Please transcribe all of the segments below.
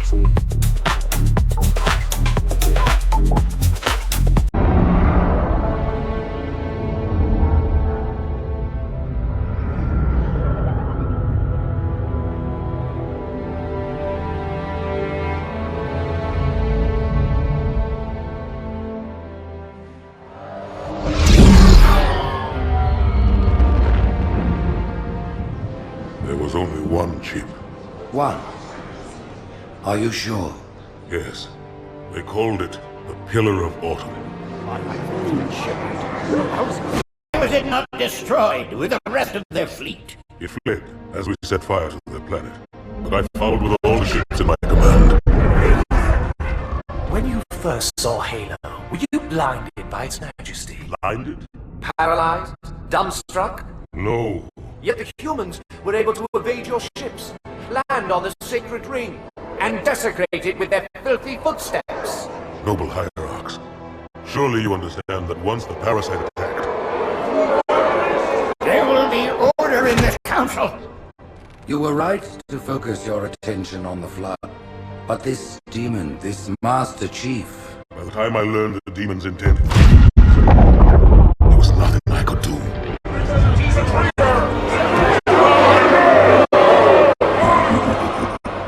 There was only one chip. One? Are you sure? Yes. They called it the Pillar of Autumn. Was it not destroyed with the rest of their fleet? It fled as we set fire to their planet. But I followed with all the ships in my command. When you first saw Halo, were you blinded by its majesty? Blinded? Paralyzed? Dumbstruck? No. Yet the humans were able to evade your ships, land on the sacred ring, and desecrate it with their filthy footsteps. Noble hierarchs, surely you understand that once the parasite attacked... There will be order in this council! You were right to focus your attention on the Flood. But this demon, this Master Chief... By the time I learned the demon's intent, there was nothing I could do.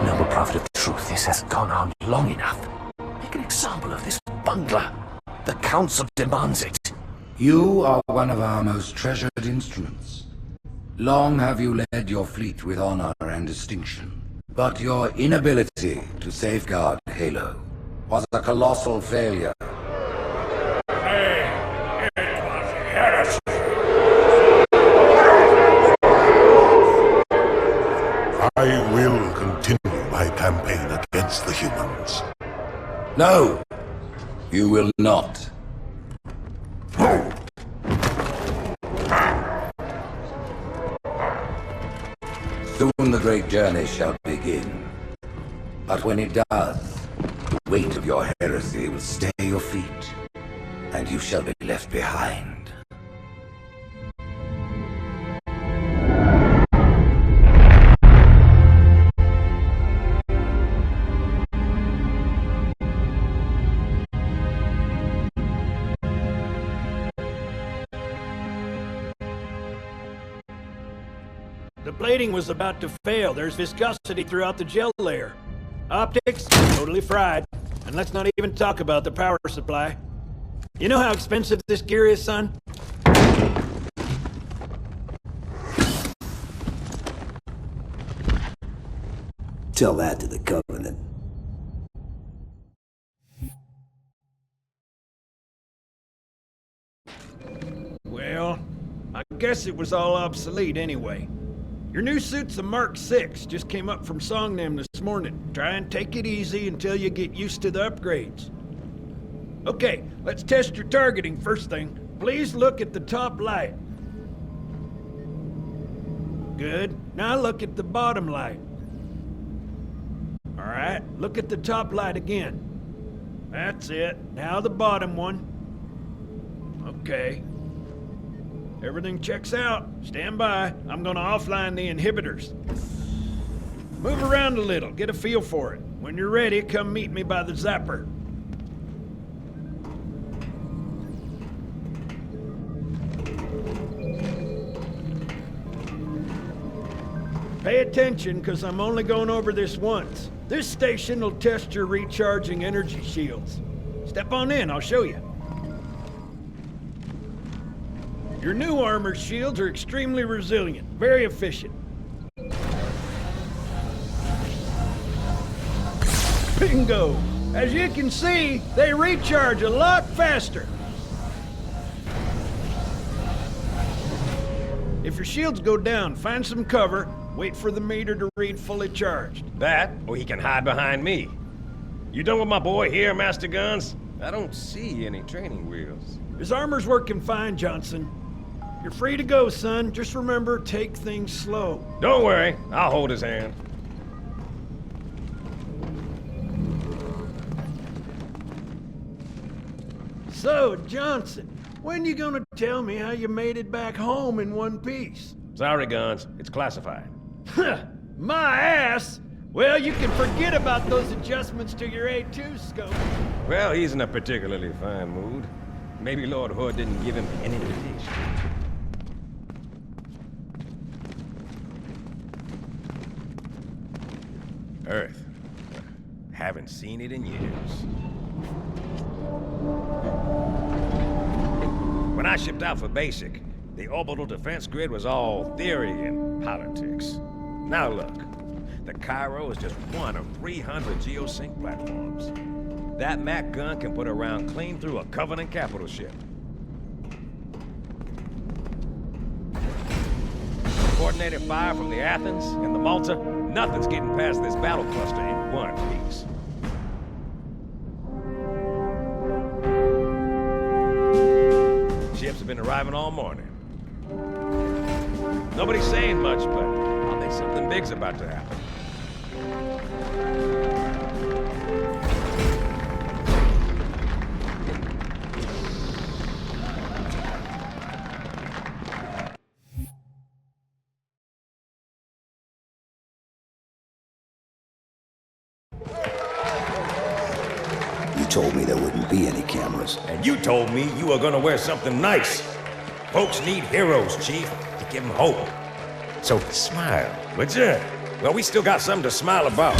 Noble prophet of truth, this has gone on long enough. Make an example of this bungler. The council demands it. You are one of our most treasured instruments. Long have you led your fleet with honor and distinction. But your inability to safeguard Halo was a colossal failure. It was heresy. I will continue my campaign against the humans. No, you will not. Soon the great journey shall begin. But when it does, the weight of your heresy will stay your feet, and you shall be left behind. The plating was about to fail. There's viscosity throughout the gel layer. Optics, totally fried. And let's not even talk about the power supply. You know how expensive this gear is, son? Tell that to the Covenant. Well, I guess it was all obsolete anyway. Your new suit's a Mark 6, just came up from Songnam this morning. Try and take it easy until you get used to the upgrades. Okay, let's test your targeting first thing. Please look at the top light. Good. Now look at the bottom light. Alright, look at the top light again. That's it. Now the bottom one. Okay. Everything checks out. Stand by. I'm gonna offline the inhibitors. Move around a little, get a feel for it. When you're ready, come meet me by the zapper. Pay attention, because I'm only going over this once. This station will test your recharging energy shields. Step on in, I'll show you. Your new armor shields are extremely resilient, very efficient. Bingo! As you can see, they recharge a lot faster. If your shields go down, find some cover, wait for the meter to read fully charged. That, or he can hide behind me. You done with my boy here, Master Guns? I don't see any training wheels. His armor's working fine, Johnson. You're free to go, son. Just remember, take things slow. Don't worry, I'll hold his hand. So, Johnson, when you gonna tell me how you made it back home in one piece? Sorry, Guns, it's classified. My ass! Well, you can forget about those adjustments to your A2 scope. Well, he's in a particularly fine mood. Maybe Lord Hood didn't give him an invitation. Earth. Haven't seen it in years. When I shipped out for basic, the orbital defense grid was all theory and politics. Now look, the Cairo is just one of 300 geosync platforms. That Mac gun can put a round clean through a Covenant capital ship. Coordinated fire from the Athens and the Malta, nothing's getting past this battle cluster in one piece. Ships have been arriving all morning. Nobody's saying much, but I'll bet something big's about to happen. You told me there wouldn't be any cameras. And you told me you were gonna wear something nice. Folks need heroes, Chief, to give them hope. So smile, would you? Well, we still got something to smile about.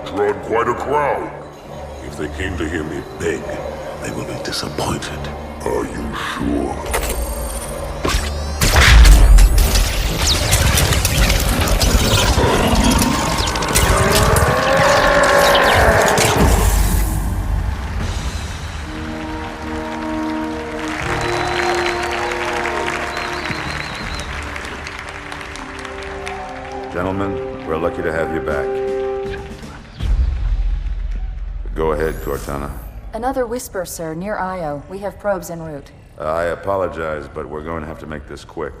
Drawn quite a crowd. If they came to hear me beg, they will be disappointed. Are you sure? Gentlemen, we're lucky to have you back. Go ahead, Cortana. Another whisper, sir, near Io. We have probes en route. I apologize, but we're going to have to make this quick.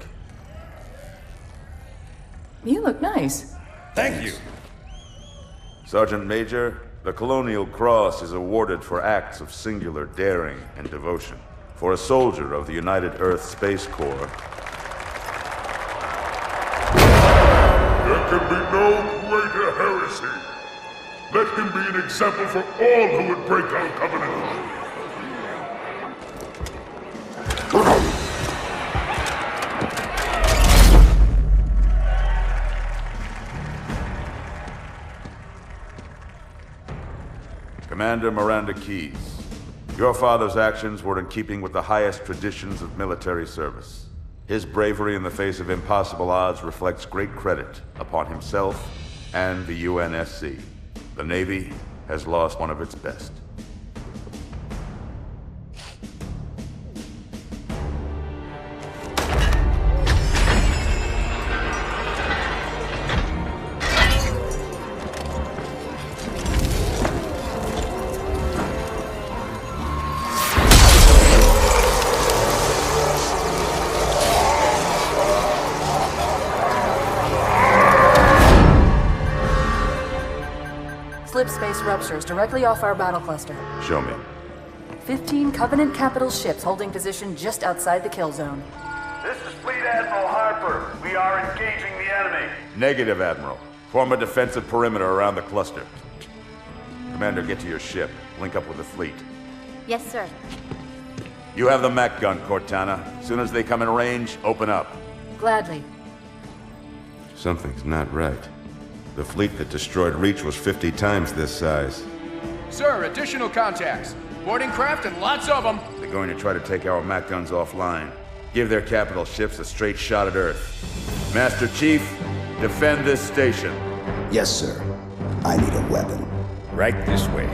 You look nice. Thank you. Sergeant Major, the Colonial Cross is awarded for acts of singular daring and devotion. For a soldier of the United Earth Space Corps. There can be no greater heresy. Let him be an example for all who would break our covenant. Commander Miranda Keyes, your father's actions were in keeping with the highest traditions of military service. His bravery in the face of impossible odds reflects great credit upon himself and the UNSC. The Navy has lost one of its best. Slip space ruptures directly off our battle cluster. Show me. 15 Covenant capital ships holding position just outside the kill zone. This is Fleet Admiral Harper. We are engaging the enemy. Negative, Admiral. Form a defensive perimeter around the cluster. Commander, get to your ship. Link up with the fleet. Yes, sir. You have the Mac gun, Cortana. As soon as they come in range, open up. Gladly. Something's not right. The fleet that destroyed Reach was 50 times this size. Sir, additional contacts. Boarding craft and lots of them. They're going to try to take our Mac guns offline. Give their capital ships a straight shot at Earth. Master Chief, defend this station. Yes, sir. I need a weapon. Right this way.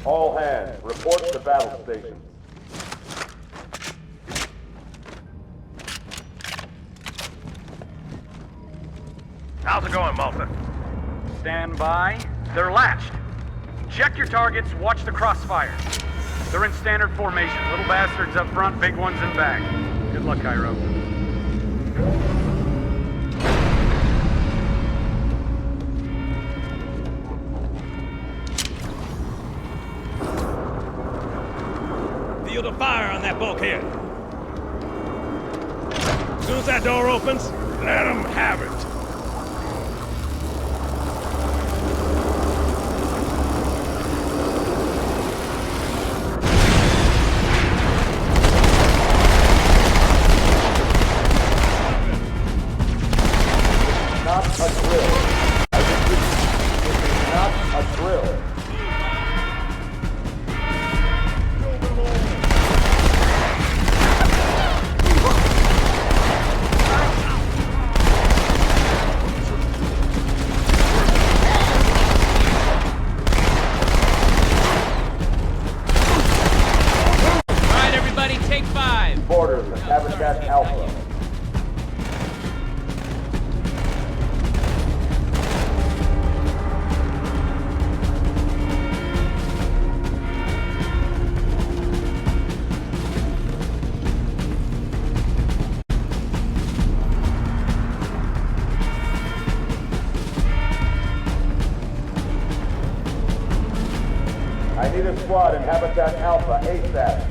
All hands, report to battle stations. How's it going, Malta? Stand by. They're latched. Check your targets, watch the crossfire. They're in standard formation. Little bastards up front, big ones in back. Good luck, Cairo. Field of fire on that bulkhead. As soon as that door opens, let them have it. Not a drill. I repeat, this is not a drill. Alright, everybody, take 5. Borders of Habitat Alpha. I need a squad in Habitat Alpha ASAP.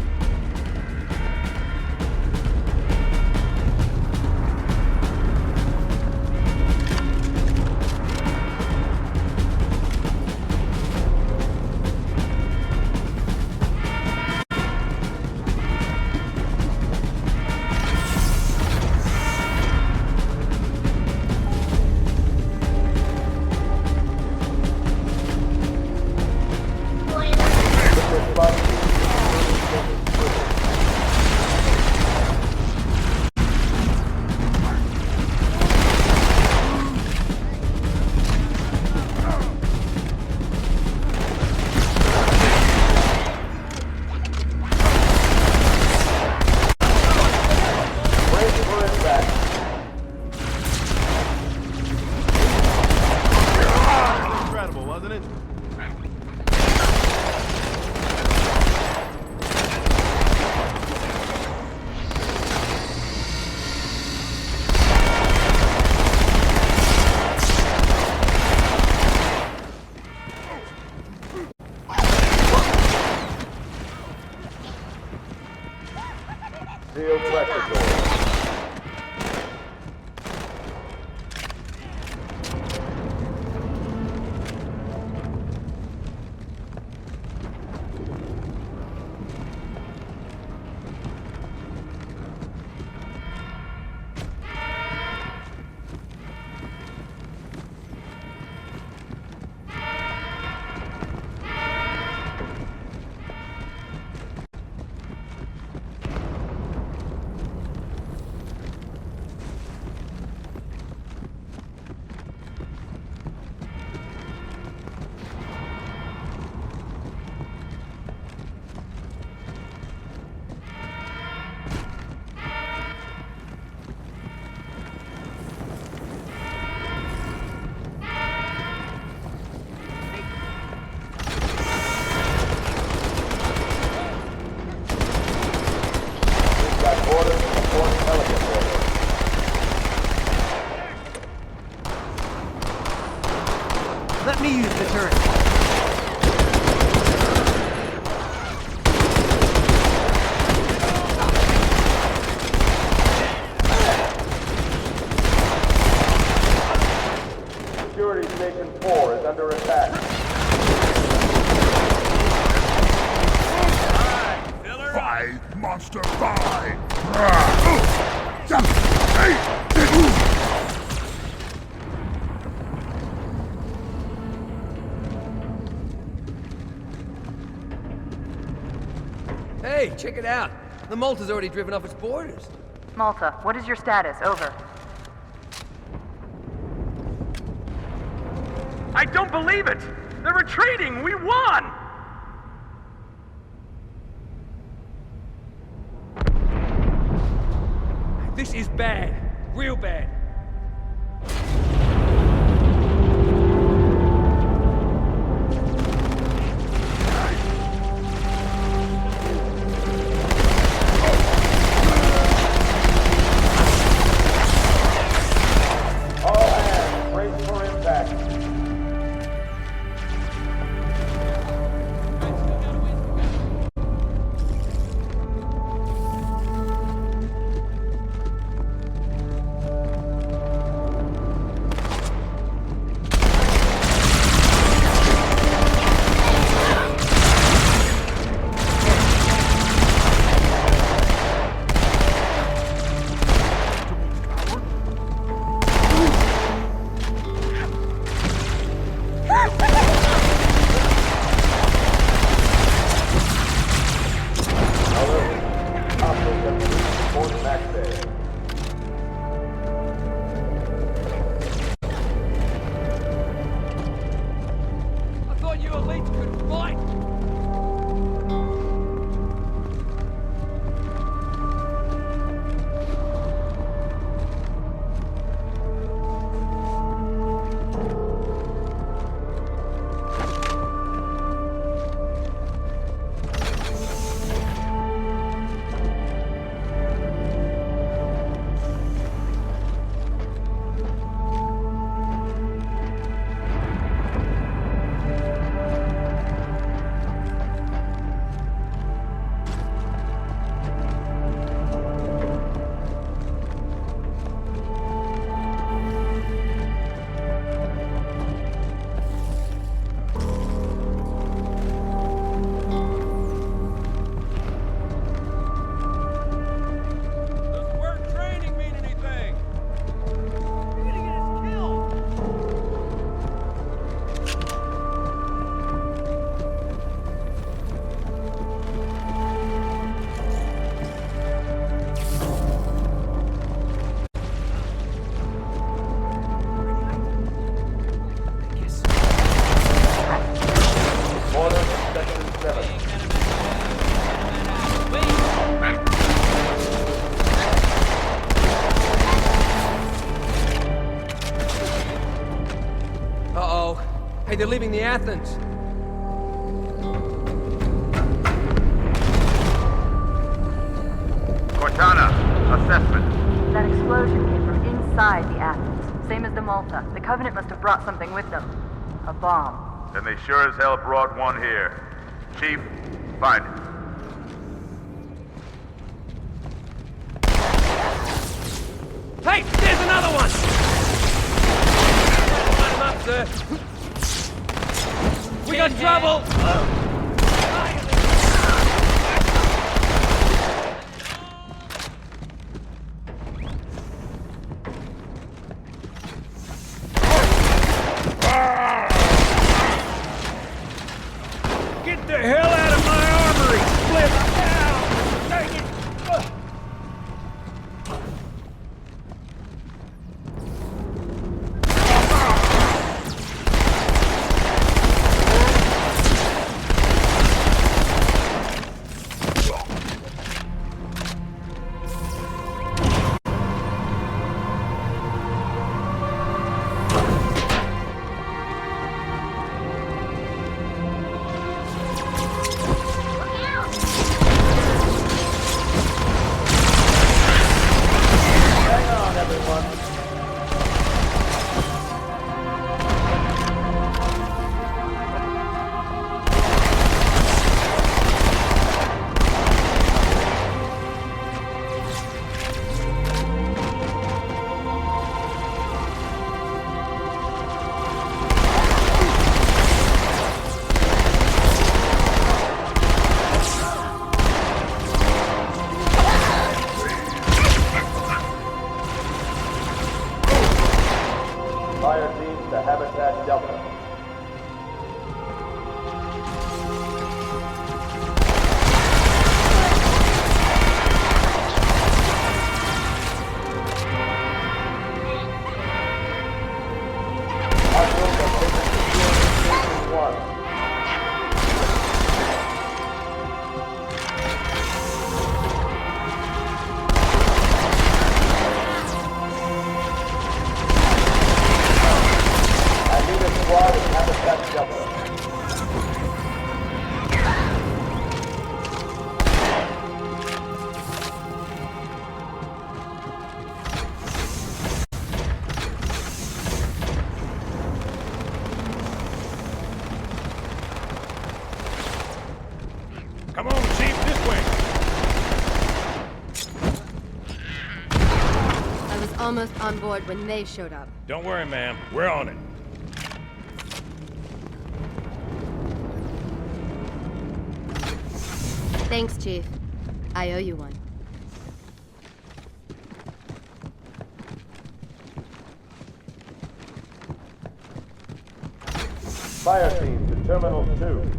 Seal pressure door. Let me use the turret. Security Station 4 is under attack. Five, monster, five! Hey, check it out. The Malta's already driven off its boarders. Malta, what is your status? Over. I don't believe it! They're retreating! We won! is bad. Real bad. All hands, brace for impact. I thought you elites could fight. Does the word training mean anything? You're gonna get us killed. Order from Section 7. Uh-oh. Hey, they're leaving the Athens. Cortana, assessment. That explosion came from inside the Athens, same as the Malta. The Covenant must have brought something with them. A bomb. Then they sure as hell brought one here. Chief, find it. Hey, there's another one! Line 'em up, sir. We got trouble! Get the hell out of my armory! Flip! Ow! Dang it! Ugh. almost on board when they showed up. Don't worry, ma'am. We're on it. Thanks, Chief. I owe you one. Fire team to Terminal 2.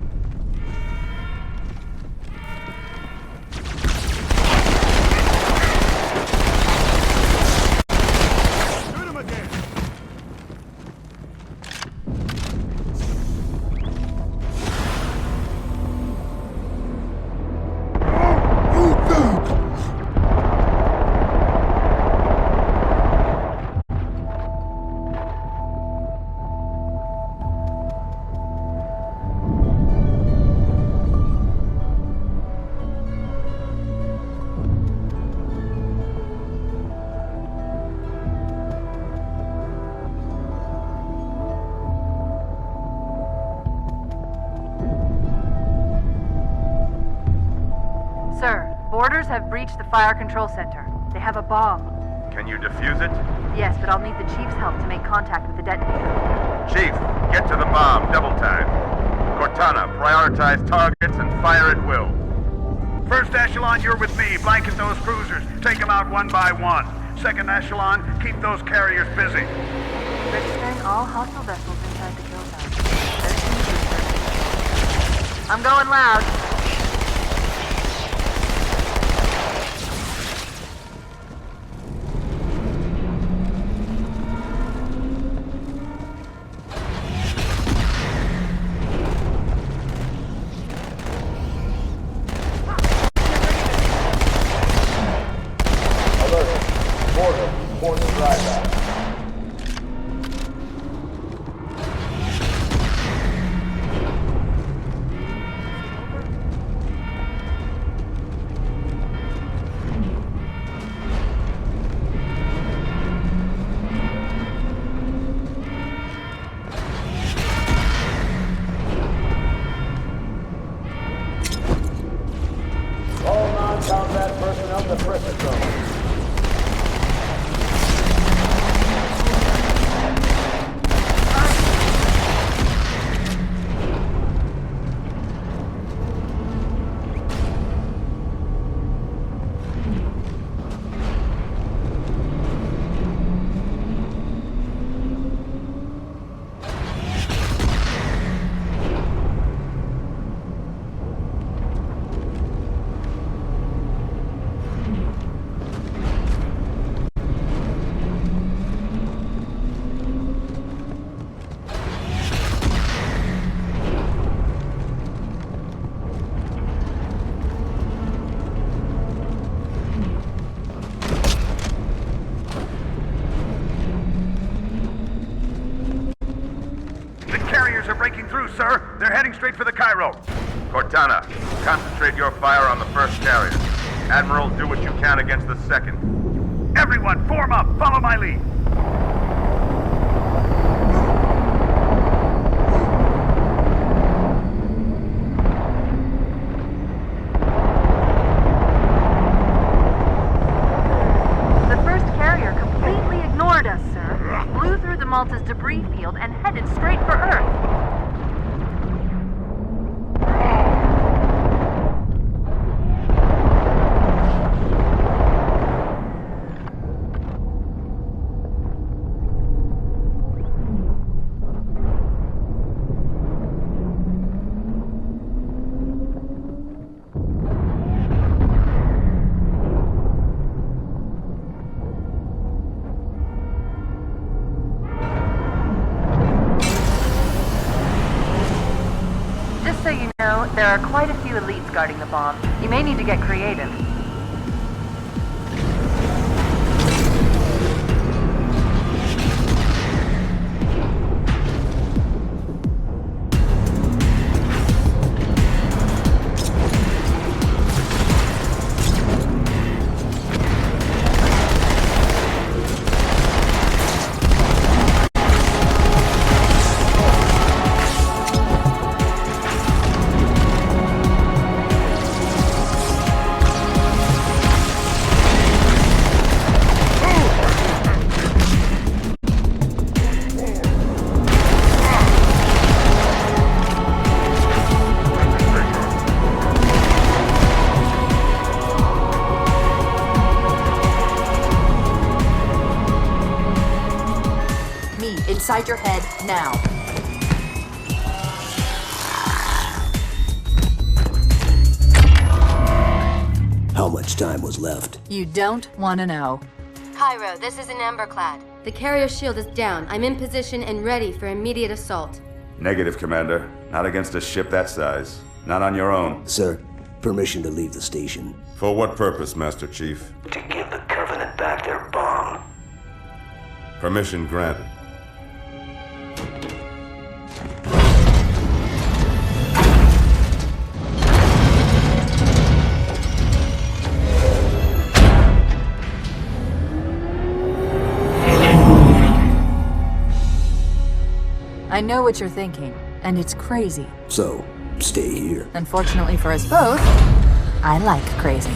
Sir, boarders have breached the fire control center. They have a bomb. Can you defuse it? Yes, but I'll need the Chief's help to make contact with the detonator. Chief, get to the bomb, double time. Cortana, prioritize targets and fire at will. First echelon, you're with me. Blanket those cruisers. Take them out one by one. Second echelon, keep those carriers busy. Registering all hostile vessels inside the kill zone. 13 cruisers. I'm going loud. Combat personnel to pressure zone. Are breaking through, sir. They're heading straight for the Cairo. Cortana, concentrate your fire on the first carrier. Admiral, do what you can against the second. Everyone, form up. Follow my lead. The first carrier completely ignored us, sir. Blew through the Malta's debris field and headed straight for Earth. So you know, there are quite a few elites guarding the bomb. You may need to get creative. inside your head now. How much time was left? You don't want to know. Cairo, this is an Emberclad. The carrier shield is down. I'm in position and ready for immediate assault. Negative, Commander. Not against a ship that size. Not on your own. Sir, permission to leave the station. For what purpose, Master Chief? To give the Covenant back their bomb. Permission granted. I know what you're thinking, and it's crazy. So, stay here. Unfortunately for us both, I like crazy.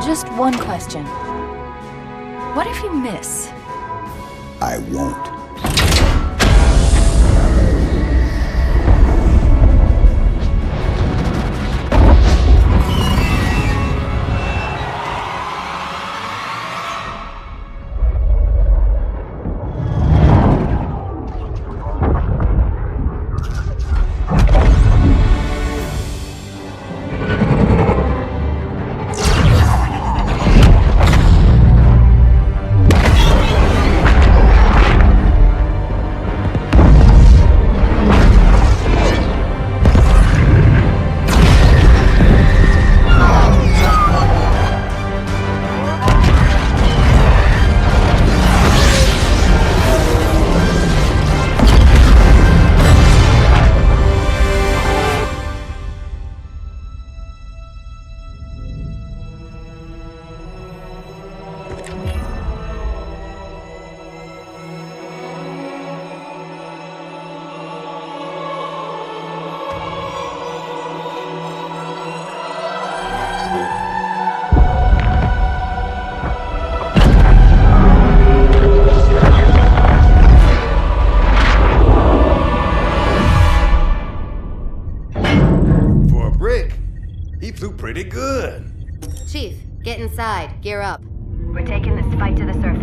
Just one question. What if you miss? I won't. Pretty good. Chief, get inside. Gear up. We're taking this fight to the surface.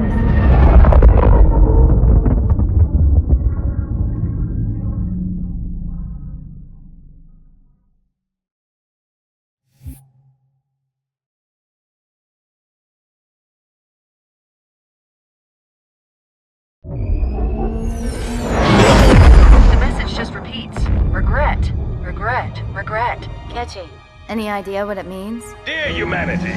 The message just repeats. Regret. Regret. Regret. Catchy. Any idea what it means? Dear humanity,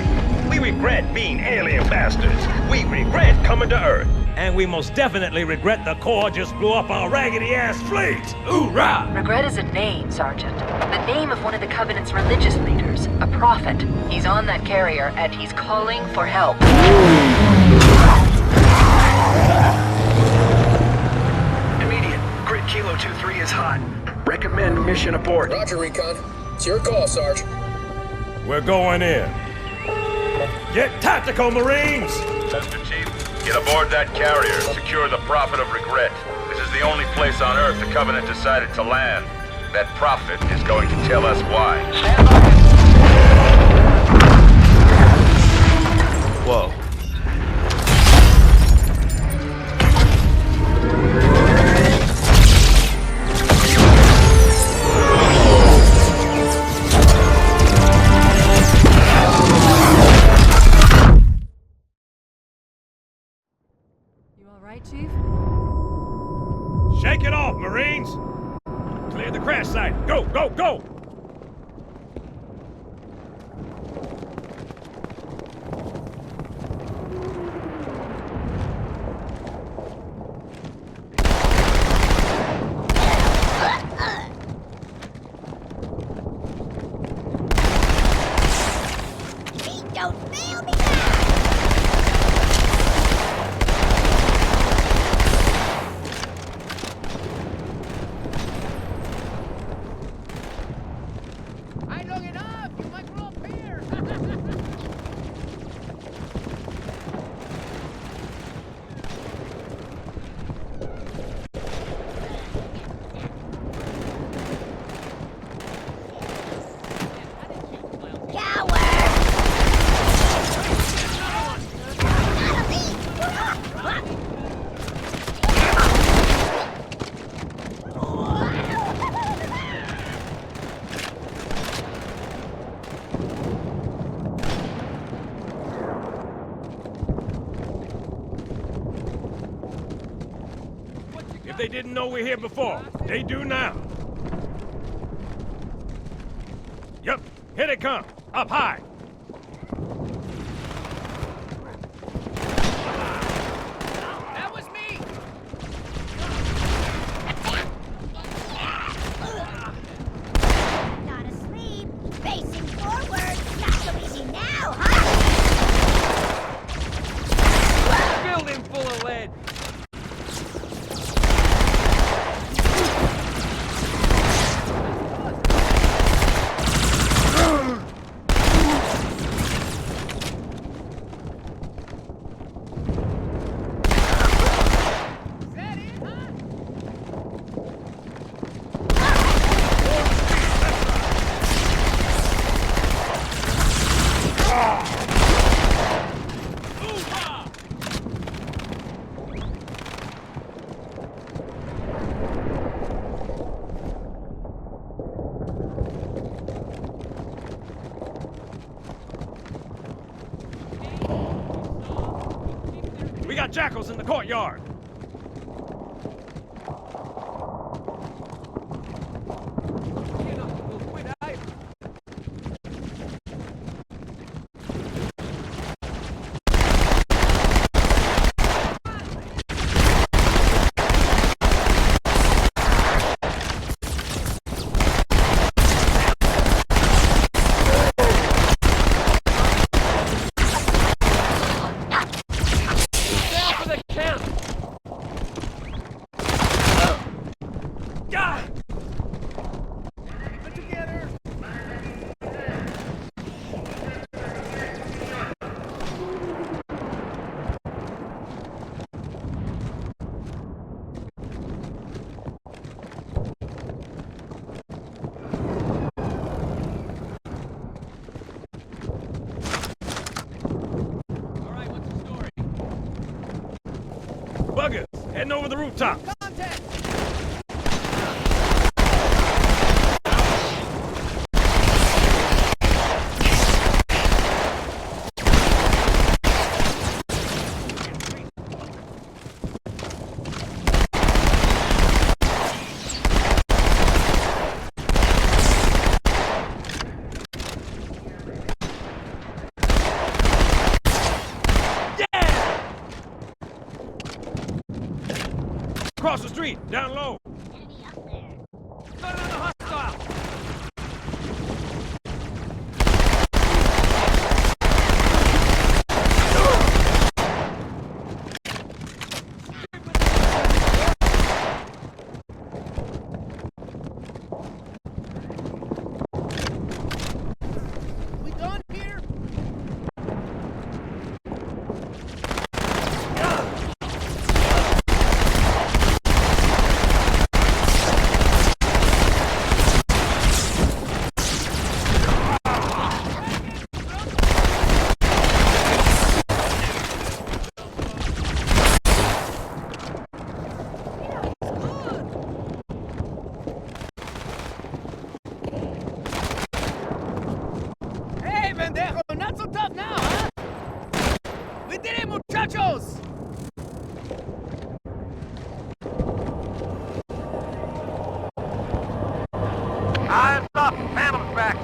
we regret being alien bastards. We regret coming to Earth. And we most definitely regret the Corps just blew up our raggedy-ass fleet. Hoorah! Regret is a name, Sergeant. The name of one of the Covenant's religious leaders. A prophet. He's on that carrier, and he's calling for help. Immediate. Grid Kilo 2-3 is hot. Recommend mission abort. Roger, Recon. It's your call, Sarge. We're going in. Get tactical, Marines! Master Chief, get aboard that carrier. Secure the Prophet of Regret. This is the only place on Earth the Covenant decided to land. That Prophet is going to tell us why. Stand by. Whoa. Chief? Shake it off, Marines! Clear the crash site! Go, go, go! Don't fail me! they didn't know we're here before. They do now. Yep, here they come. Up high. That was me! Not asleep. Facing forward. Not so easy now, huh? Building full of lead. We got jackals in the courtyard. Buggers, heading over the rooftop. Across the street, down low. We done here? Hey, pendejo, not so tough now, huh? We did it, muchachos! Eyes up, Phantom's back.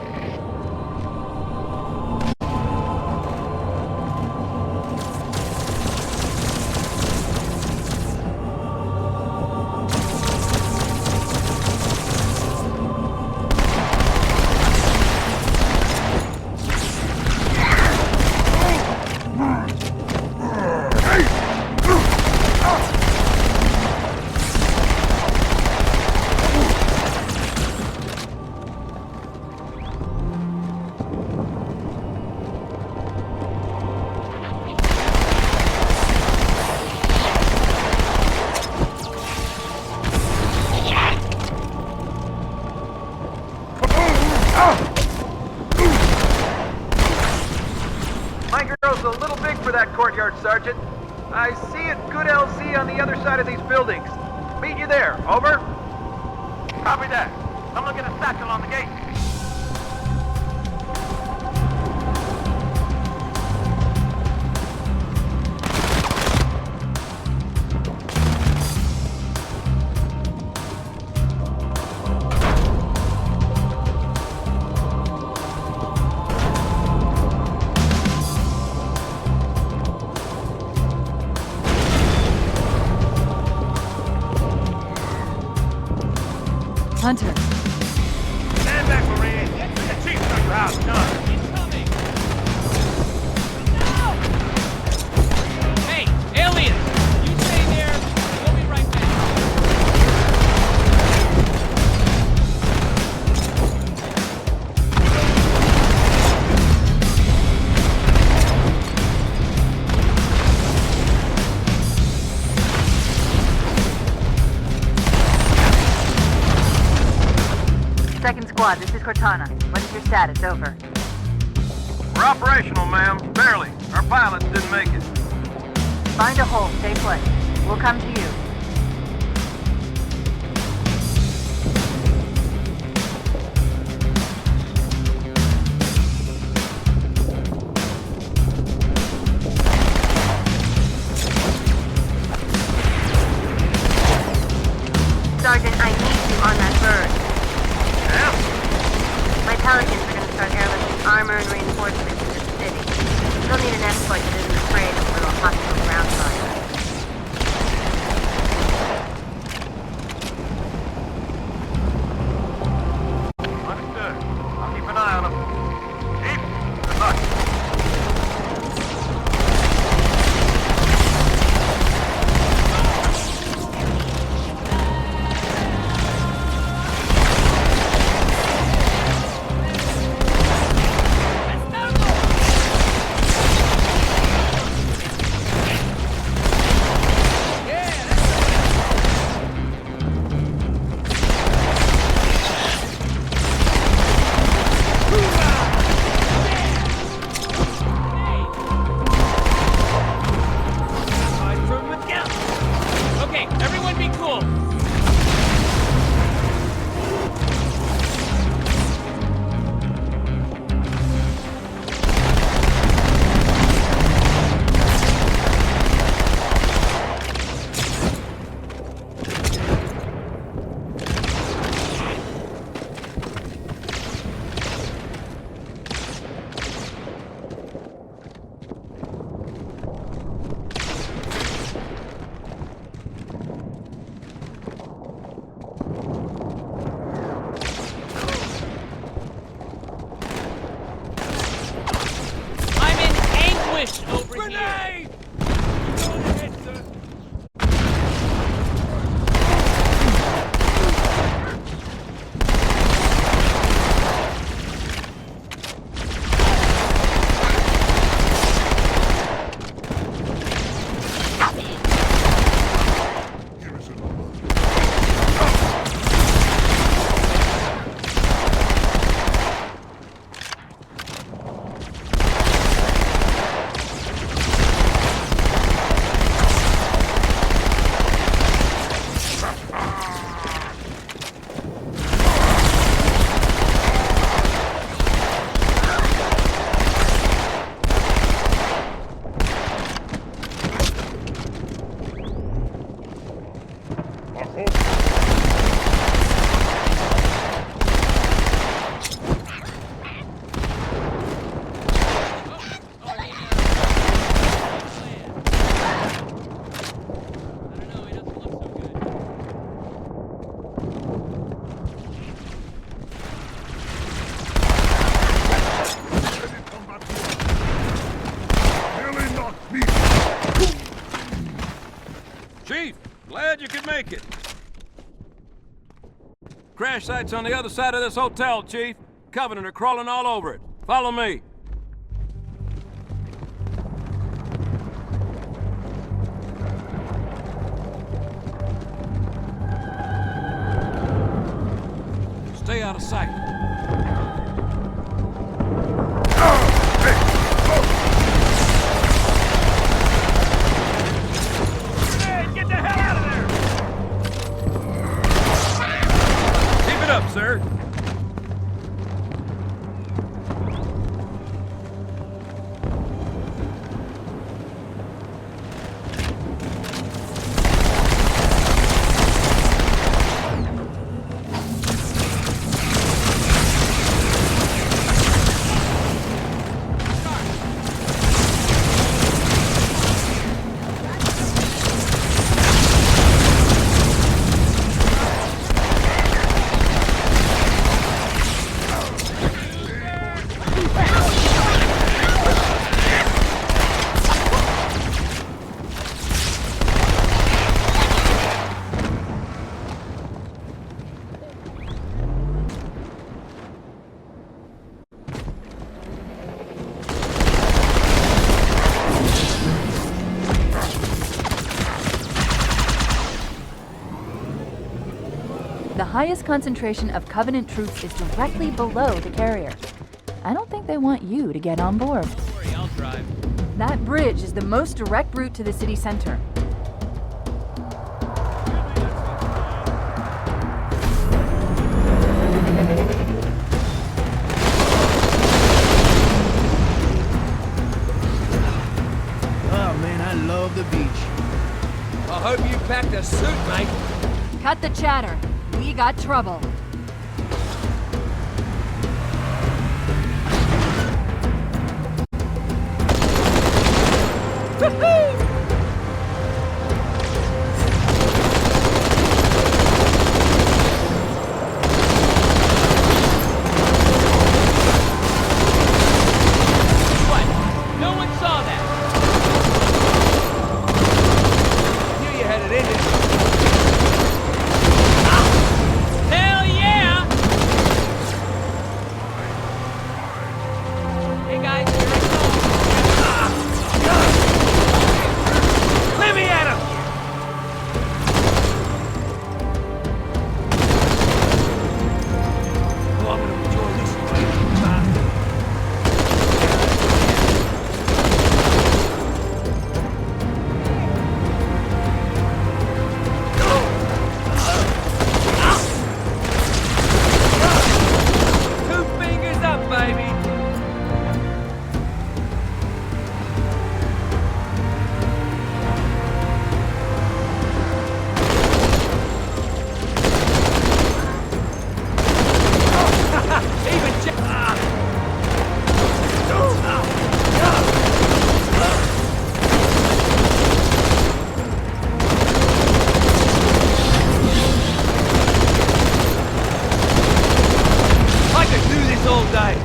My girl's a little big for that courtyard, Sergeant. I see a good LZ on the other side of these buildings. Meet you there. Over. Copy that. Someone get a satchel on the gate. Hunter. Stand back, Marie. The chief's got your house done. Incoming. No! Hey, aliens! You stay there. We'll be right back. Second squad, this is Cortana. What is your status? Over. We're operational, ma'am. Barely. Our pilots didn't make it. Find a hole. Stay put. We'll come to you. Sergeant, I need you on that bird. My Pelicans are going to start airlifting armor and reinforcements into the city. They'll need an escort that isn't afraid of a little hostile ground fire. Understood. I'll keep an eye on them. Chief, good luck. Okay, everyone be cool. I'm in anguish over here. Chief, glad you could make it. Crash site's on the other side of this hotel, Chief. Covenant are crawling all over it. Follow me. Stay out of sight. Get the hell out of there! Keep it up, sir. The highest concentration of Covenant troops is directly below the carrier. I don't think they want you to get on board. Don't worry, I'll drive. That bridge is the most direct route to the city center. Oh man, I love the beach. I hope you packed a suit, mate. Cut the chatter. We got trouble. What? No one saw that. I knew you had it in you. Hell yeah! Hey guys, here I come. Let me at him! Oh, I'm gonna enjoy this one. Two fingers up, baby! Even I could do this all day.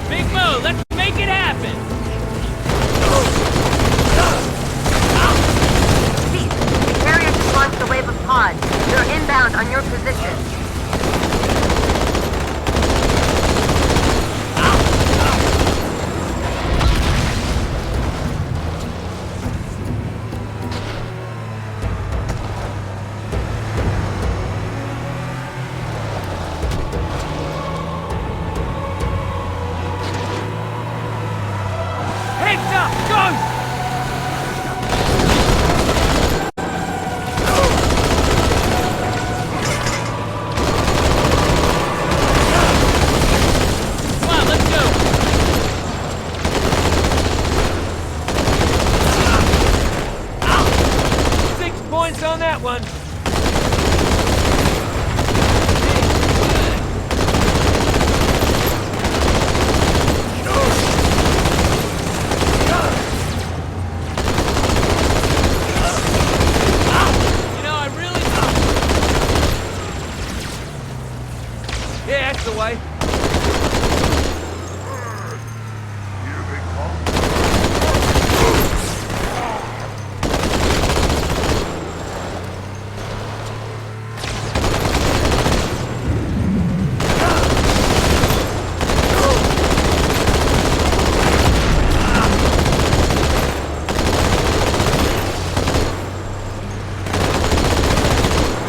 Big Mo, let's make it happen. Chief, the carrier just launched a wave of pods. They're inbound on your position. Heads up, go! Come on, let's go. 6 points on that one. You know, I really... Yeah, that's the way.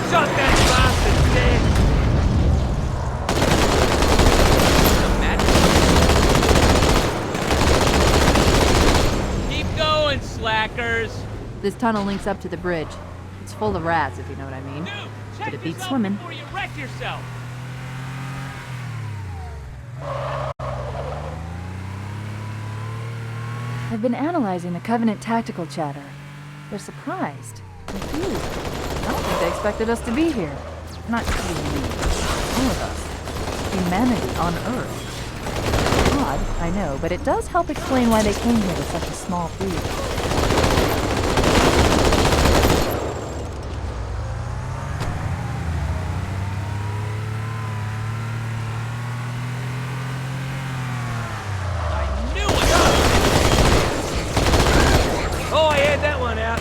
Shot that bastard dead. Keep going, slackers. This tunnel links up to the bridge. It's full of rats, if you know what I mean. But it beats swimming. Before you wreck yourself. I've been analyzing the Covenant tactical chatter. They're surprised, confused. I don't think they expected us to be here. Not you and me. All of us. Humanity on Earth. Odd, I know, but it does help explain why they came here with such a small fleet. Oh, I had that one out.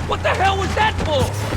What the hell was that for?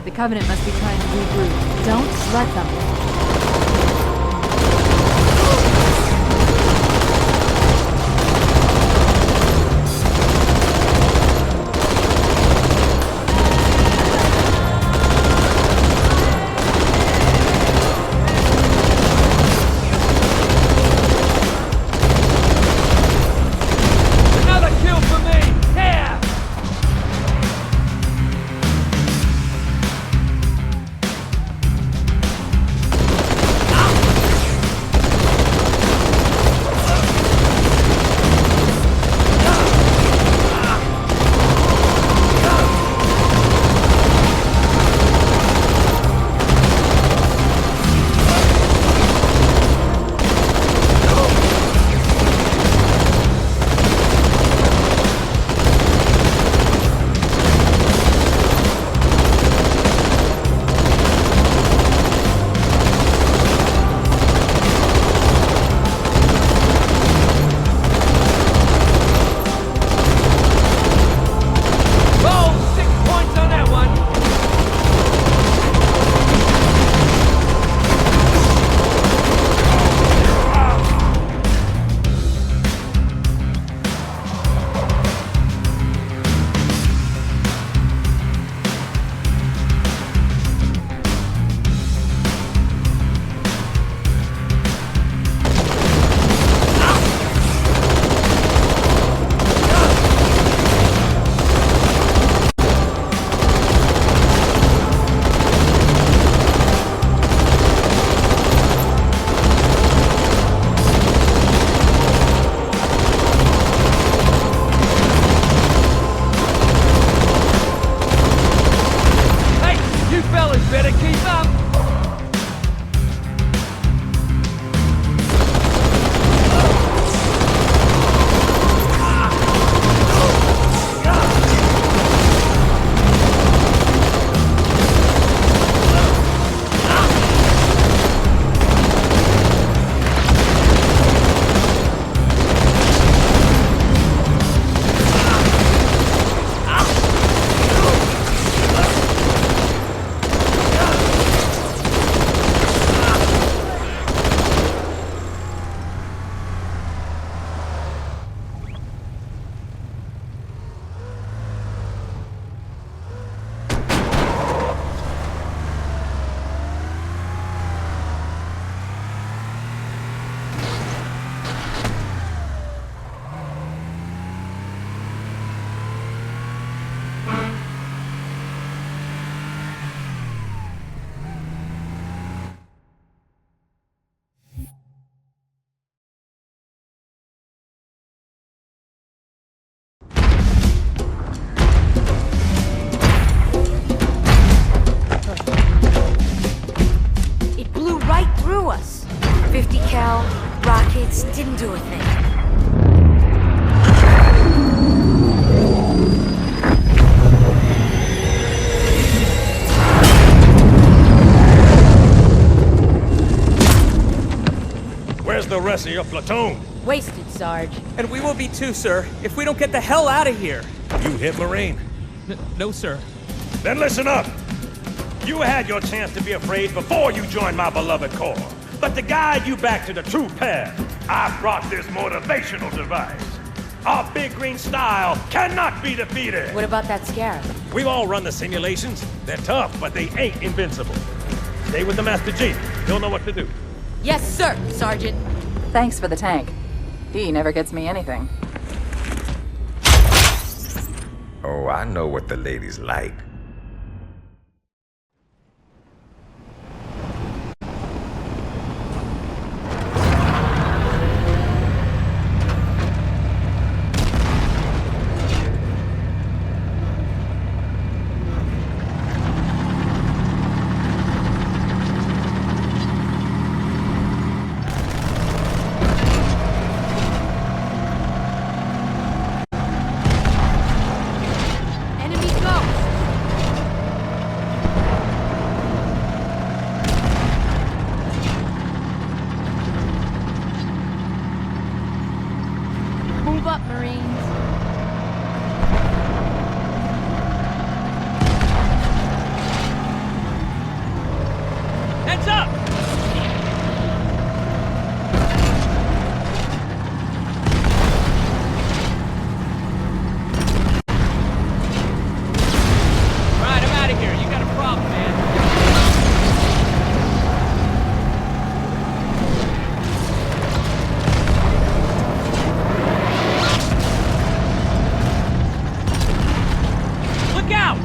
The Covenant must be trying to regroup. Don't let them. bullets didn't do a thing. Where's the rest of your platoon? Wasted, Sarge. And we will be too, sir, if we don't get the hell out of here. You hit Marine? No, sir. Then listen up! You had your chance to be afraid before you joined my beloved Corps. But to guide you back to the true path, I brought this motivational device. Our big green style cannot be defeated! What about that scarab? We've all run the simulations. They're tough, but they ain't invincible. Stay with the Master Chief. He'll know what to do. Yes, sir, Sergeant. Thanks for the tank. He never gets me anything. Oh, I know what the ladies like. Move up, Marines. Heads up! Right, I'm out of here. You got a problem, man. Look out!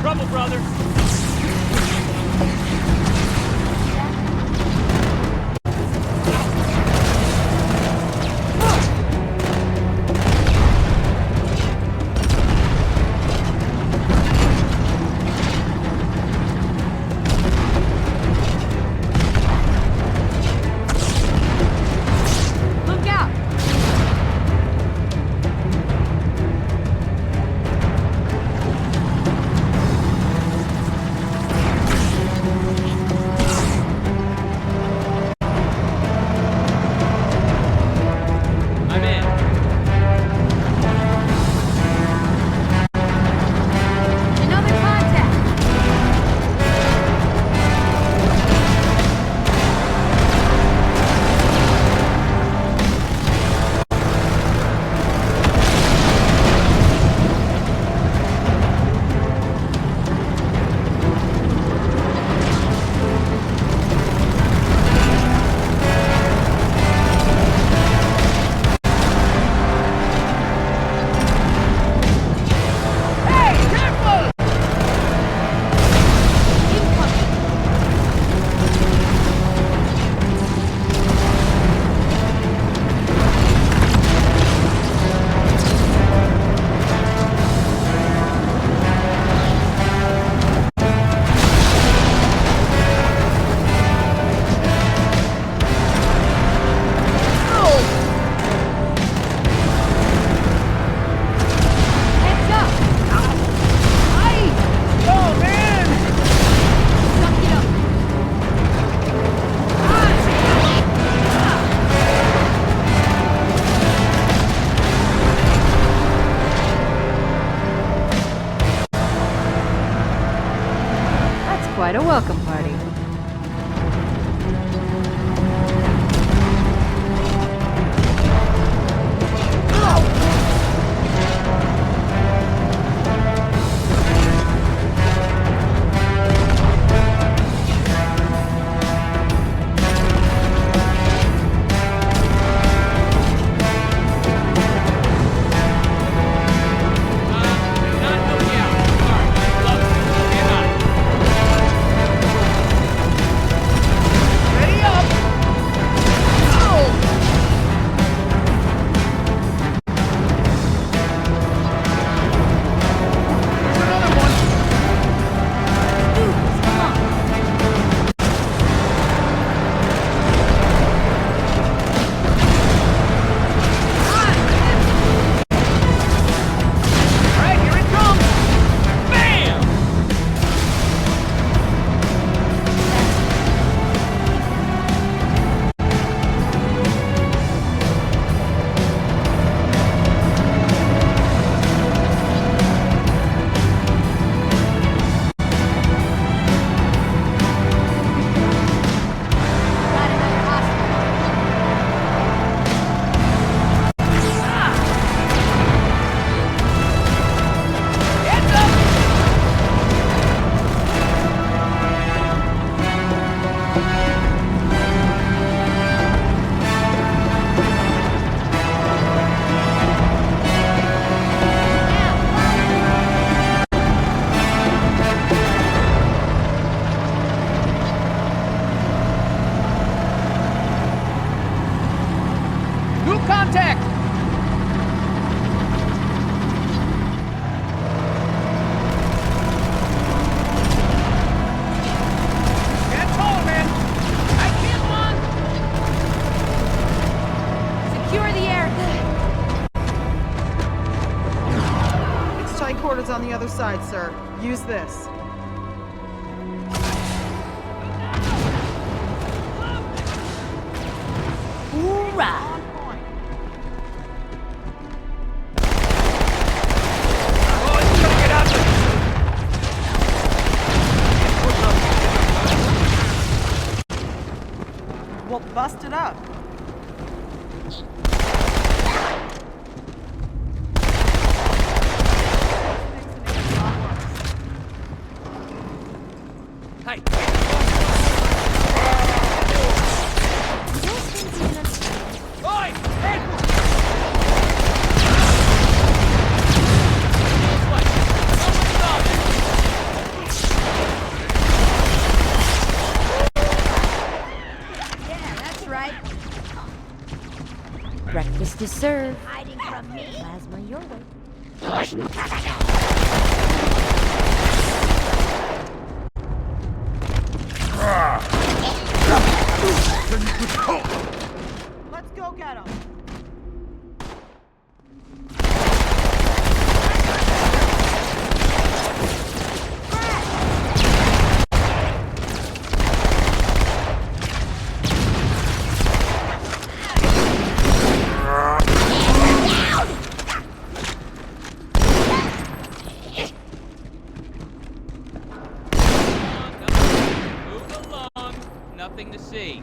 Trouble, brother. Look out! quite a welcome party. Contact! Stand tall, man! I can't run! Secure the air. It's tight quarters on the other side, sir. Use this. Hoorah! Well, bust it up. Hey! Oi! Hey! Breakfast is served. Hiding from me? Plasma your way. Let's go get him. Move along. Nothing to see.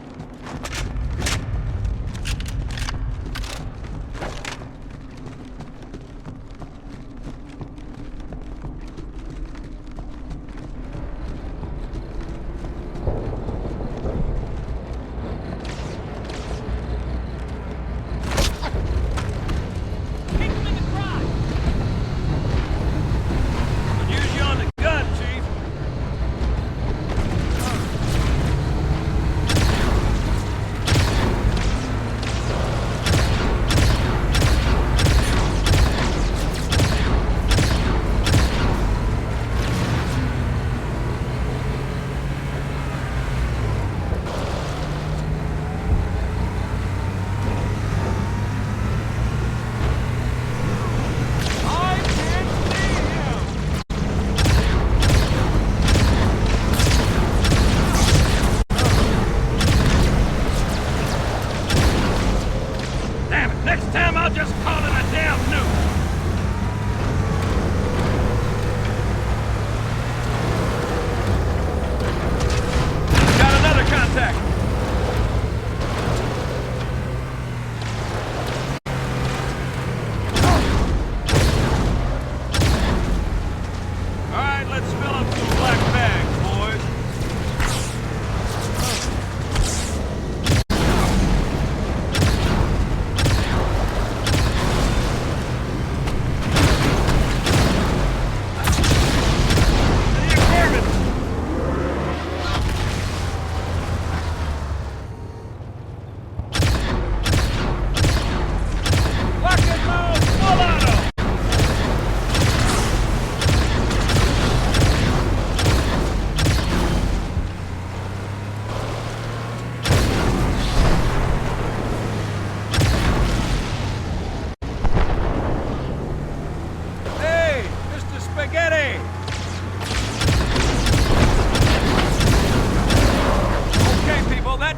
Let's fill up some black bags, boys.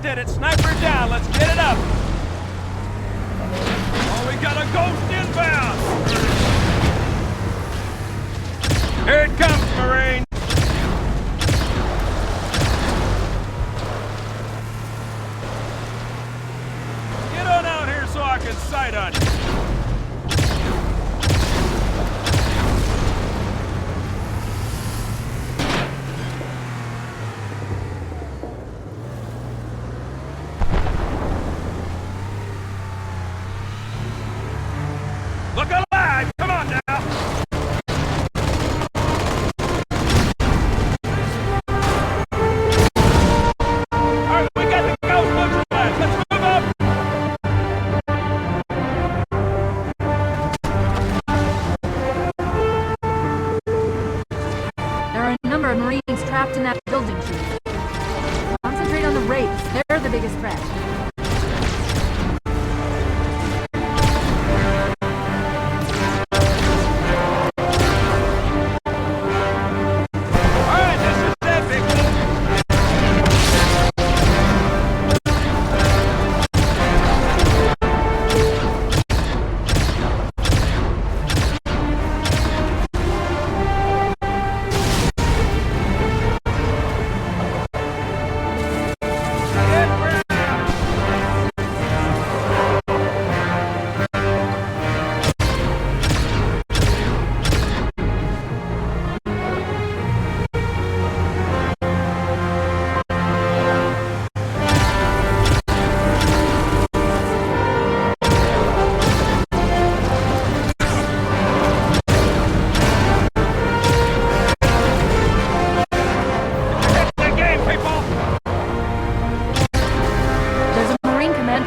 Did it. Sniper down. Let's get it up. Oh, we got a ghost inbound. Here it comes, Marine. Get on out here so I can sight on you. Look alive! Come on now! Alright, we got the ghost neutralized. Let's move up! There are a number of Marines trapped in that building, Chief. Concentrate on the Wraiths. They're the biggest threat.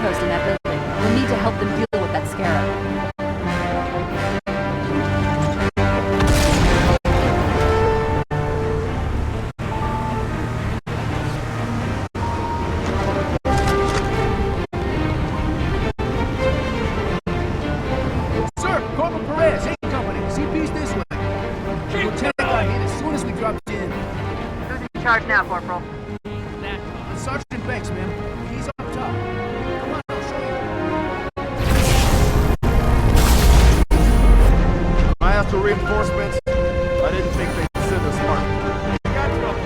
Post in that building. We'll need to help them deal with that scarab. Sir, Corporal Perez, A Company. CP's this way. Lieutenant got hit as soon as we dropped in. Who's in charge now, Corporal? Sergeant Banks, ma'am. He's up top. Come on, I'll show you. I asked for reinforcements. I didn't think they'd send us smart. We got trouble.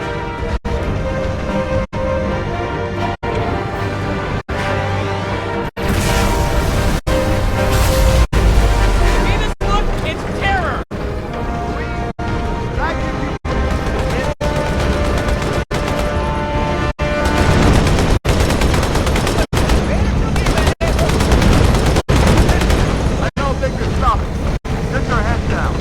See this look? It's terror! I don't think they can stop it. Get your head down.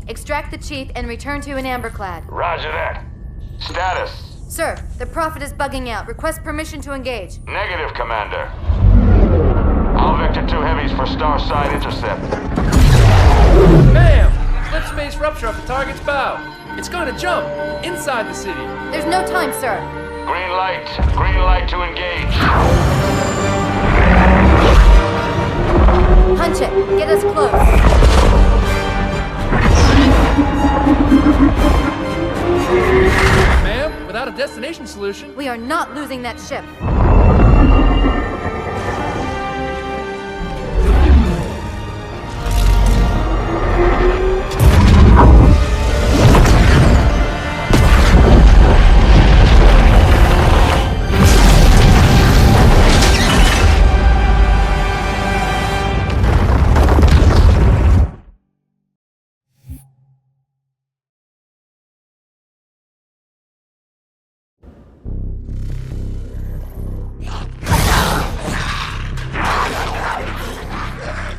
Extract the chief and return to an amberclad. Roger that. Status? Sir, the Prophet is bugging out. Request permission to engage. Negative, Commander. All Vector 2 heavies for Starside intercept. Bam! Slip space rupture off the target's bow. It's going to jump inside the city. There's no time, sir. Green light to engage. Punch it. Get us close. Ma'am, without a destination solution... We are not losing that ship.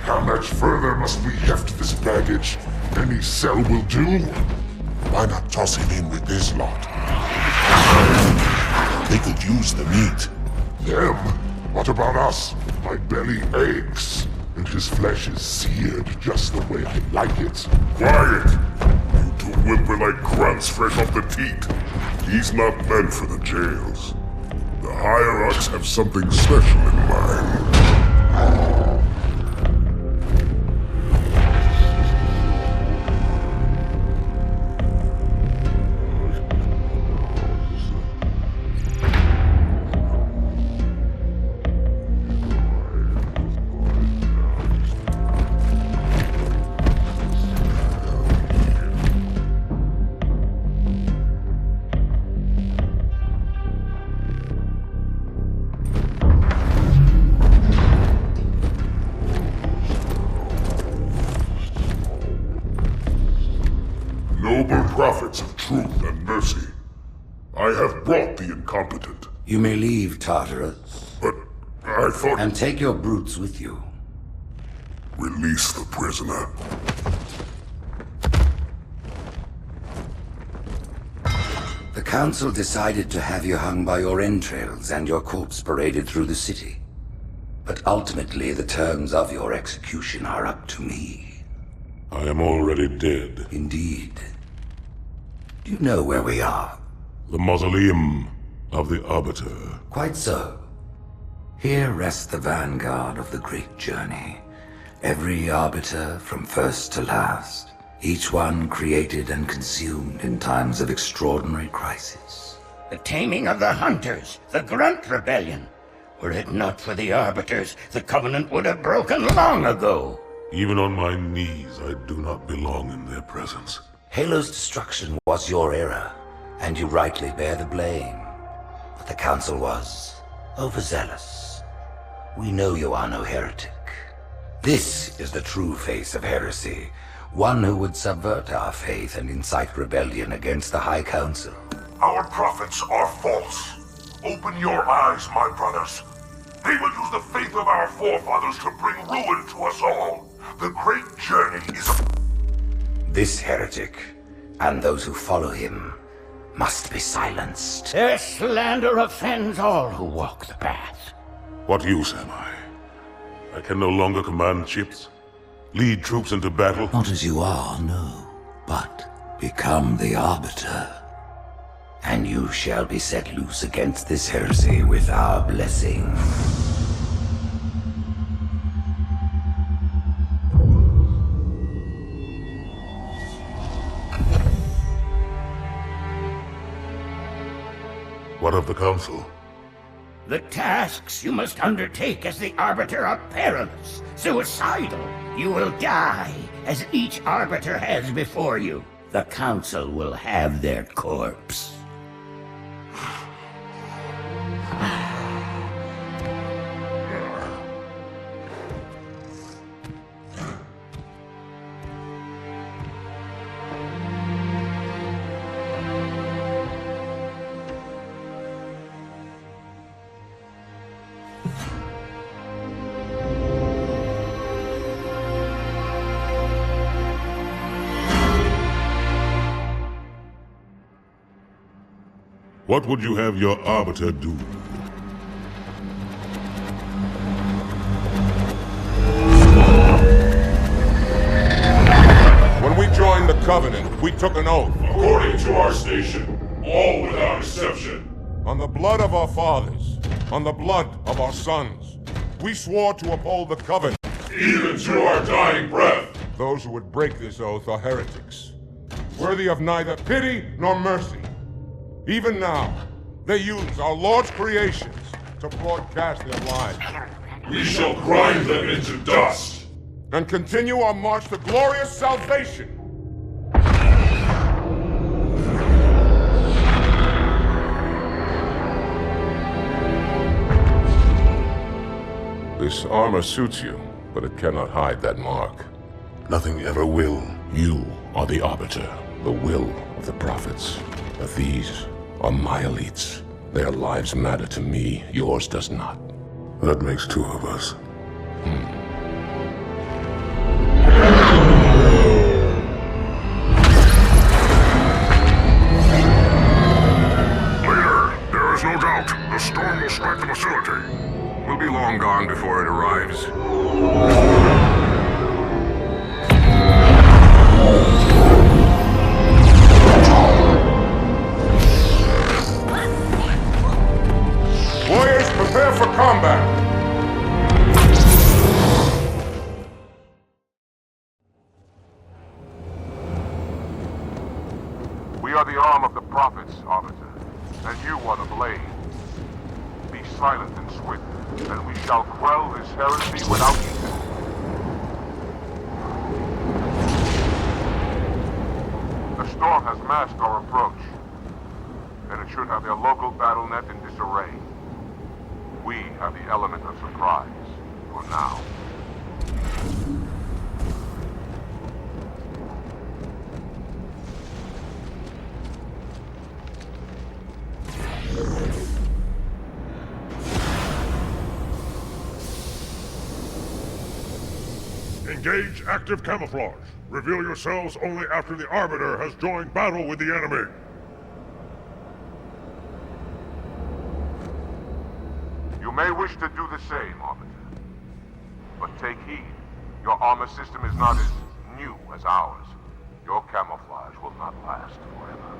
How much further must we heft this baggage? Any cell will do? Why not toss him in with this lot? They could use the meat. Them? What about us? My belly aches, and his flesh is seared just the way I like it. Quiet! You two whimper like grunts fresh off the teat. He's not meant for the jails. The hierarchs have something special in mind. Noble prophets of truth and mercy, I have brought the incompetent. You may leave, Tartarus. But I thought... And take your brutes with you. Release the prisoner. The Council decided to have you hung by your entrails and your corpse paraded through the city. But ultimately, the terms of your execution are up to me. I am already dead. Indeed. Do you know where we are? The mausoleum of the Arbiter. Quite so. Here rests the vanguard of the great journey. Every Arbiter from first to last. Each one created and consumed in times of extraordinary crisis. The taming of the Hunters, the Grunt Rebellion. Were it not for the Arbiters, the Covenant would have broken long ago. Even on my knees, I do not belong in their presence. Halo's destruction was your error, and you rightly bear the blame. But the Council was overzealous. We know you are no heretic. This is the true face of heresy, one who would subvert our faith and incite rebellion against the High Council. Our prophets are false. Open your eyes, my brothers. They will use the faith of our forefathers to bring ruin to us all. The great journey is a... This heretic, and those who follow him, must be silenced. Their slander offends all who walk the path. What use am I? I can no longer command ships, lead troops into battle. Not as you are, no, but become the Arbiter. And you shall be set loose against this heresy with our blessing. What of the Council? The tasks you must undertake as the Arbiter are perilous, suicidal. You will die, as each Arbiter has before you. The Council will have their corpse. What would you have your Arbiter do? When we joined the Covenant, we took an oath. According to our station, all without exception. On the blood of our fathers, on the blood of our sons, we swore to uphold the Covenant. Even to our dying breath. Those who would break this oath are heretics, worthy of neither pity nor mercy. Even now, they use our Lord's creations to broadcast their lies. We shall grind them into dust. And continue our march to glorious salvation. This armor suits you, but it cannot hide that mark. Nothing ever will. You are the Arbiter, the will of the prophets. But these are my elites. Their lives matter to me, yours does not. That makes two of us. Leader, there is no doubt the storm will strike the facility. We'll be long gone before it arrives. Warriors, prepare for combat! We are the arm of the prophets, Arbiter, and you are the blade. Be silent and swift, and we shall quell this heresy without evil. The storm has masked our approach, and it should have their local battle net in disarray. We have the element of surprise, for now. Engage active camouflage. Reveal yourselves only after the Arbiter has joined battle with the enemy. You may wish to do the same, Arbiter. But take heed. Your armor system is not as new as ours. Your camouflage will not last forever.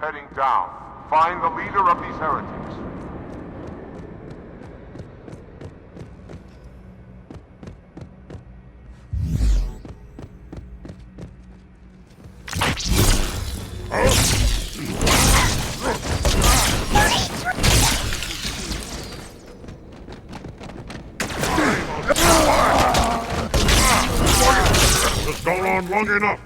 heading down. Find the leader of these heretics. It's gone on long enough.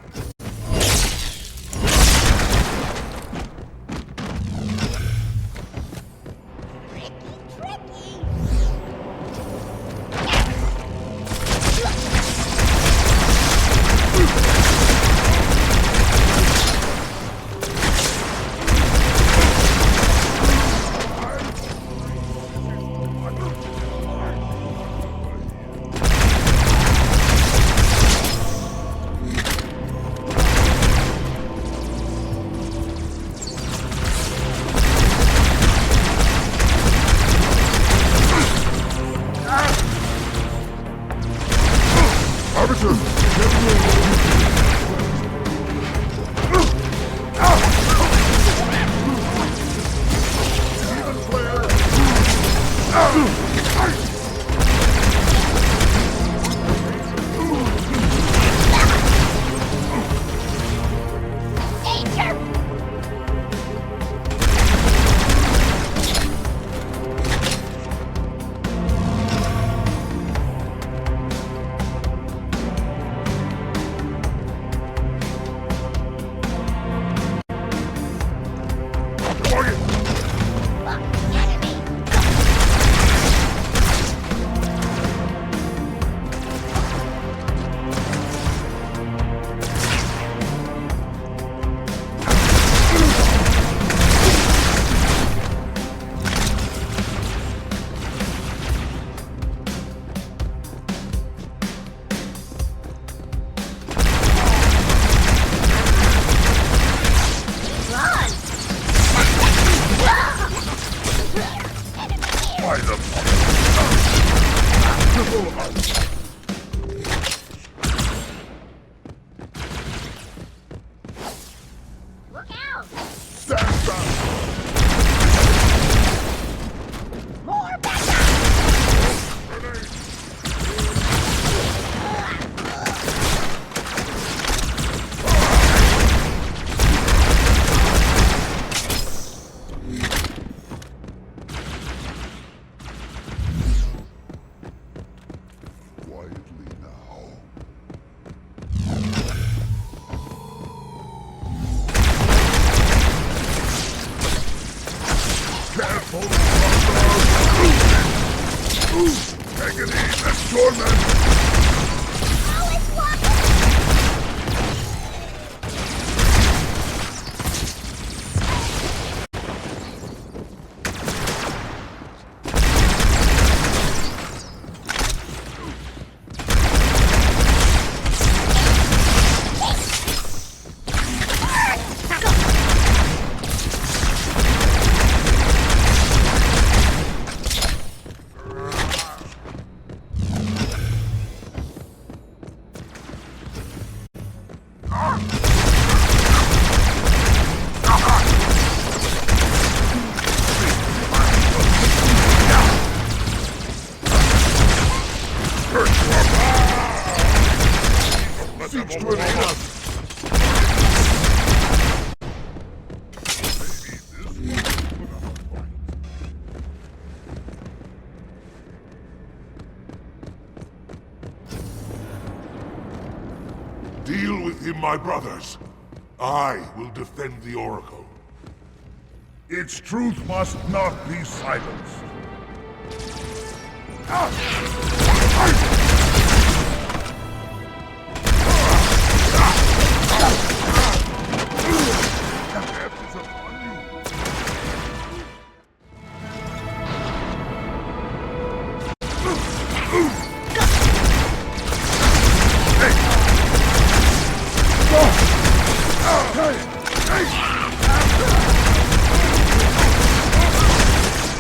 Deal with him, my brothers. I will defend the Oracle. Its truth must not be silenced.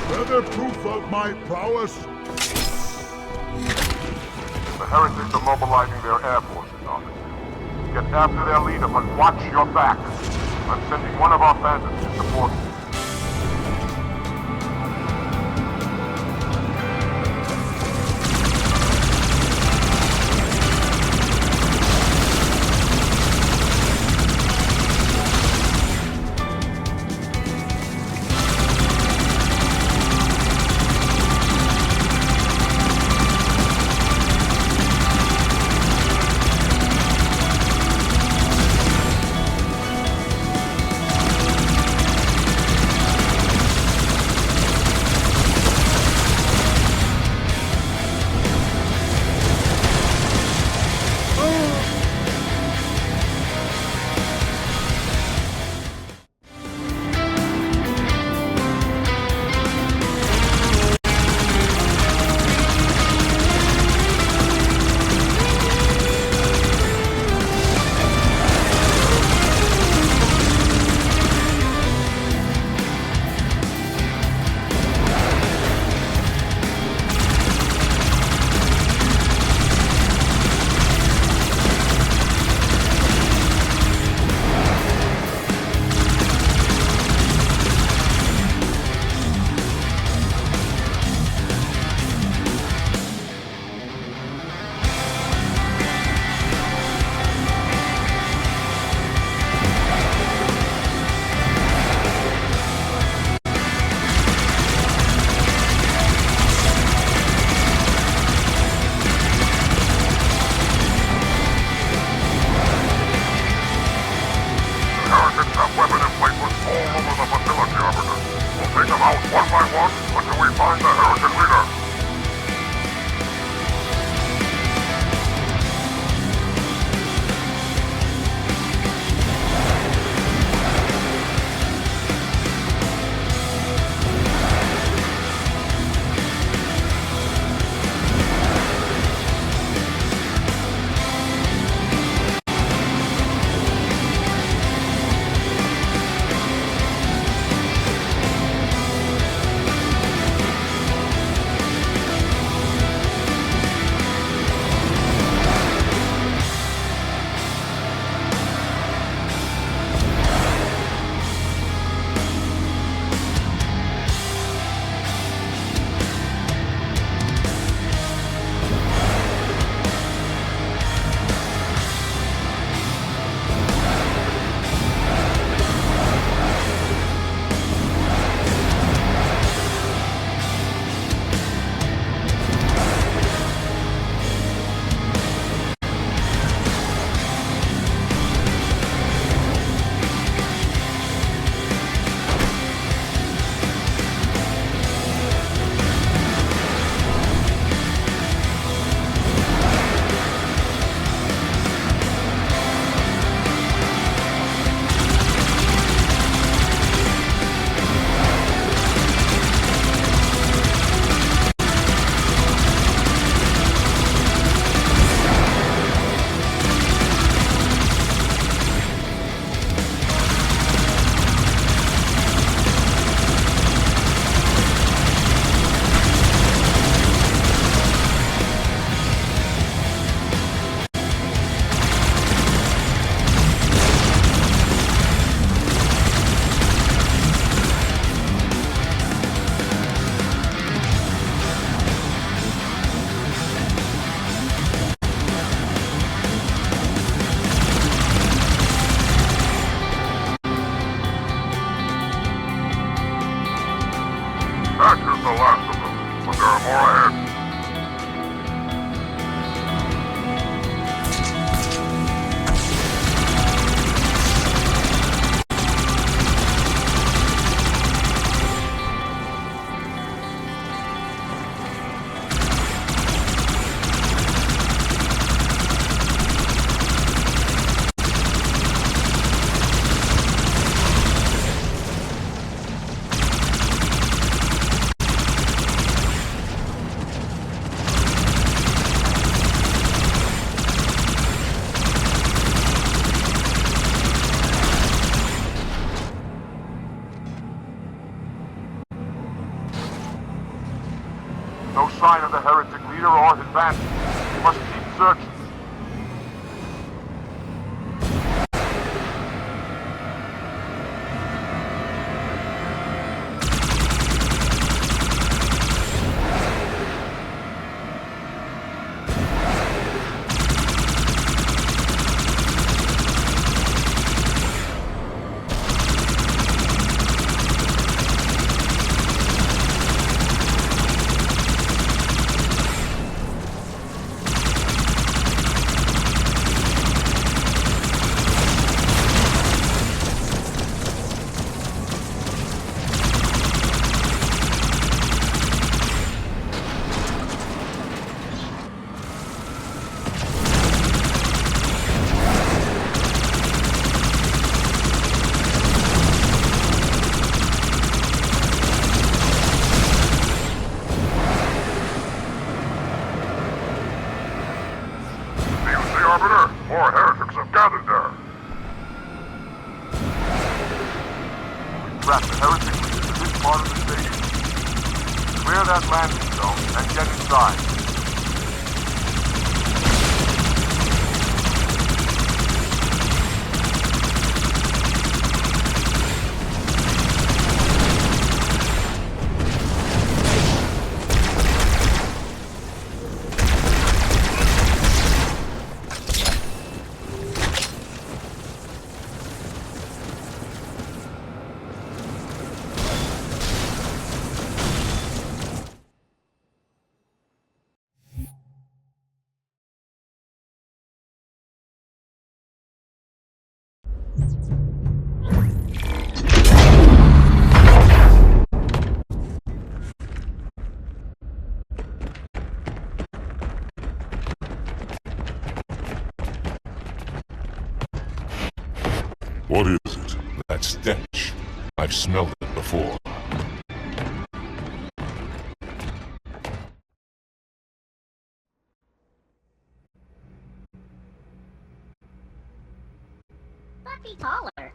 Further proof of my prowess? The heretics are mobilizing their air forces, officer. Get after their leader, but watch your back. I'm sending one of our bandits to support you. No sign of the heretic leader or his band. We must keep searching. gathered there? We trapped the heretic leaders in this part of the station. Clear that landing zone and get inside. What is it? That stench. I've smelled it before. Be taller.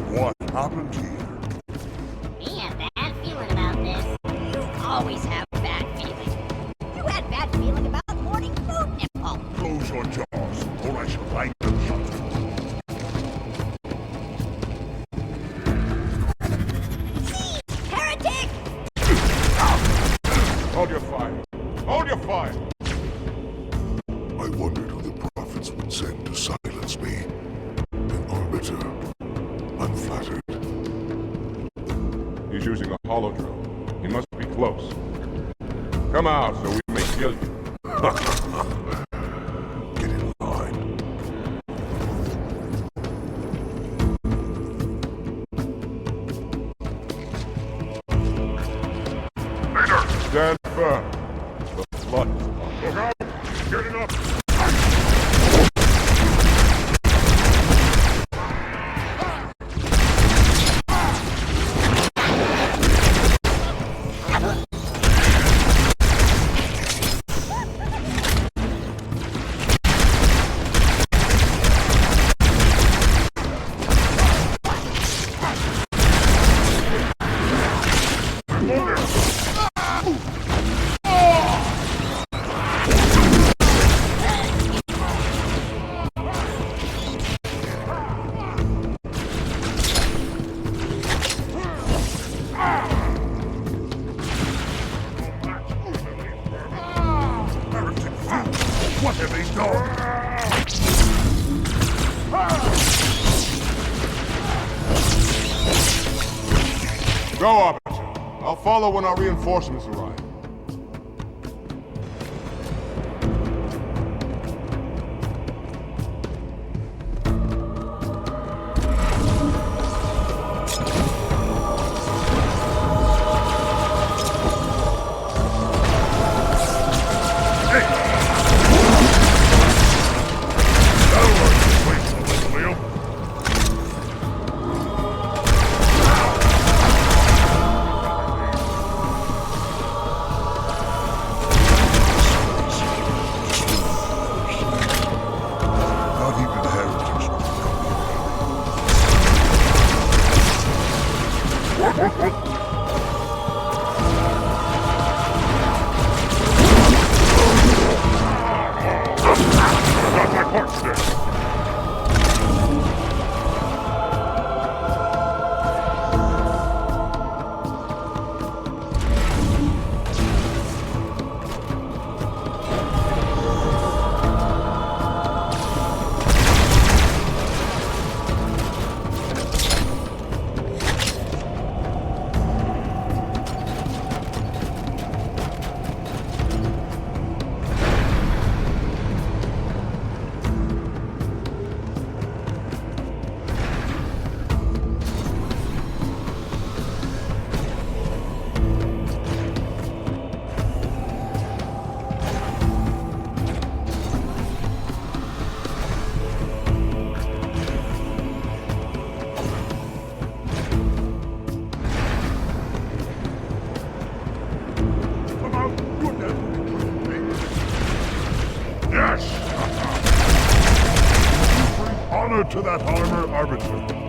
What happened here? Me have bad feeling about this. You always have bad feeling. You had bad feeling about morning food nipple. Close your jaws, or I shall bite them shut. Heretic! Hold your fire. Hold your fire! I wondered who the prophets would send to silence me. An arbiter. I'm flattered. He's using a holodrome. He must be close. Come out so we may kill you. Get in line. Leader! Stand firm. The flood is coming. Look out! Getting up! What have they done? Go, Arbiter. I'll follow when our reinforcements arrive. out to that armor arbiter.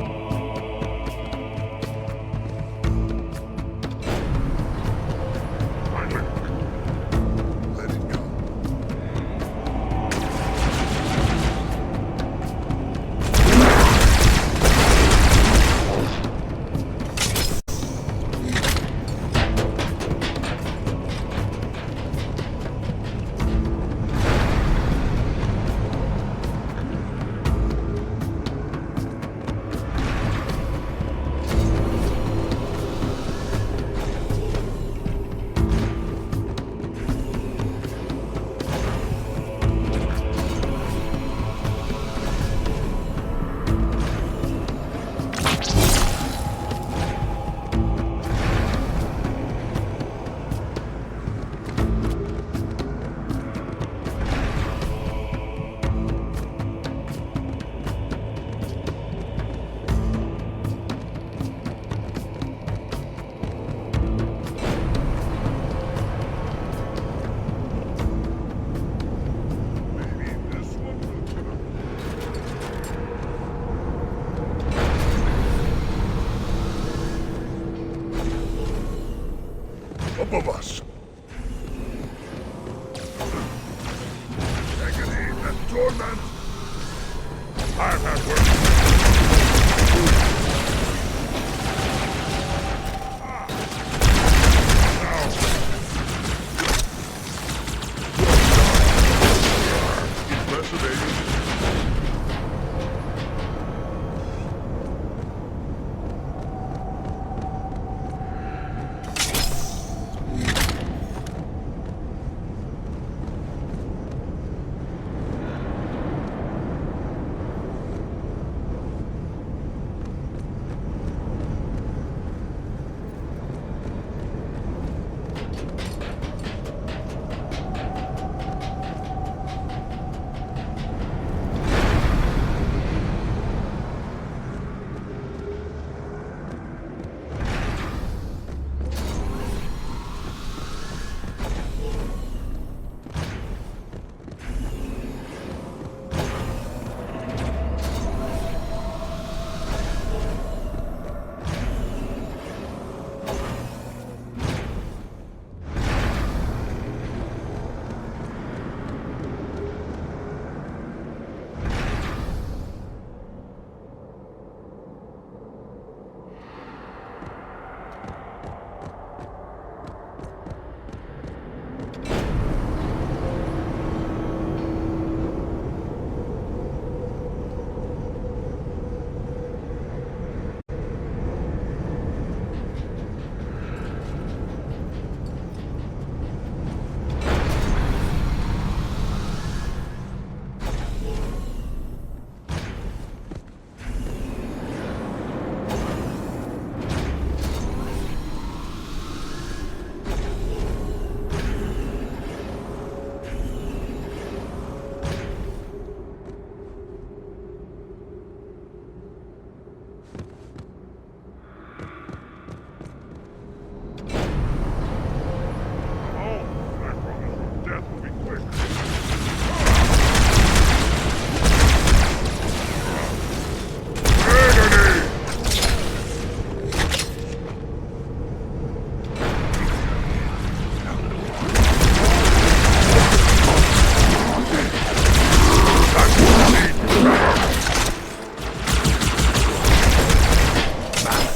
Above us. Agony and torment. I've had work.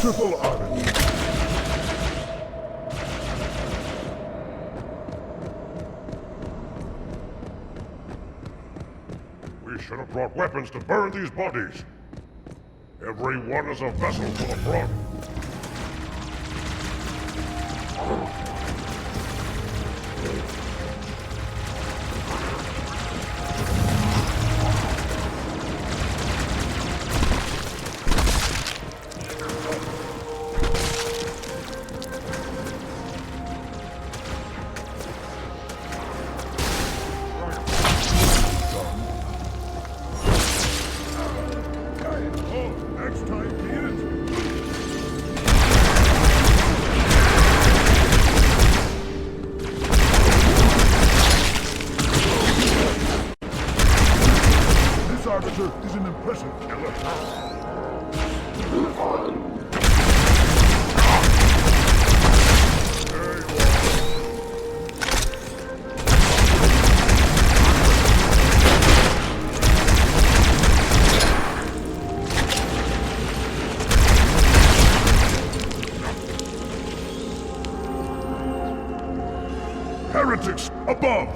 Triple R. We should have brought weapons to burn these bodies. Every one is a vessel for the front. Next time, beat it. Arbiter is an impressive killer. Heretics above!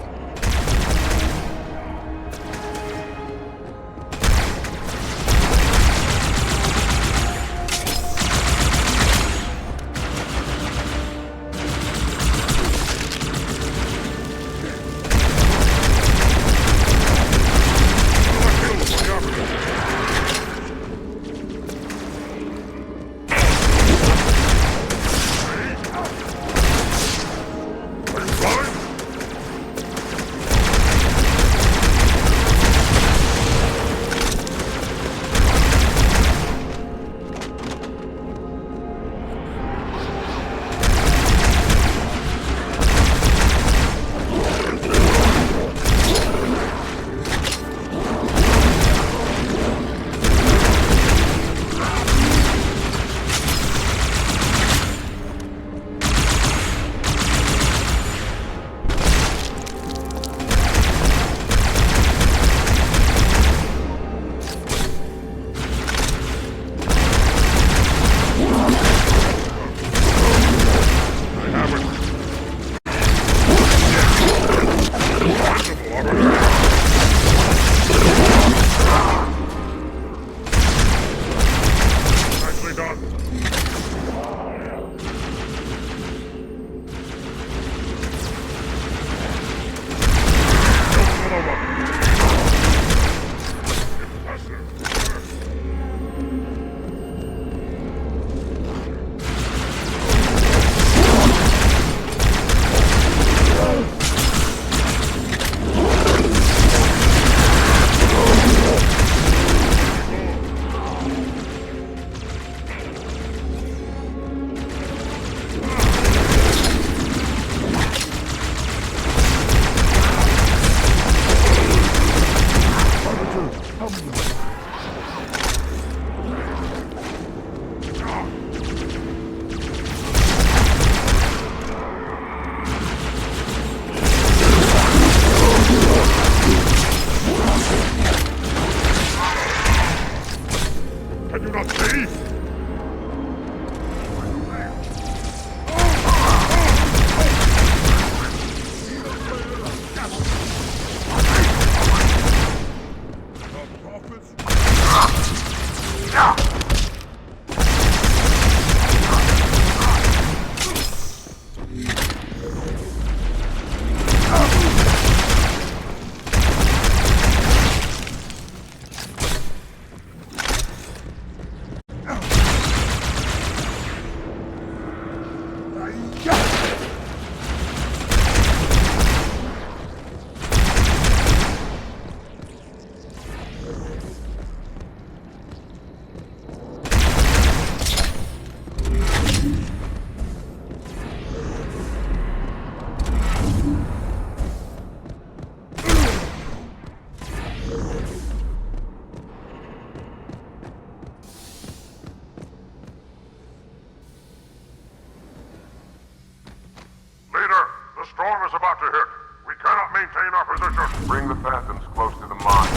The storm is about to hit. We cannot maintain our position. Bring the Phantoms close to the mine.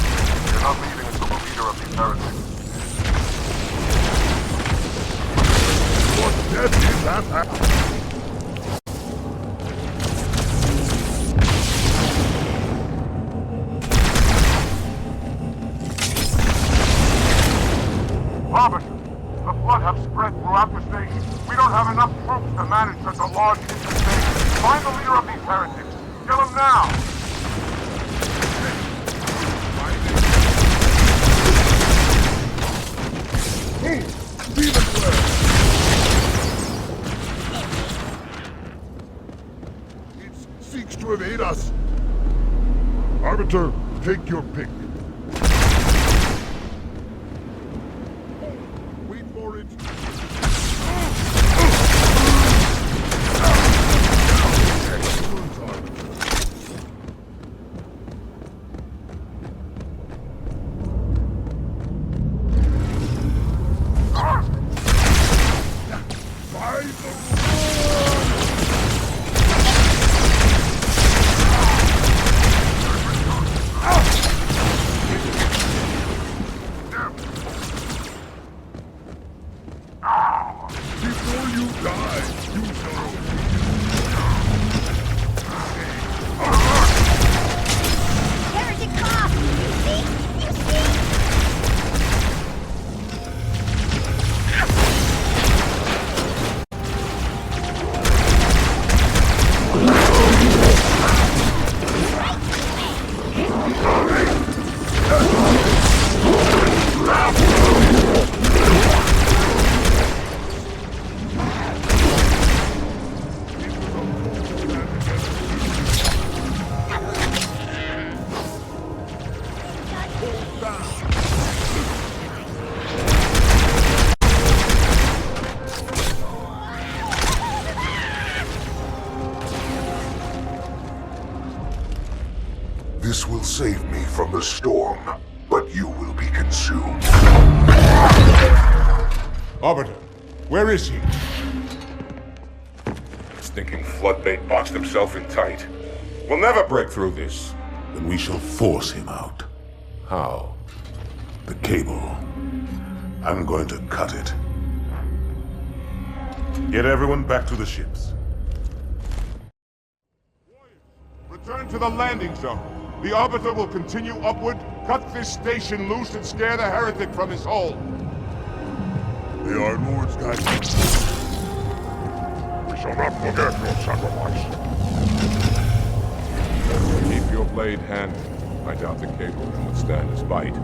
We're not leaving until the leader of these heretics. What death is that? Robert, the flood have spread throughout the station. We don't have enough troops to manage such a large infestation. Find the leader of these heretics. Kill him now! Demon flare! It seeks to evade us. Arbiter, take your pick. Wait for it. This will save me from the storm, but you will be consumed. Arbiter, where is he? Stinking floodbait boxed himself in tight. We'll never break through this. Then we shall force him out. How? The cable. I'm going to cut it. Get everyone back to the ships. Return to the landing zone. The Arbiter will continue upward, cut this station loose, and scare the heretic from his hole. They are Lord's guidance. We shall not forget your sacrifice. Keep your blade handy. I doubt the cable can withstand his bite.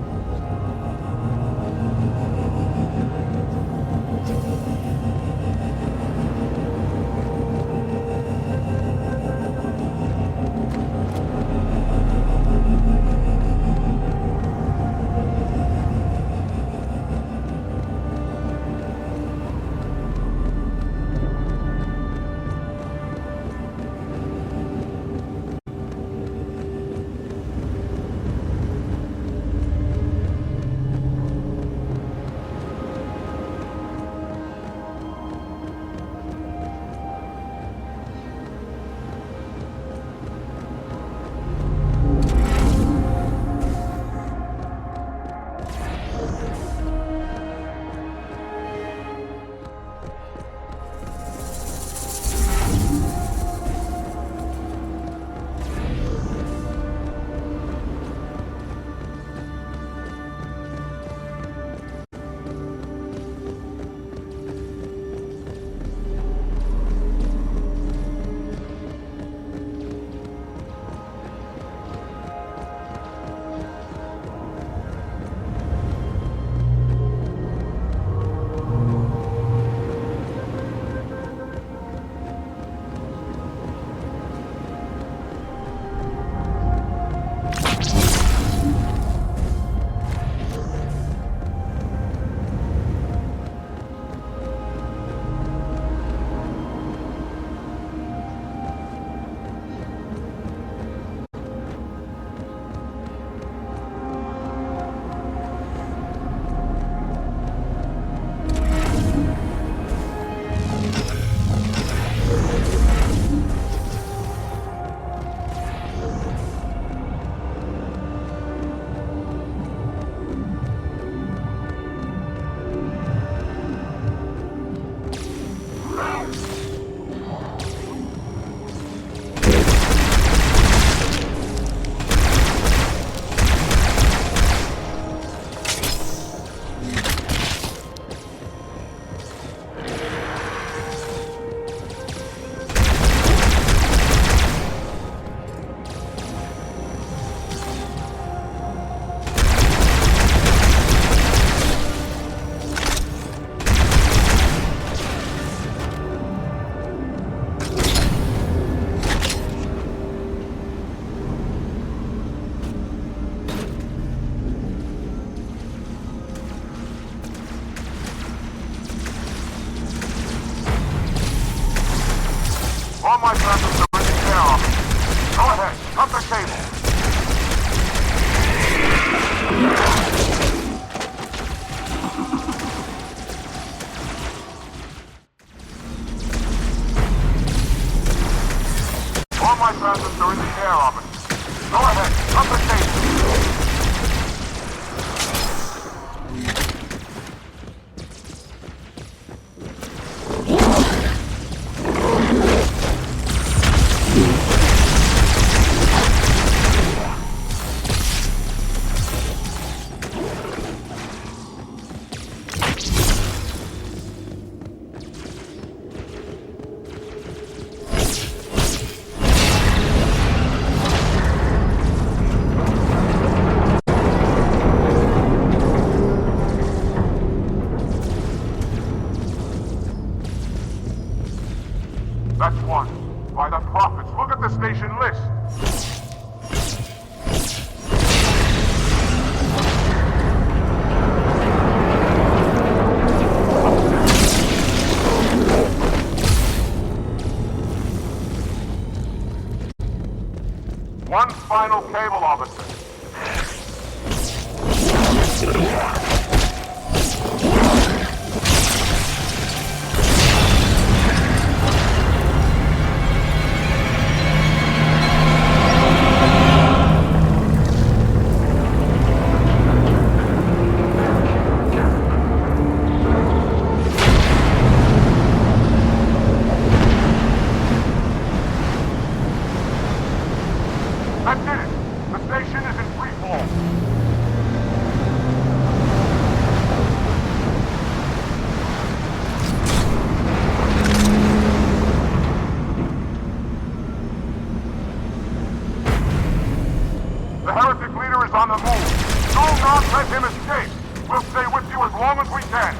All my traffic are in the care office. Go ahead, cut the cable. All my traffic are in the care office. Go ahead, cut the cable. one final cable, officer. That did it! The station is in free fall. The heretic leader is on the move. Do not let him escape. We'll stay with you as long as we can.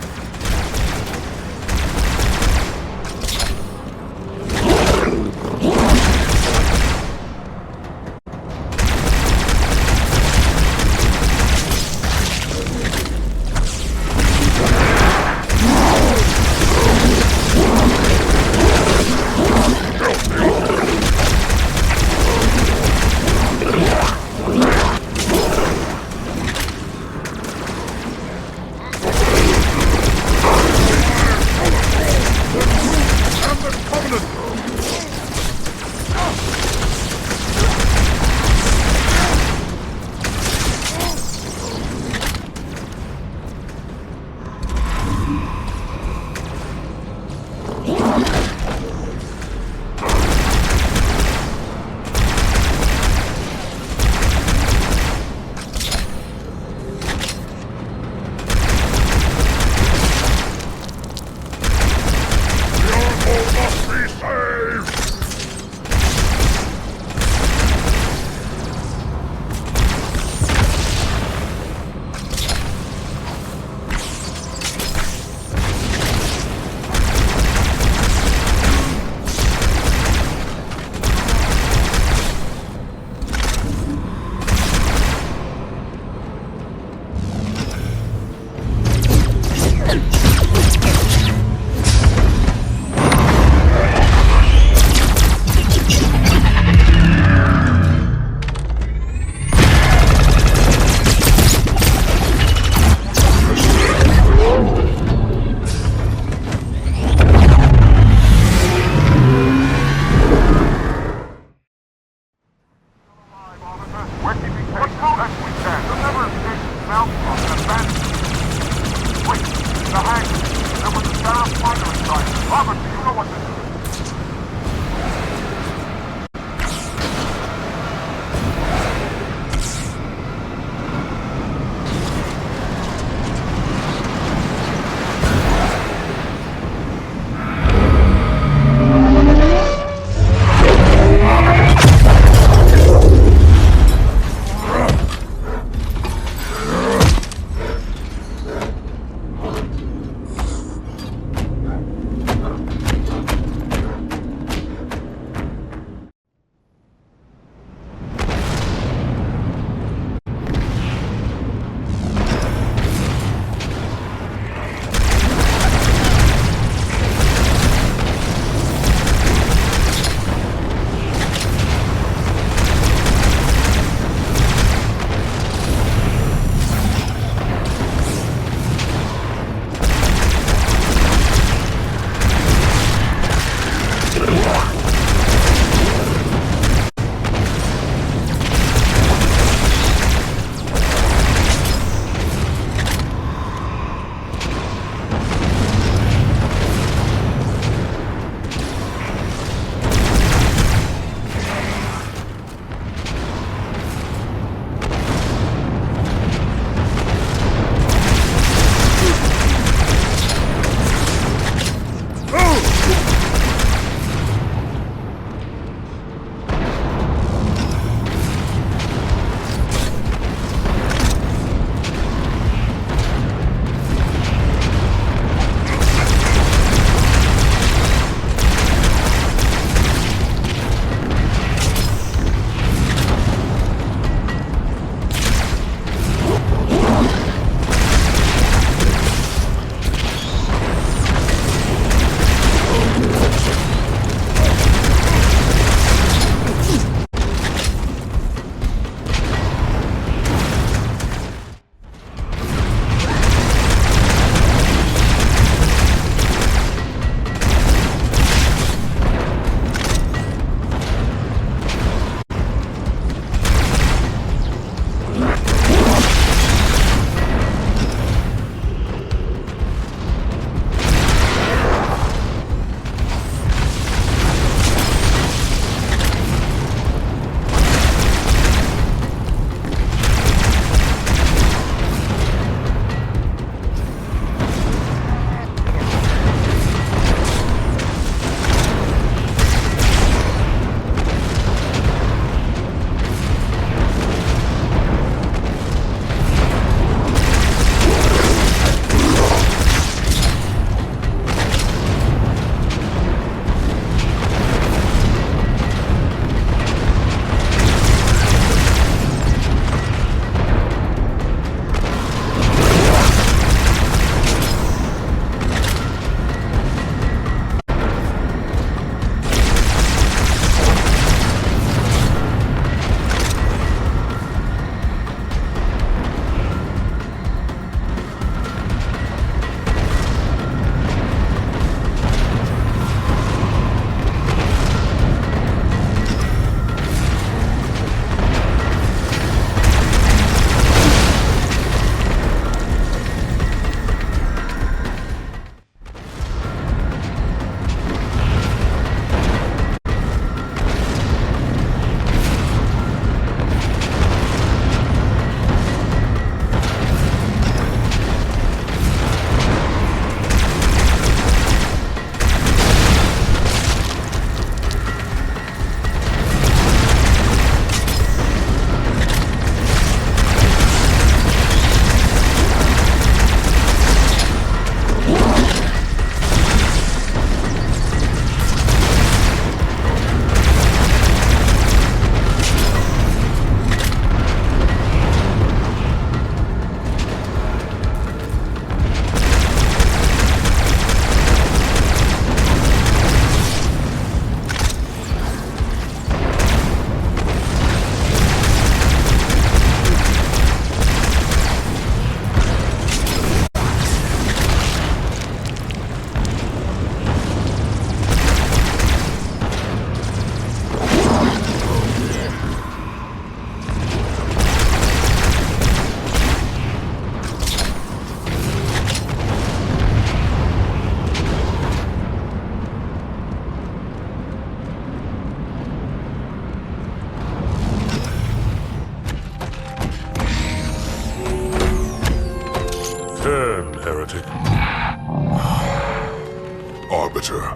Arbiter.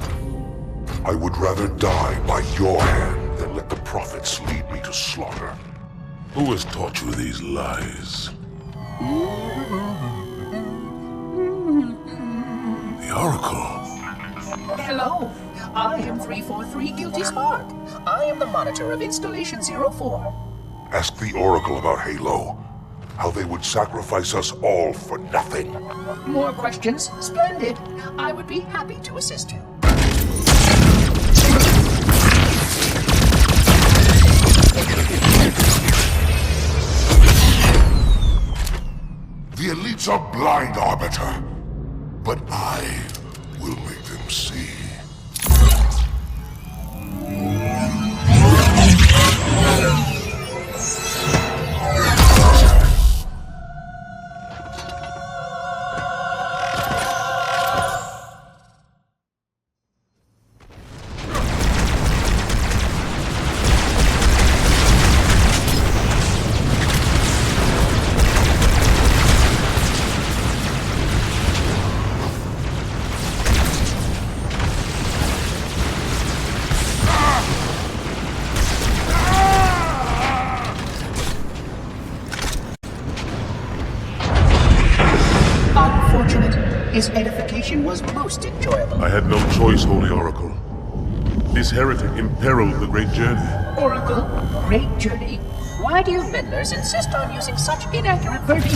I would rather die by your hand than let the prophets lead me to slaughter. Who has taught you these lies? The Oracle. Hello, I am 343 Guilty Spark. I am the monitor of Installation 04. Ask the Oracle about Halo. How they would sacrifice us all for nothing. More questions? Splendid. I would be happy to assist you. The elites are blind, Arbiter. But I will make them see. His edification was most enjoyable. I had no choice, Holy Oracle. This heretic imperiled the great journey. Oracle, great journey. Why do you Mendlers insist on using such inaccurate verbiage?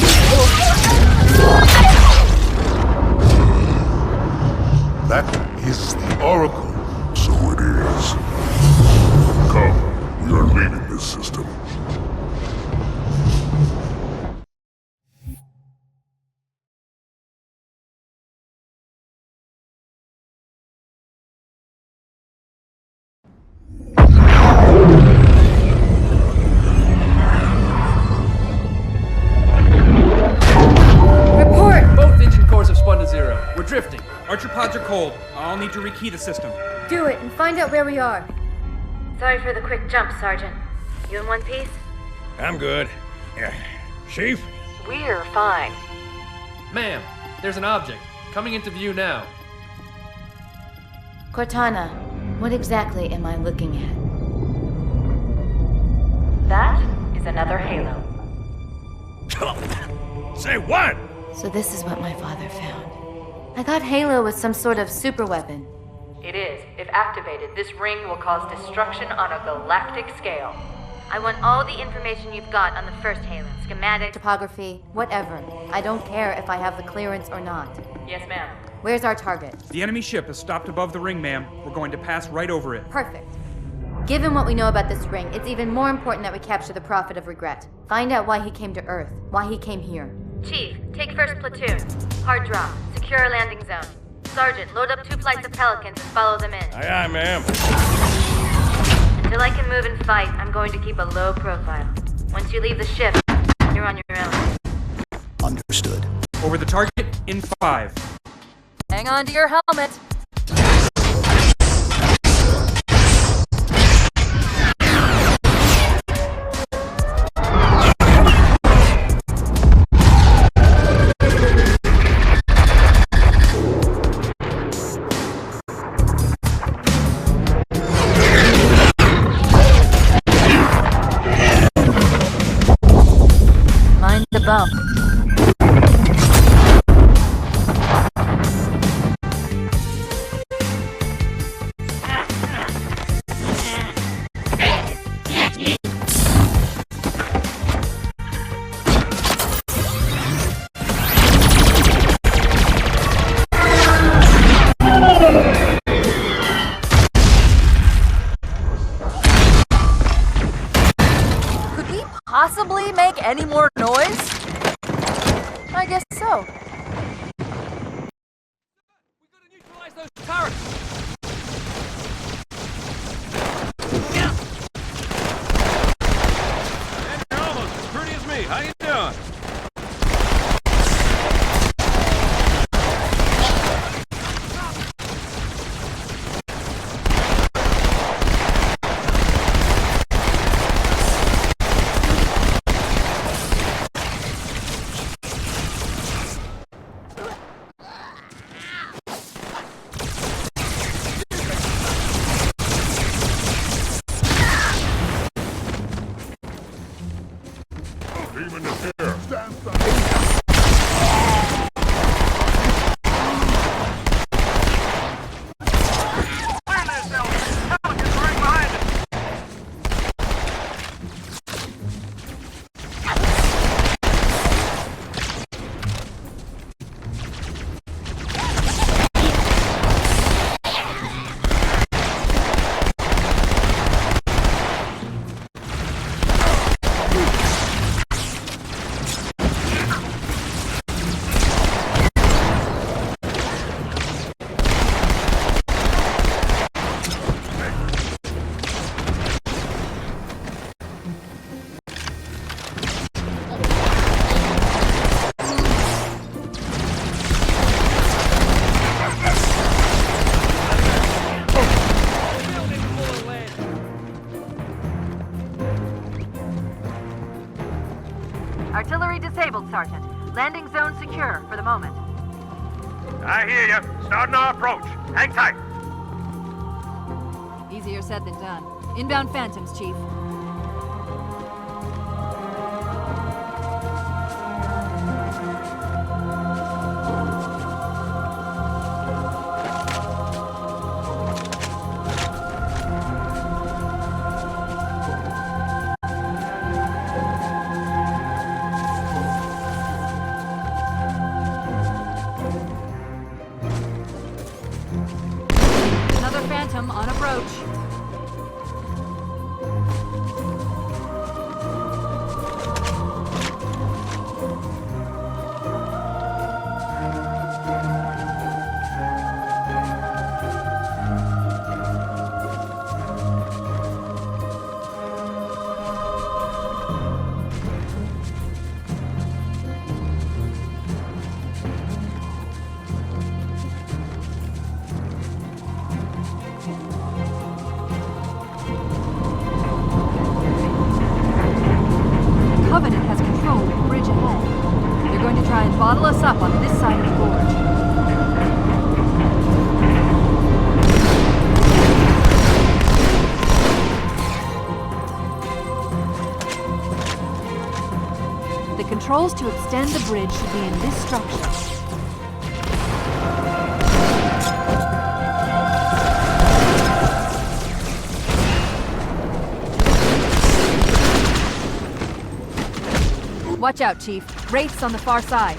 That is the Oracle. So it is. Come, we are leaving this system. We're drifting. Archer pods are cold. I'll need to rekey the system. Do it and find out where we are. Sorry for the quick jump, Sergeant. You in one piece? I'm good. Chief? We're fine. Ma'am, there's an object. Coming into view now. Cortana, what exactly am I looking at? That is another Halo. Say what? So this is what my father found. I thought Halo was some sort of super weapon. It is. If activated, this ring will cause destruction on a galactic scale. I want all the information you've got on the first Halo. Schematic, topography, whatever. I don't care if I have the clearance or not. Yes, ma'am. Where's our target? The enemy ship has stopped above the ring, ma'am. We're going to pass right over it. Perfect. Given what we know about this ring, it's even more important that we capture the Prophet of Regret. Find out why he came to Earth, why he came here. Chief, take first platoon. Hard drop. Secure our landing zone. Sergeant, load up 2 flights of Pelicans and follow them in. Aye, aye, ma'am. Until I can move and fight, I'm going to keep a low profile. Once you leave the ship, you're on your own. Understood. Over the target in 5. Hang on to your helmet. Mind the bump. Possibly make any more noise? I guess so. We gotta neutralize those turrets! And you're almost as pretty as me. How you doing? Demon is here. Stand Artillery disabled, Sergeant. Landing zone secure for the moment. I hear you. Starting our approach. Hang tight. Easier said than done. Inbound Phantoms, Chief. Another Phantom on approach. Covenant has control of the bridge ahead. They're going to try and bottle us up on this side of the gorge. The controls to extend the bridge should be in this structure. Watch out, Chief. Wraiths on the far side.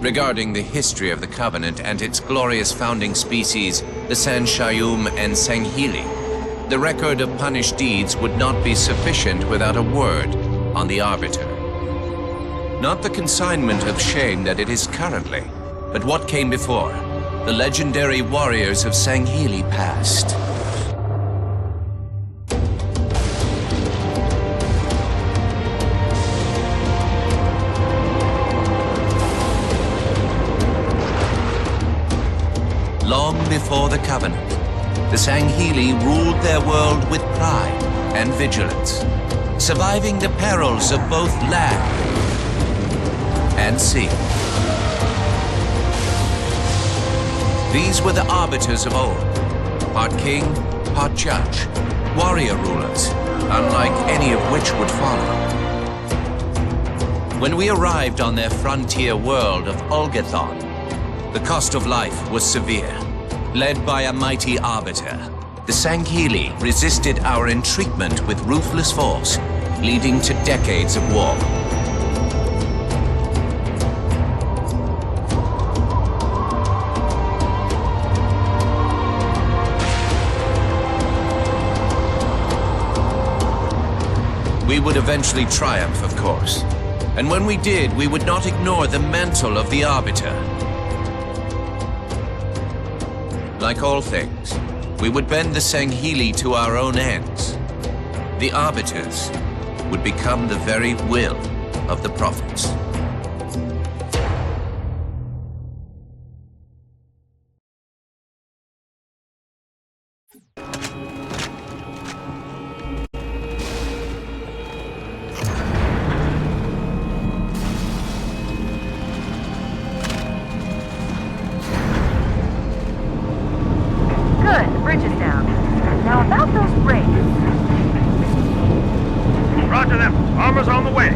Regarding the history of the Covenant and its glorious founding species, the San Shayum and Sanghili, the record of punished deeds would not be sufficient without a word on the Arbiter. Not the consignment of shame that it is currently, but what came before, the legendary warriors of Sanghili past. Long before the Covenant, the Sanghili ruled their world with pride and vigilance, surviving the perils of both land and sea. These were the arbiters of old, part king, part judge, warrior rulers, unlike any of which would follow. When we arrived on their frontier world of Olgathon, the cost of life was severe. Led by a mighty arbiter, the Sanghili resisted our entreatment with ruthless force, leading to decades of war. eventually triumph, of course. And when we did, we would not ignore the mantle of the Arbiter. Like all things, we would bend the Sanghili to our own ends. The Arbiters would become the very will of the Prophets. Good, bridge is down. Now about those rings. Roger them. Armor's on the way.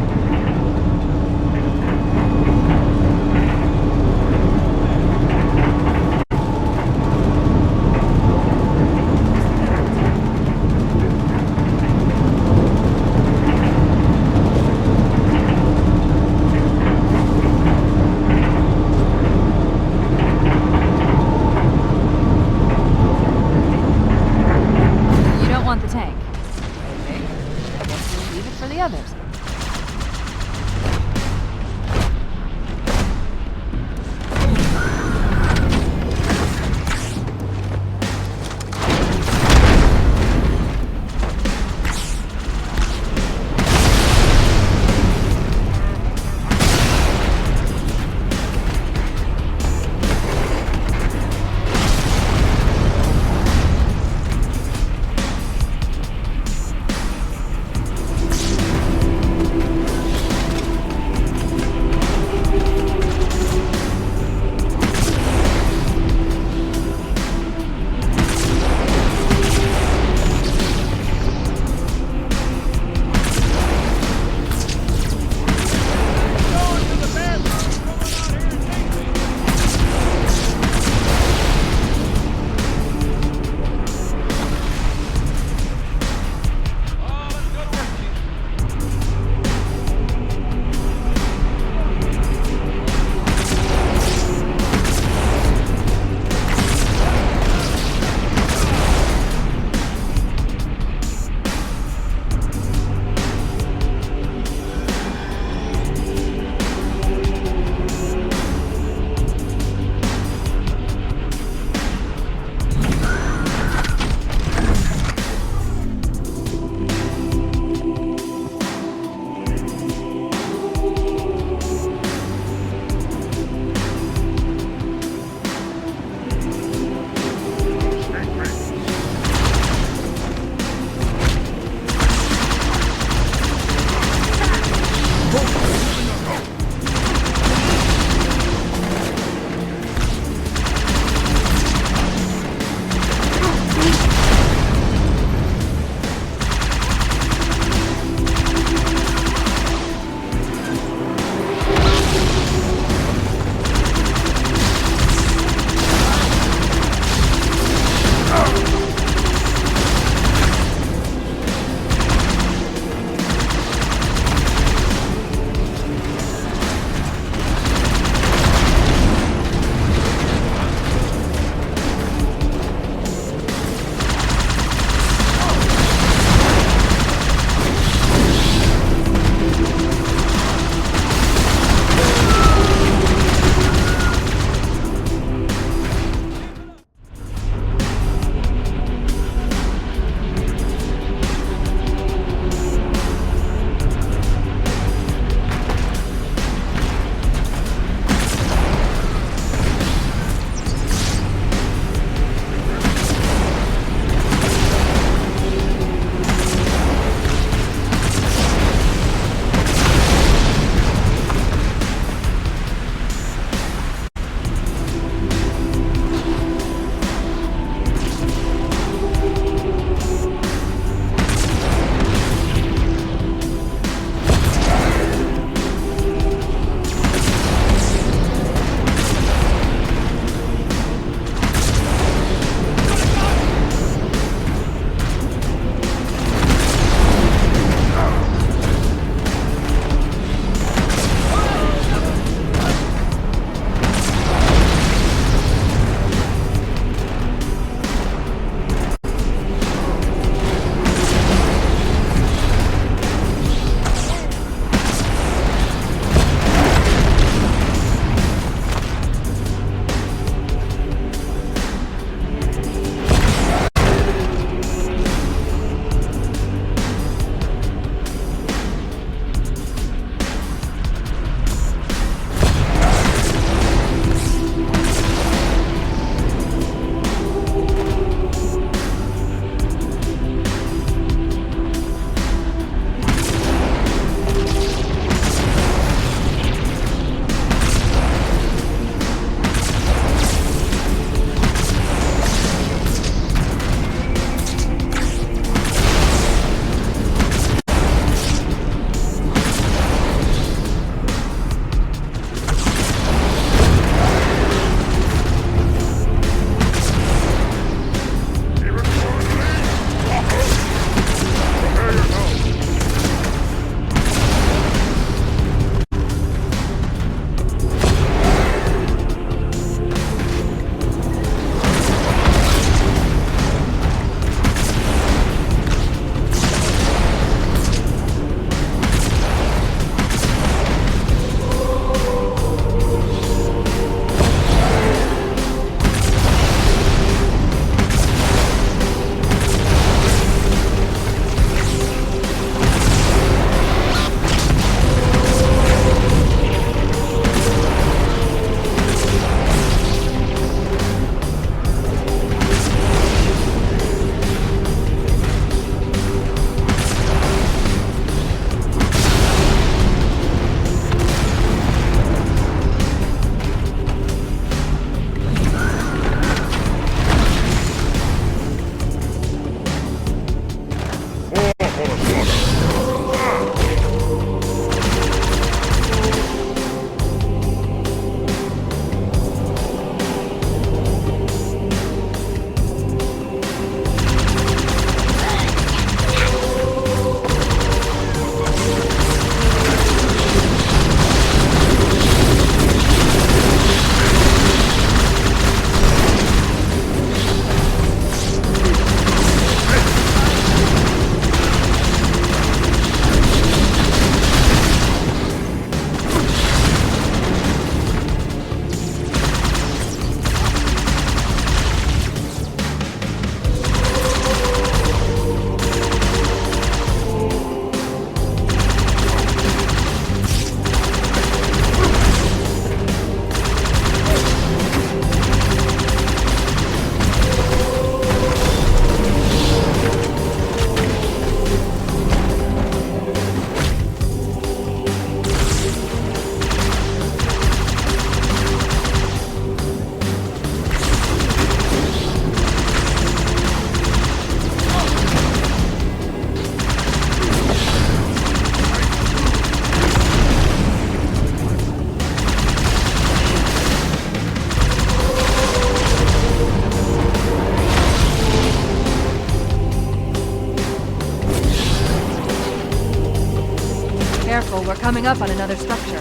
coming up on another structure.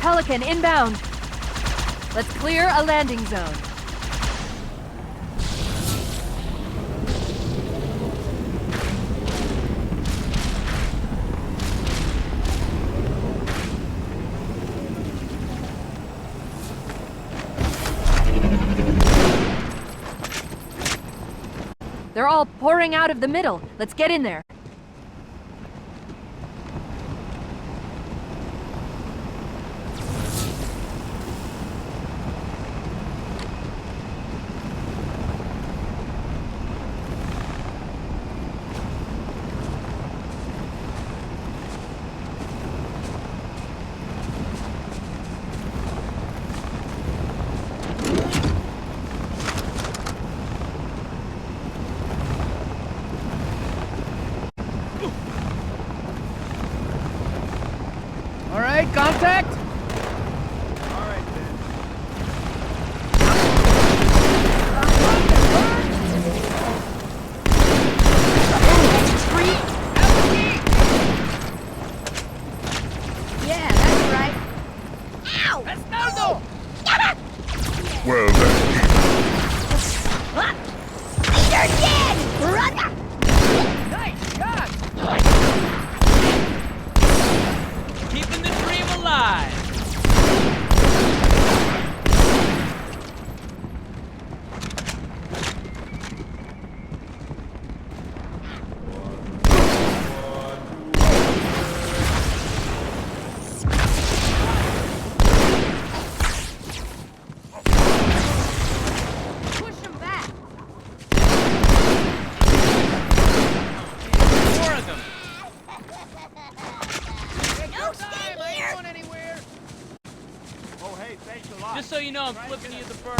Pelican inbound. Let's clear a landing zone. They're all pouring out of the middle. Let's get in there. Contact? Yeah, that's right. Ow! Estaldo! Well then, You're dead, brother! Nice shot! Keeping the dream alive! Just so you know, I'm flipping you the bird.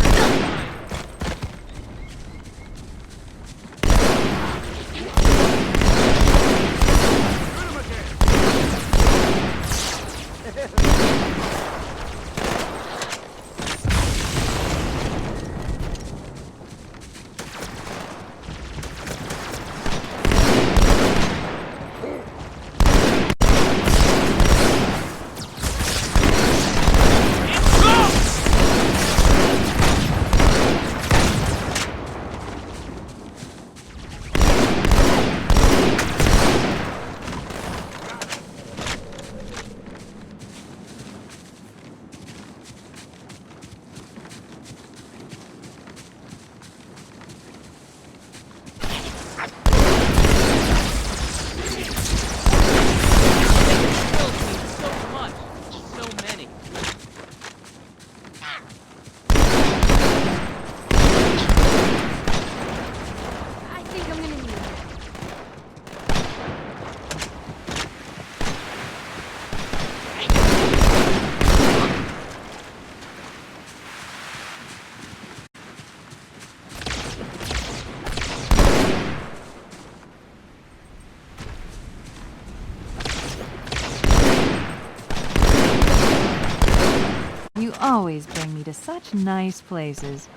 always bring me to such nice places.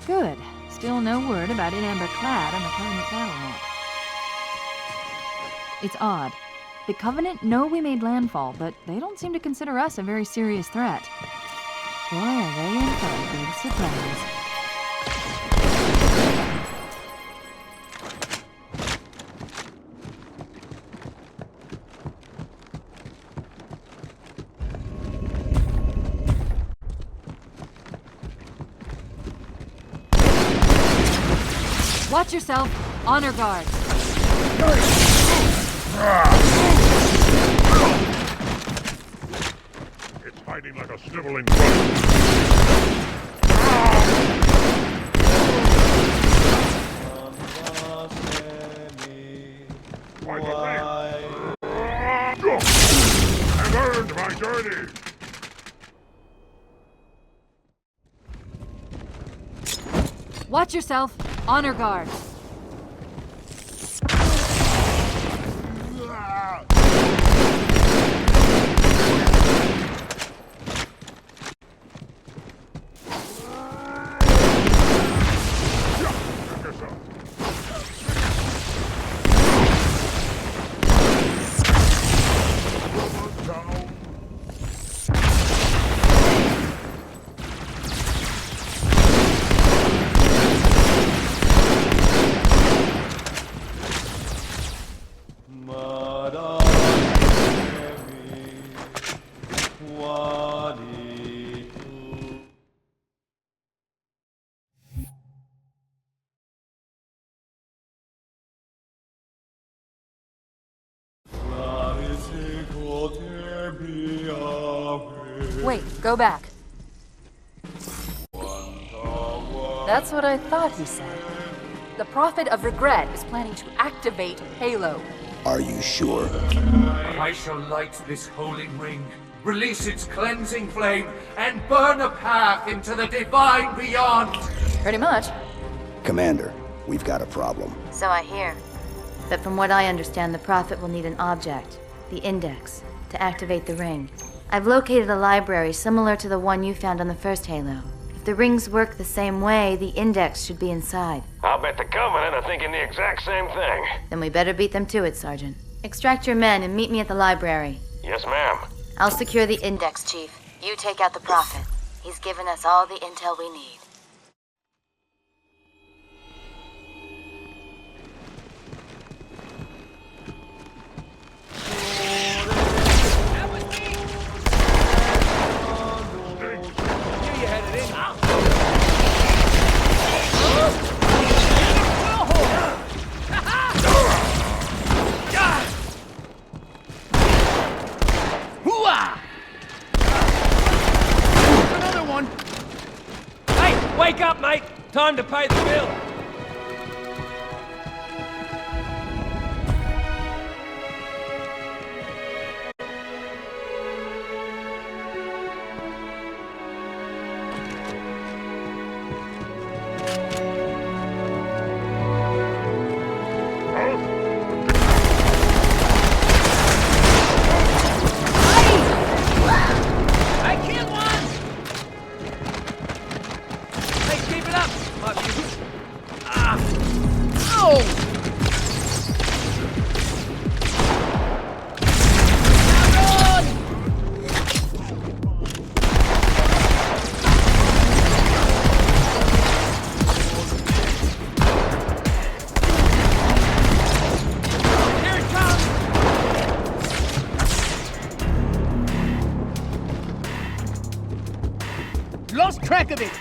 Good. Still no word about an amber clad on the Covenant battle net. It's odd. The Covenant know we made landfall, but they don't seem to consider us a very serious threat. Boy, are they in for a big surprise. Watch yourself. Honor guard. It's hiding like a sniveling bug. I've earned my journey. Watch yourself. Honor guard. Wait, go back. That's what I thought he said. The Prophet of Regret is planning to activate Halo. Are you sure? I shall light this holy ring, release its cleansing flame, and burn a path into the divine beyond. Pretty much. Commander, we've got a problem. So I hear. But from what I understand, the Prophet will need an object, the Index, to activate the ring. I've located a library similar to the one you found on the first Halo. If the rings work the same way, the Index should be inside. I'll bet the Covenant are thinking the exact same thing. Then we better beat them to it, Sergeant. Extract your men and meet me at the library. Yes, ma'am. I'll secure the Index, Chief. You take out the Prophet. He's given us all the intel we need. Another one! Hey, wake up, mate! Time to pay the bill! Lost track of it!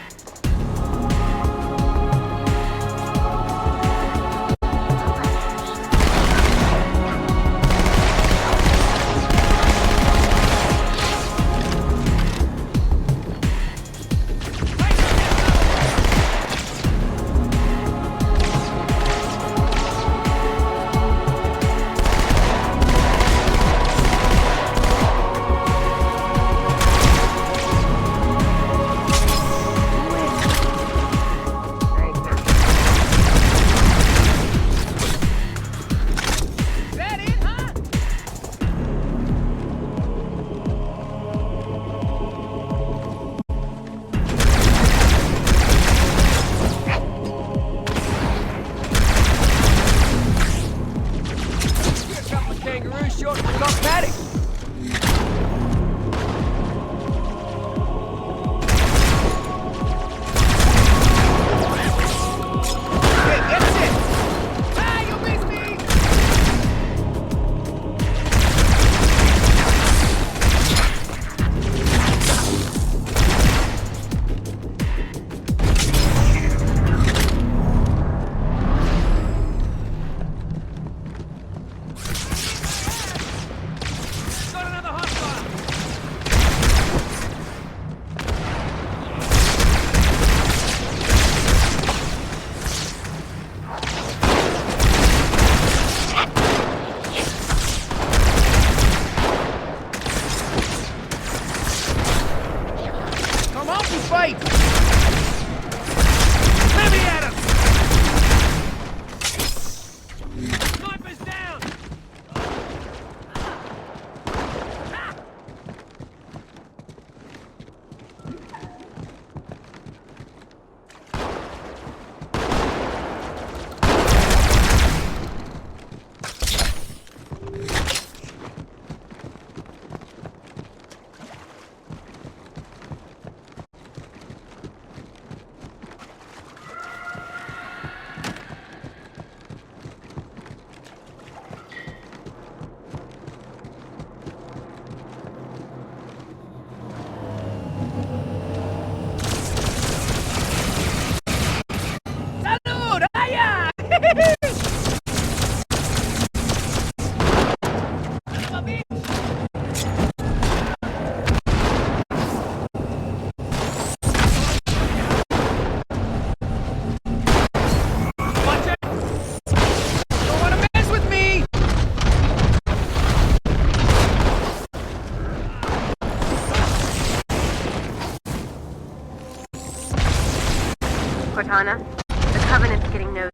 Cortana. The Covenant's getting nosy.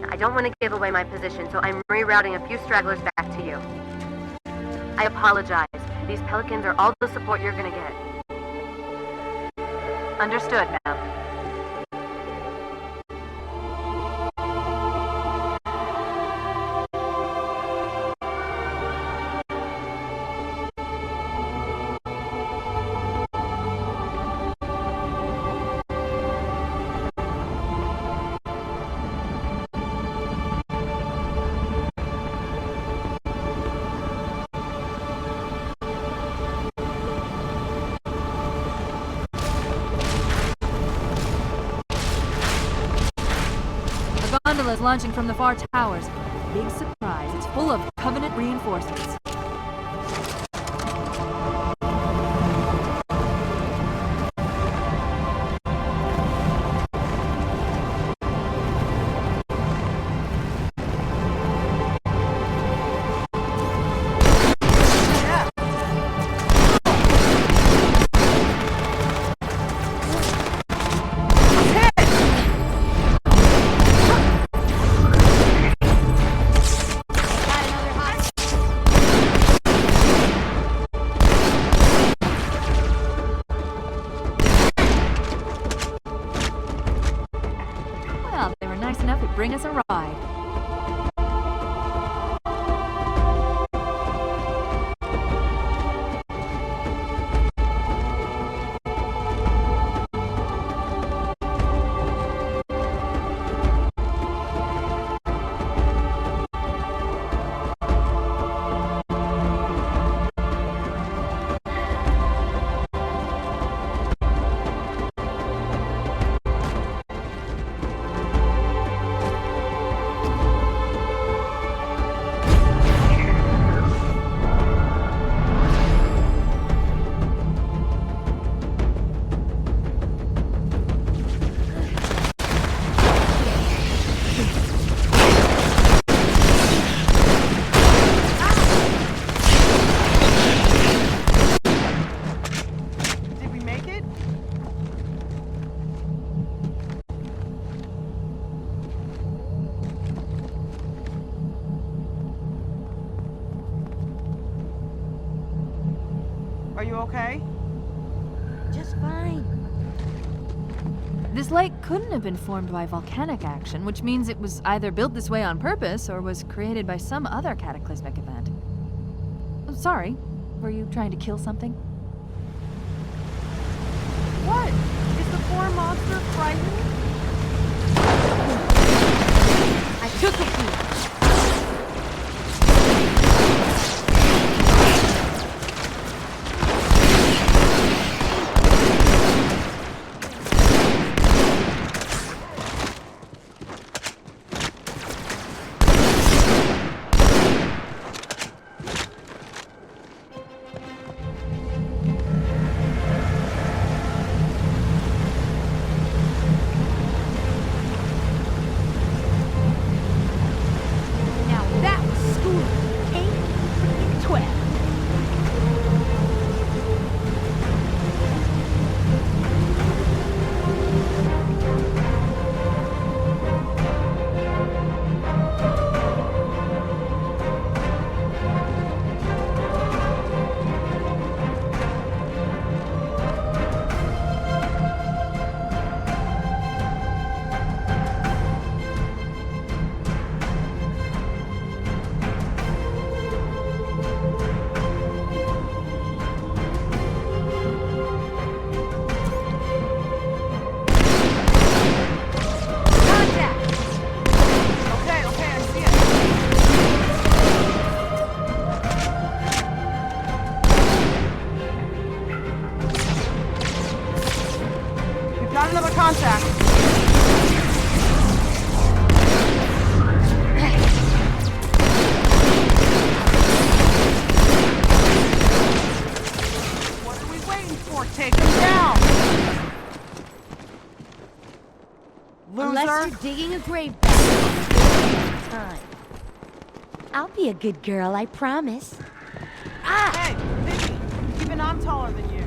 I don't want to give away my position, so I'm rerouting a few stragglers back to you. I apologize. These Pelicans are all the support you're gonna get. Understood, ma'am. Gondola is launching from the far towers. Big surprise, it's full of Covenant reinforcements. Bring us a ride. Are you okay? Just fine. This lake couldn't have been formed by volcanic action, which means it was either built this way on purpose or was created by some other cataclysmic event. Oh, sorry, were you trying to kill something? What? Is the poor monster frightened? I took it here. Got another contact. What are we waiting for? Take him down. Loser. Unless you're digging a grave time. I'll be a good girl, I promise. Ah! Hey, Vicky, even I'm taller than you.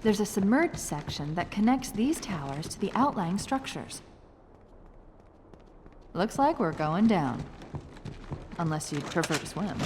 There's a submerged section that connects these towers to the outlying structures. Looks like we're going down. Unless you'd prefer to swim.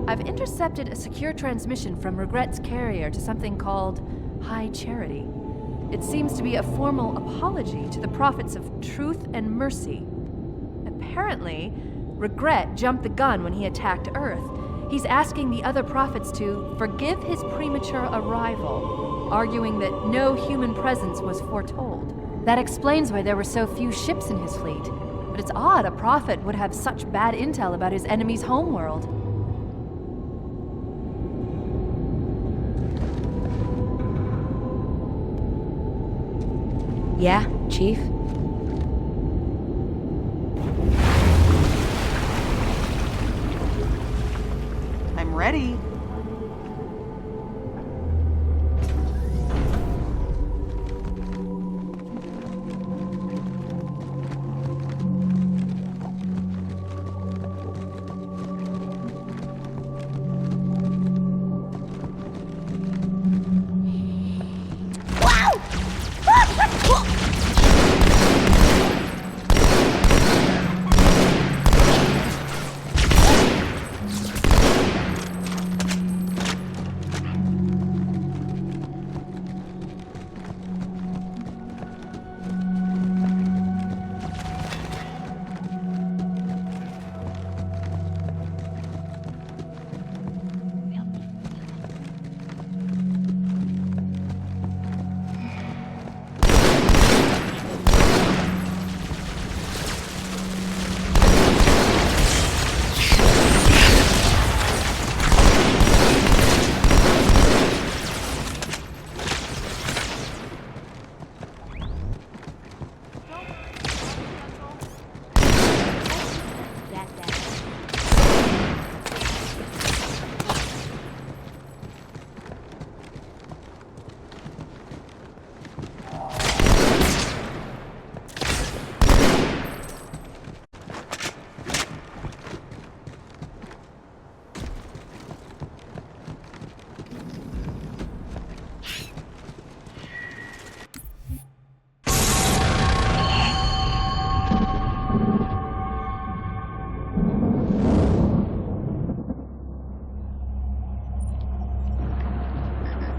I've intercepted a secure transmission from Regret's carrier to something called High Charity. It seems to be a formal apology to the prophets of truth and mercy. Apparently, Regret jumped the gun when he attacked Earth. He's asking the other prophets to forgive his premature arrival, arguing that no human presence was foretold. That explains why there were so few ships in his fleet. But it's odd a prophet would have such bad intel about his enemy's homeworld. Yeah, Chief? I'm ready.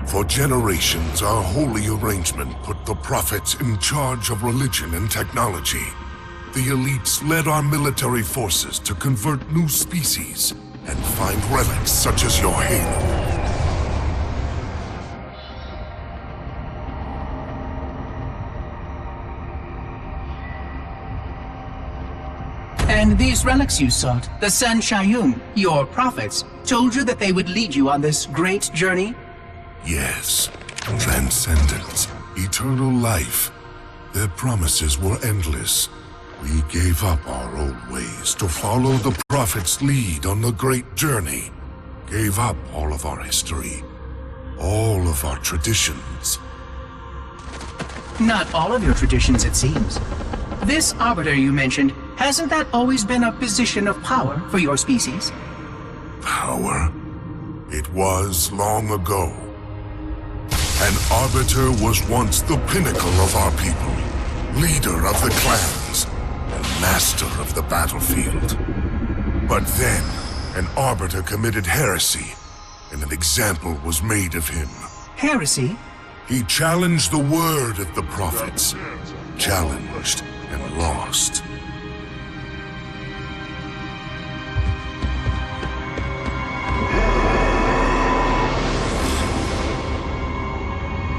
For generations, our holy arrangement put the prophets in charge of religion and technology. The elites led our military forces to convert new species and find relics such as your halo. And these relics you sought, the Sanshayum, your prophets, told you that they would lead you on this great journey? Yes, transcendence, eternal life. Their promises were endless. We gave up our old ways to follow the Prophet's lead on the great journey. Gave up all of our history, all of our traditions. Not all of your traditions, it seems. This Arbiter you mentioned, hasn't that always been a position of power for your species? Power? It was long ago. An Arbiter was once the pinnacle of our people, leader of the clans, and master of the battlefield. But then, an Arbiter committed heresy, and an example was made of him. Heresy? He challenged the word of the prophets. Challenged and lost.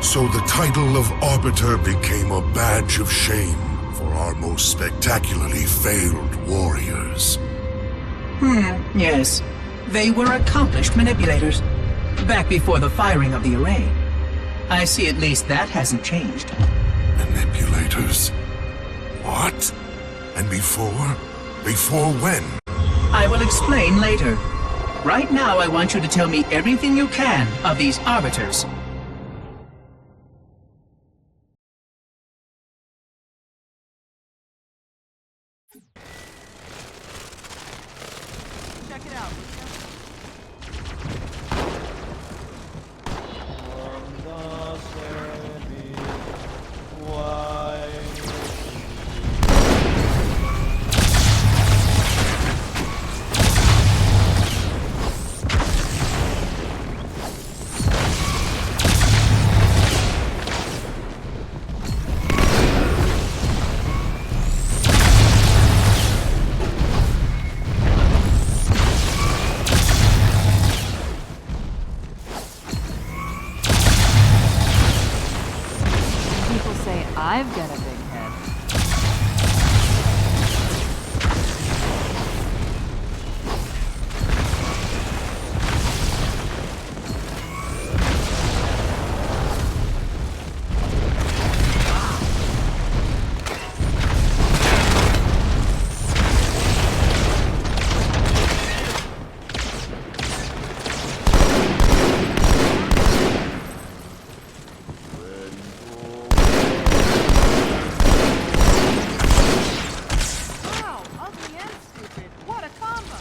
So the title of Arbiter became a badge of shame for our most spectacularly failed warriors. Yes. They were accomplished manipulators. Back before the firing of the array. I see at least that hasn't changed. Manipulators? What? And before? Before when? I will explain later. Right now, I want you to tell me everything you can of these arbiters. Check it out. People say I've got a big head. Wow, ugly and stupid. What a combo!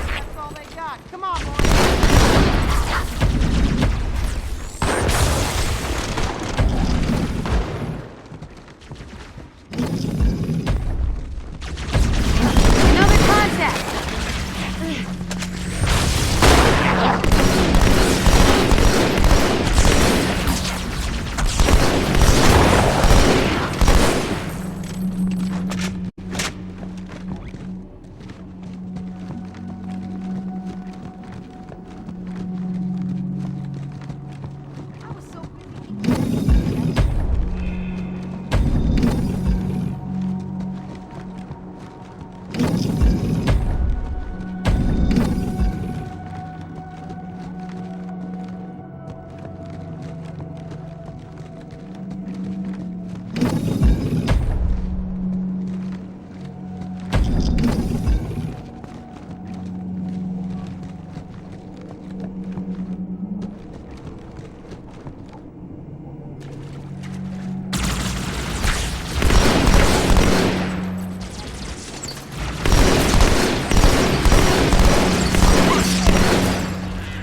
That's all they got. Come on, boys. Another contact!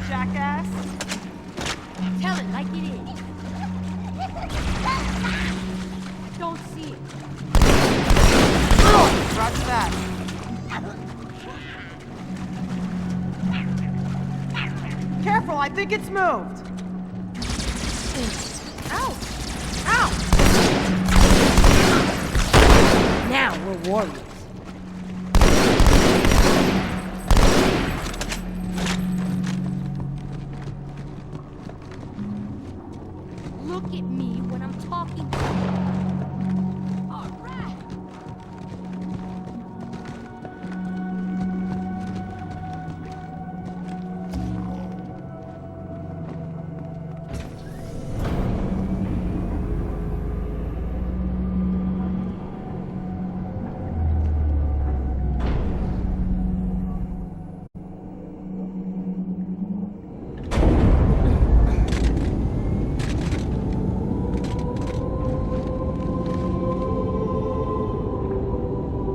Jackass. Tell it like it is. Don't see it. Roger that. Careful, I think it's moved. Ow! Ow! Now we're warriors. Look at me when I'm talking. All right.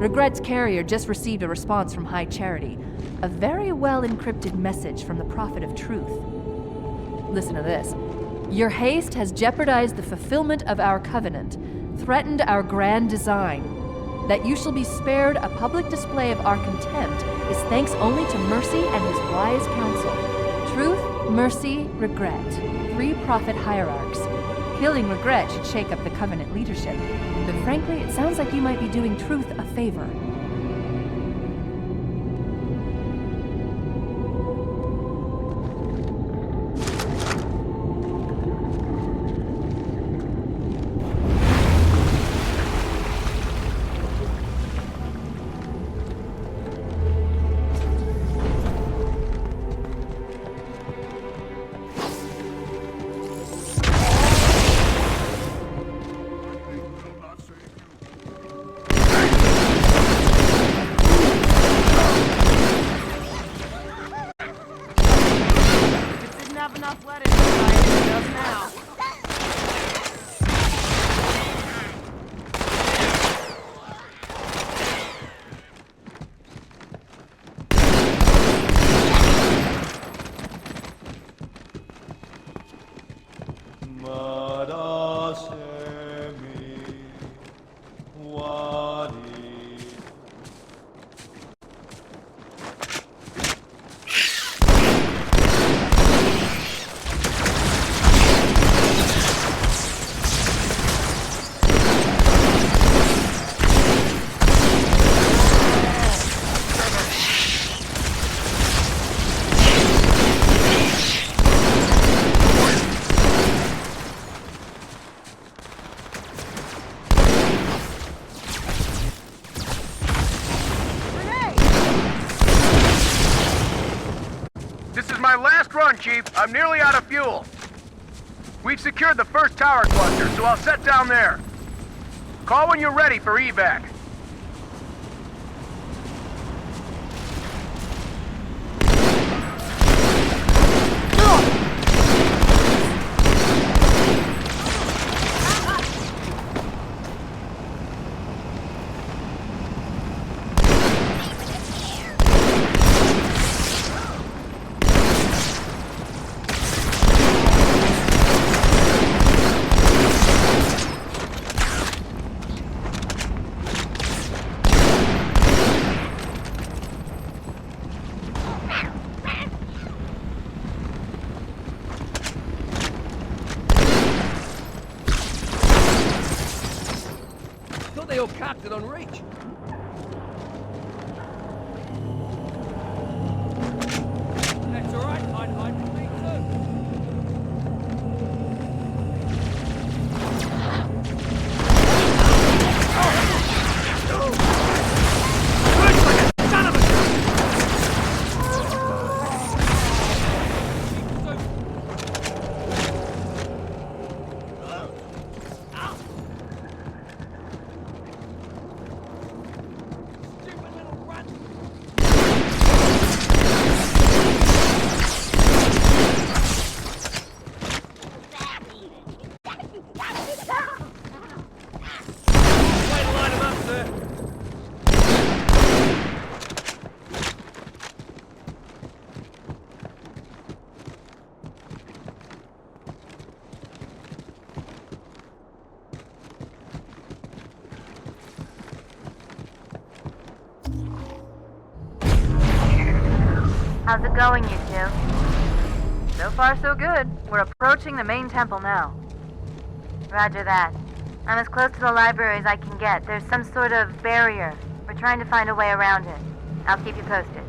Regret's carrier just received a response from High Charity. A very well-encrypted message from the Prophet of Truth. Listen to this. Your haste has jeopardized the fulfillment of our covenant, threatened our grand design. That you shall be spared a public display of our contempt is thanks only to Mercy and his wise counsel. Truth, Mercy, Regret. 3 prophet hierarchs. Killing Regret should shake up the covenant leadership. But frankly, it sounds like you might be doing Truth a favor. Have enough lettuce, it does now. Chief, I'm nearly out of fuel. We've secured the first tower cluster, so I'll set down there. Call when you're ready for evac. They all capped it on reach. That's all right. I'd hide from me Son of a How's it going, you two? So far, so good. We're approaching the main temple now. Roger that. I'm as close to the library as I can get. There's some sort of barrier. We're trying to find a way around it. I'll keep you posted.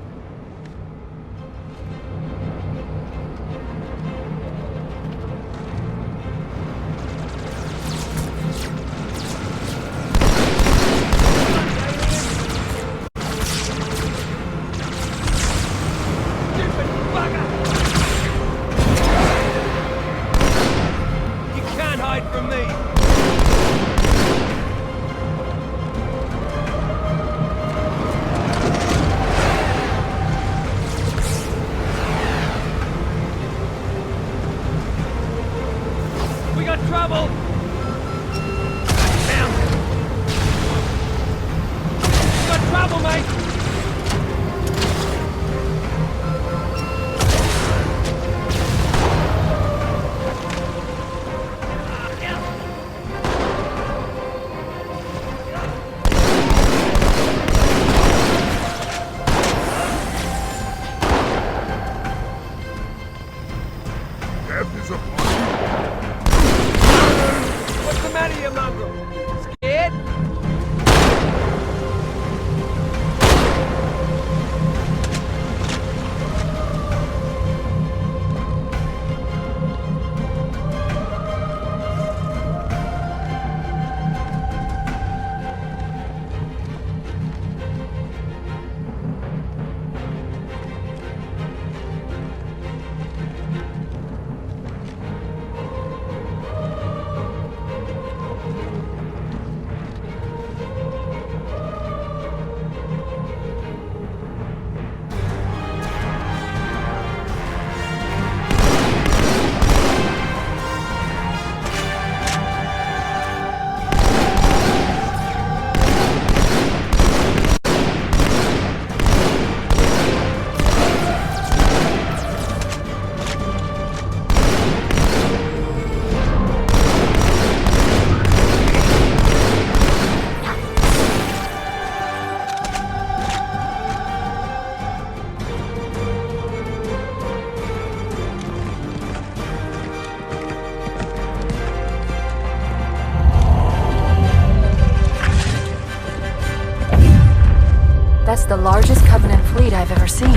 the largest Covenant fleet I've ever seen.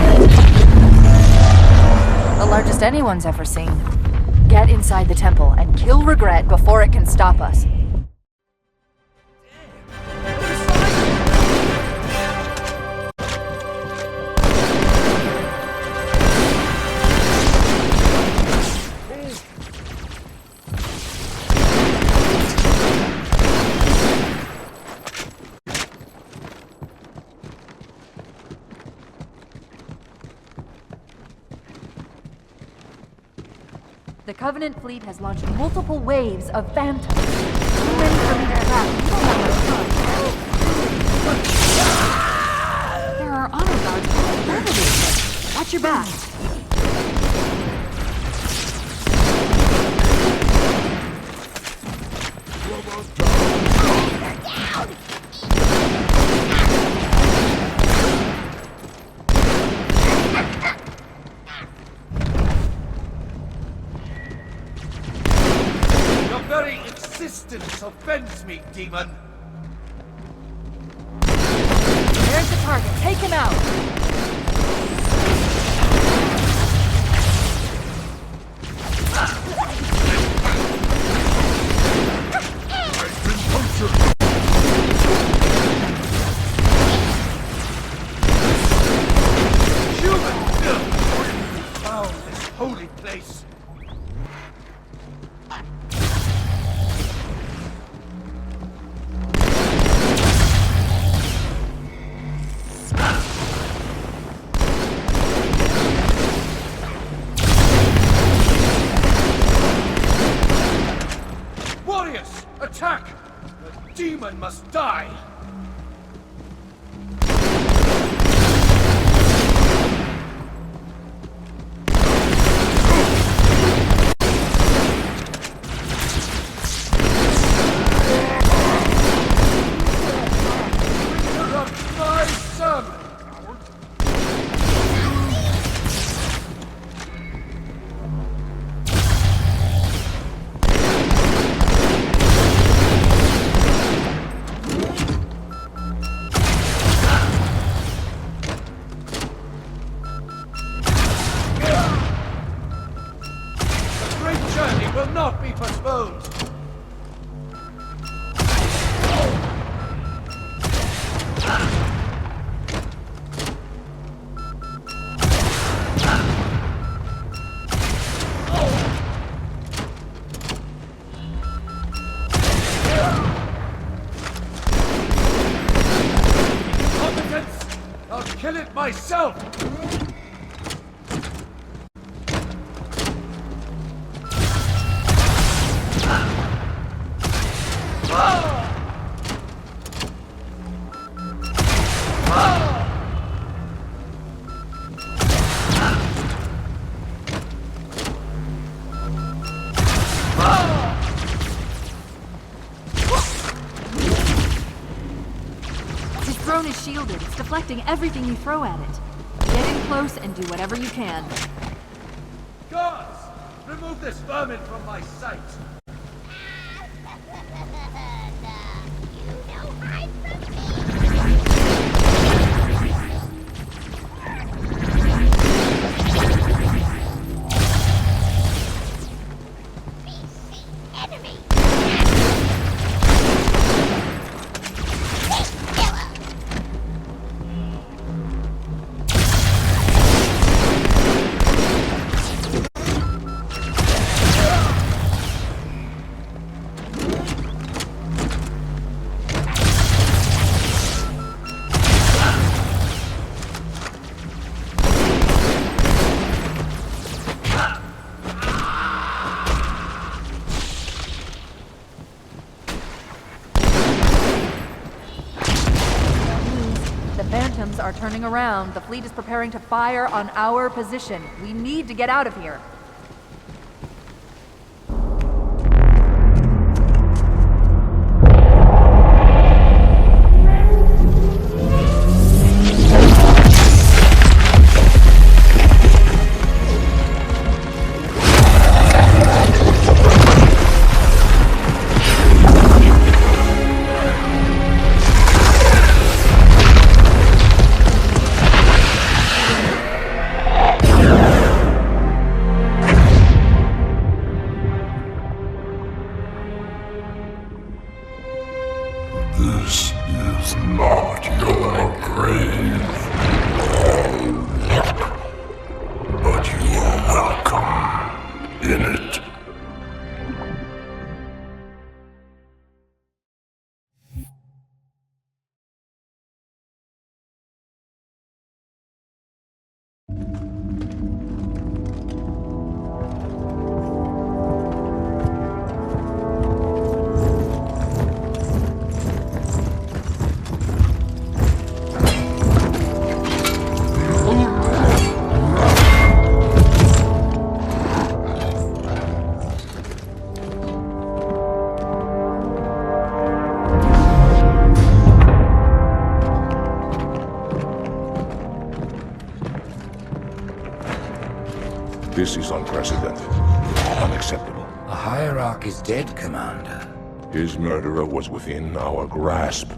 The largest anyone's ever seen. Get inside the temple and kill Regret before it can stop us. The Covenant fleet has launched multiple waves of phantoms. Too many for me to track. We don't have much time. There are honor guards all over this place. Watch your back. Offends me, demon! There's the target. Take him out! I've been punctured! Human filth! Foul this holy place! Attack! The demon must die! Interrupt my sermon! Will not be postponed! Competence! I'll kill it myself! His throne is shielded. It's deflecting everything you throw at it. Get in close and do whatever you can. Guards! Remove this vermin from my sight! Are turning around. The fleet is preparing to fire on our position. We need to get out of here. This is unprecedented. Unacceptable. The Hierarch is dead, Commander. His murderer was within our grasp.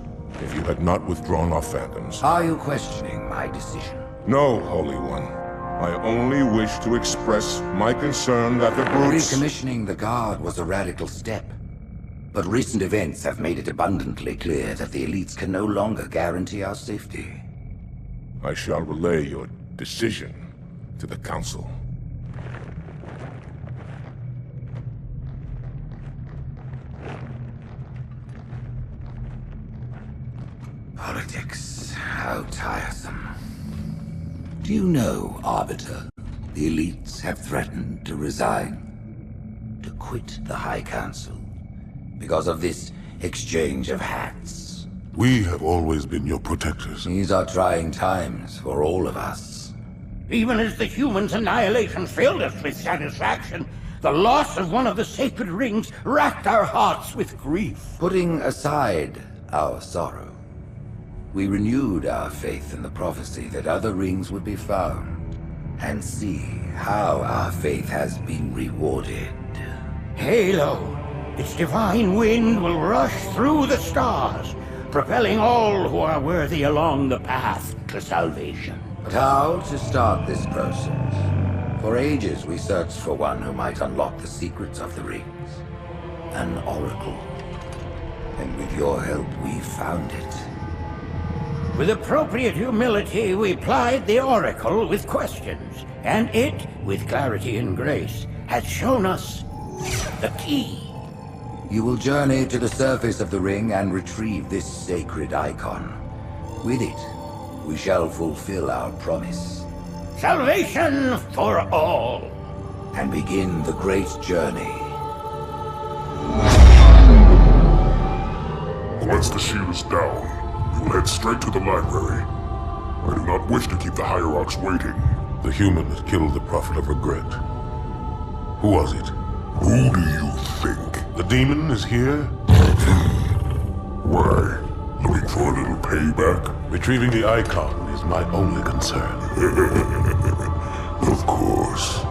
If you had not withdrawn our phantoms... Are you questioning my decision? No, Holy One. I only wish to express my concern that the brutes... Recommissioning the Guard was a radical step. But recent events have made it abundantly clear that the elites can no longer guarantee our safety. I shall relay your decision to the Council. Politics, how tiresome. Do you know, Arbiter, the elites have threatened to resign, to quit the High Council, because of this exchange of hats? We have always been your protectors. These are trying times for all of us. Even as the humans' annihilation filled us with satisfaction, the loss of one of the sacred rings racked our hearts with grief. Putting aside our sorrow, we renewed our faith in the prophecy that other rings would be found, and see how our faith has been rewarded. Halo, its divine wind will rush through the stars, propelling all who are worthy along the path to salvation. But how to start this process? For ages we searched for one who might unlock the secrets of the rings. An oracle. And with your help, we found it. With appropriate humility, we plied the Oracle with questions, and it, with clarity and grace, has shown us the key. You will journey to the surface of the ring and retrieve this sacred icon. With it, we shall fulfill our promise. Salvation for all. And begin the great journey. Once the shield is down, we will head straight to the library. I do not wish to keep the Hierarchs waiting. The human that killed the Prophet of Regret. Who was it? Who do you think? The demon is here? Why? Looking for a little payback? Retrieving the icon is my only concern. Of course.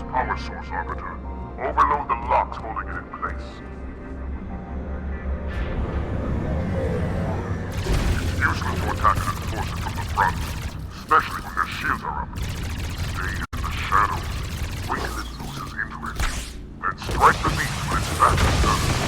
power source, Arbiter. Overload the locks holding it in place. It's useless to attack and enforce it from the front, especially when their shields are up. Stay in the shadows. Wait till it loses into it. Then strike the beast when it's back in service.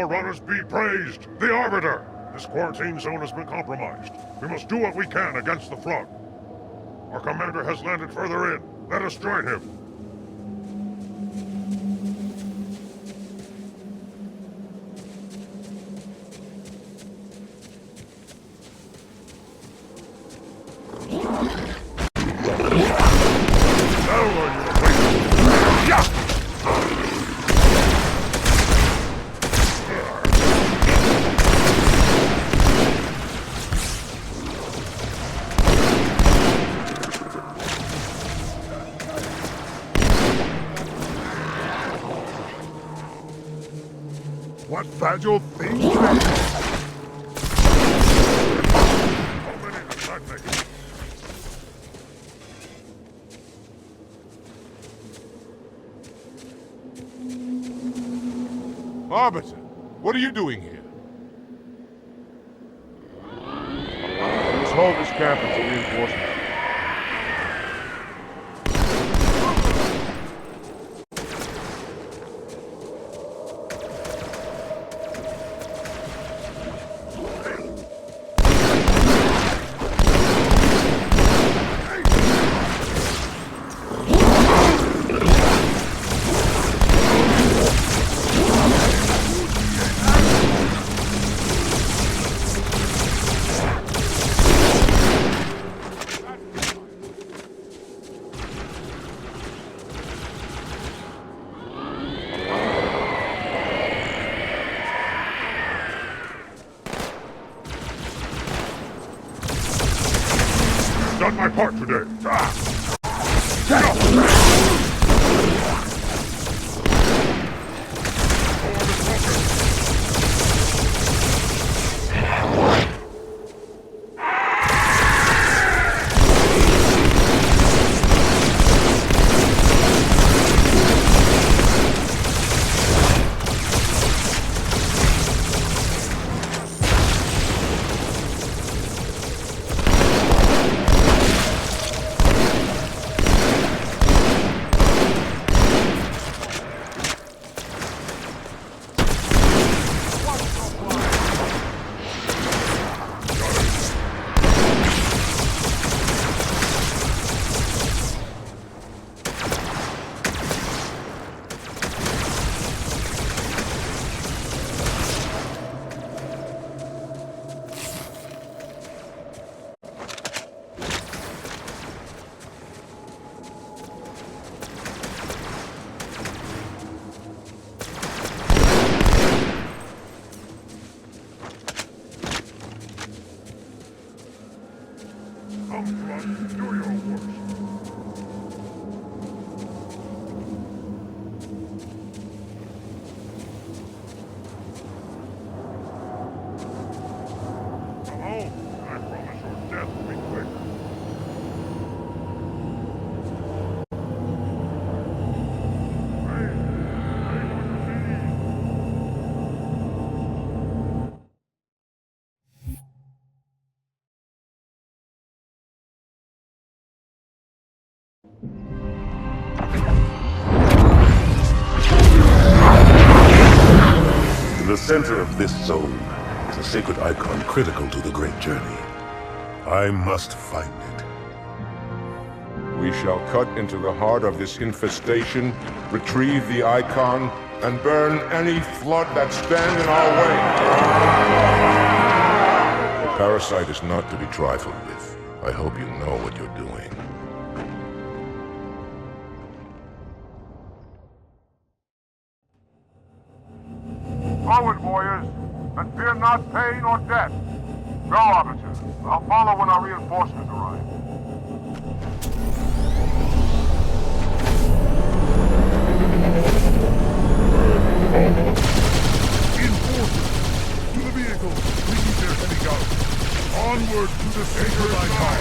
Forerunners be praised! The Arbiter! This quarantine zone has been compromised. We must do what we can against the Flood. Our commander has landed further in. Let us join him. What fragile things they are! How many does that make? Arbiter, what are you doing here? Let's hold this camp until reinforcements. Done my part today. In the center of this zone is a sacred icon critical to the great journey. I must find it. We shall cut into the heart of this infestation, retrieve the icon, and burn any flood that stand in our way. The parasite is not to be trifled with. I hope you know what you're doing. Forward, warriors, and fear not pain or death. Go, Arbiter. I'll follow when our reinforcements arrive. Reinforcements! To the vehicles! We keep their heavy guns! Onward to the sacred icon!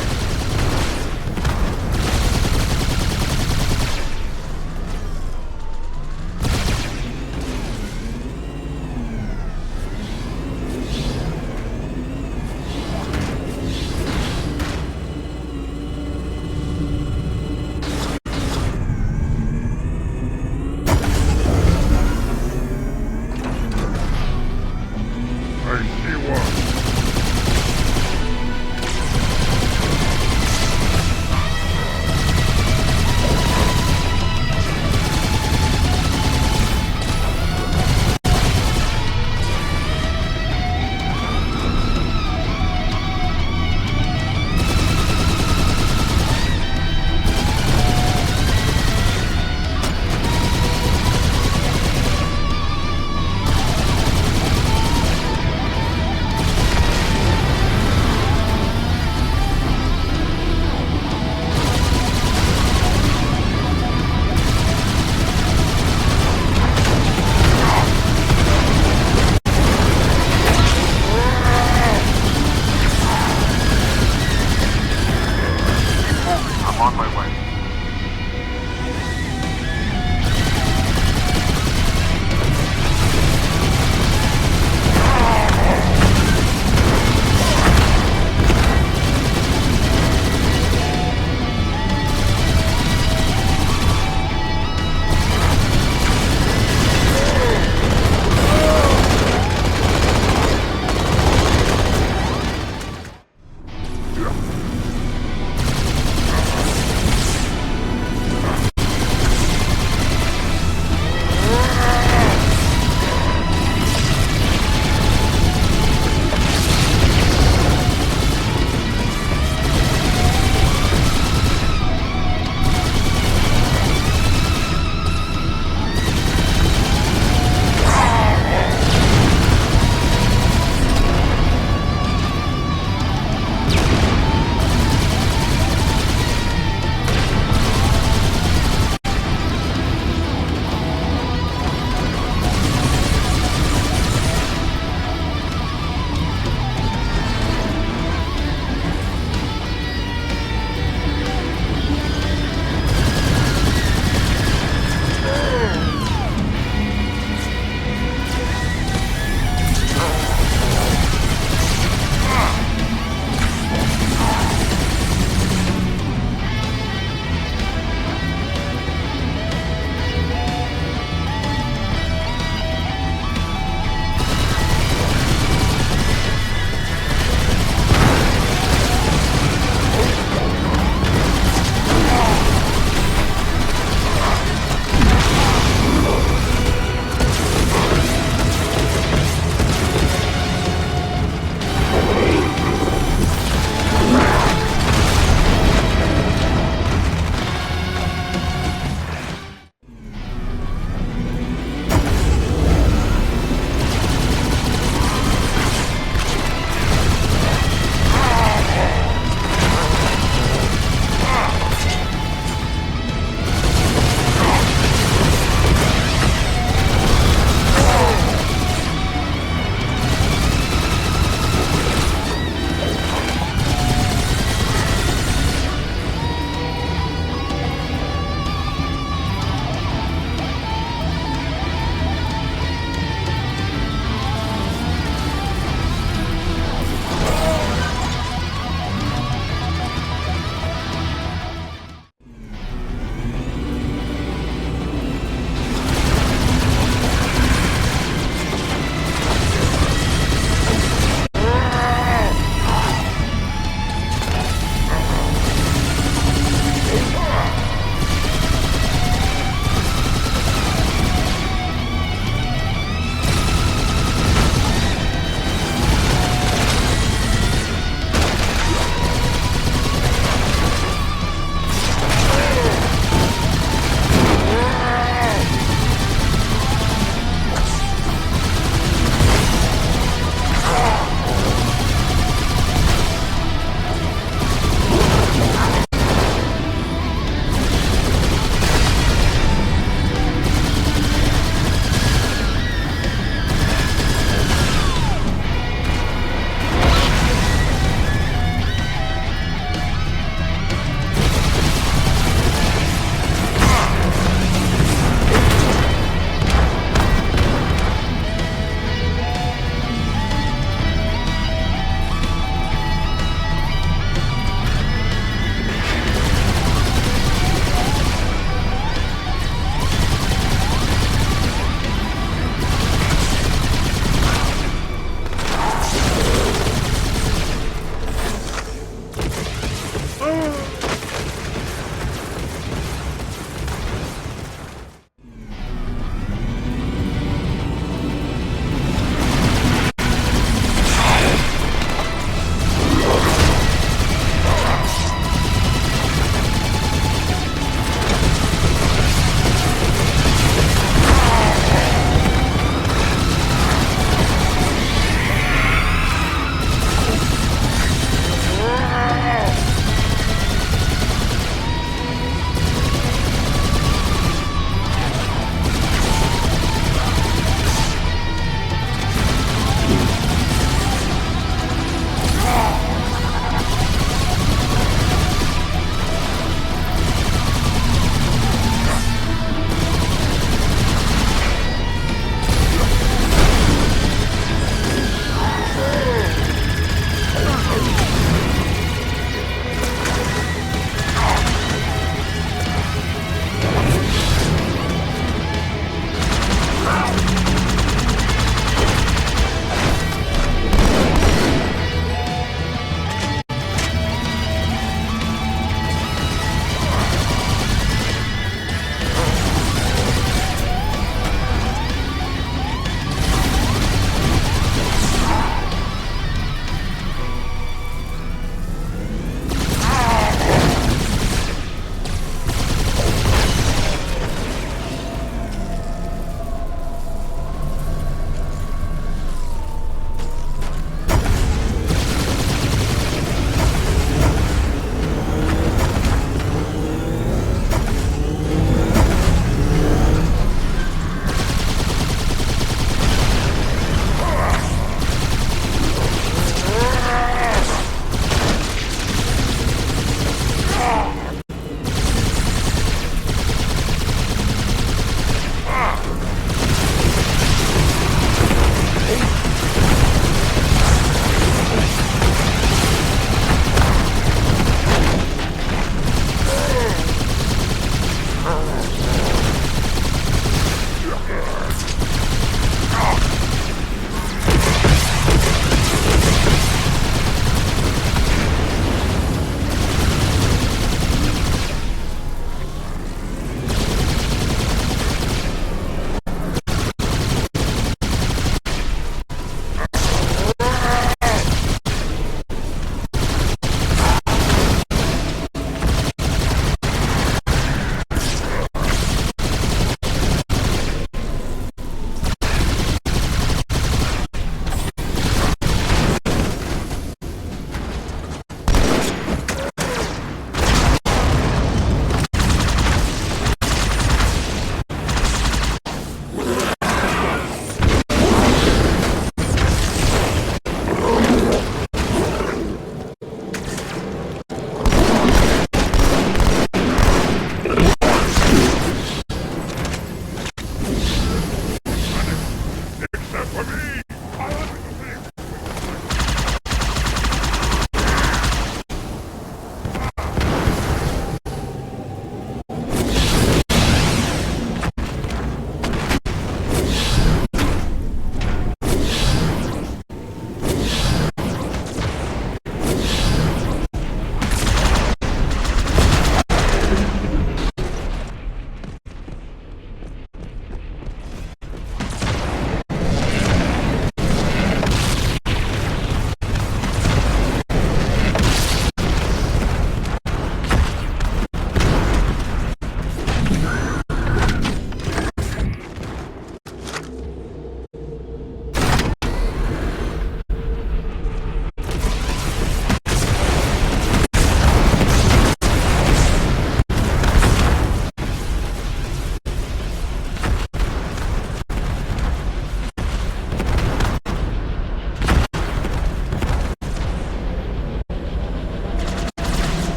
For me!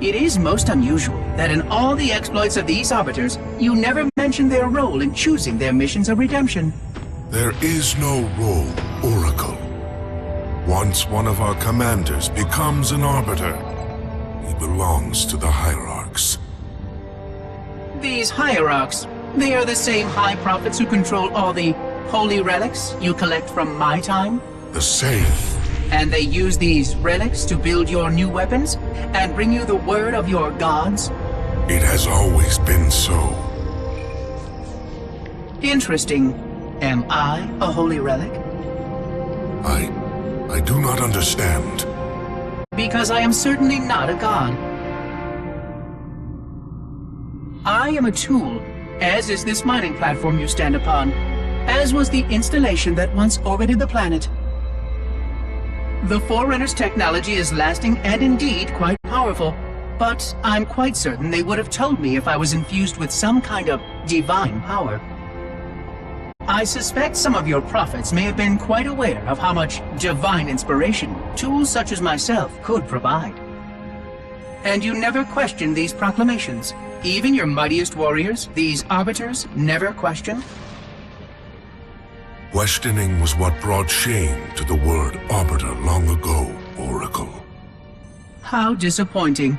It is most unusual that in all the exploits of these Arbiters, you never mention their role in choosing their missions of redemption. There is no role, Oracle. Once one of our commanders becomes an Arbiter, he belongs to the Hierarchs. These Hierarchs, they are the same High Prophets who control all the holy relics you collect from my time? The same. And they use these relics to build your new weapons and bring you the word of your gods? It has always been so. Interesting. Am I a holy relic? I do not understand. Because I am certainly not a god. I am a tool, as is this mining platform you stand upon, as was the installation that once orbited the planet. The Forerunner's technology is lasting and indeed quite powerful, but I'm quite certain they would have told me if I was infused with some kind of divine power. I suspect some of your prophets may have been quite aware of how much divine inspiration tools such as myself could provide. And you never questioned these proclamations. Even your mightiest warriors, these Arbiters, never questioned? Questioning was what brought shame to the word Arbiter long ago, Oracle. How disappointing.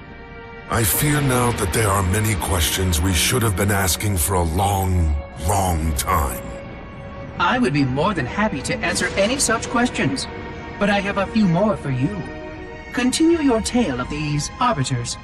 I fear now that there are many questions we should have been asking for a long, long time. I would be more than happy to answer any such questions, but I have a few more for you. Continue your tale of these Arbiters.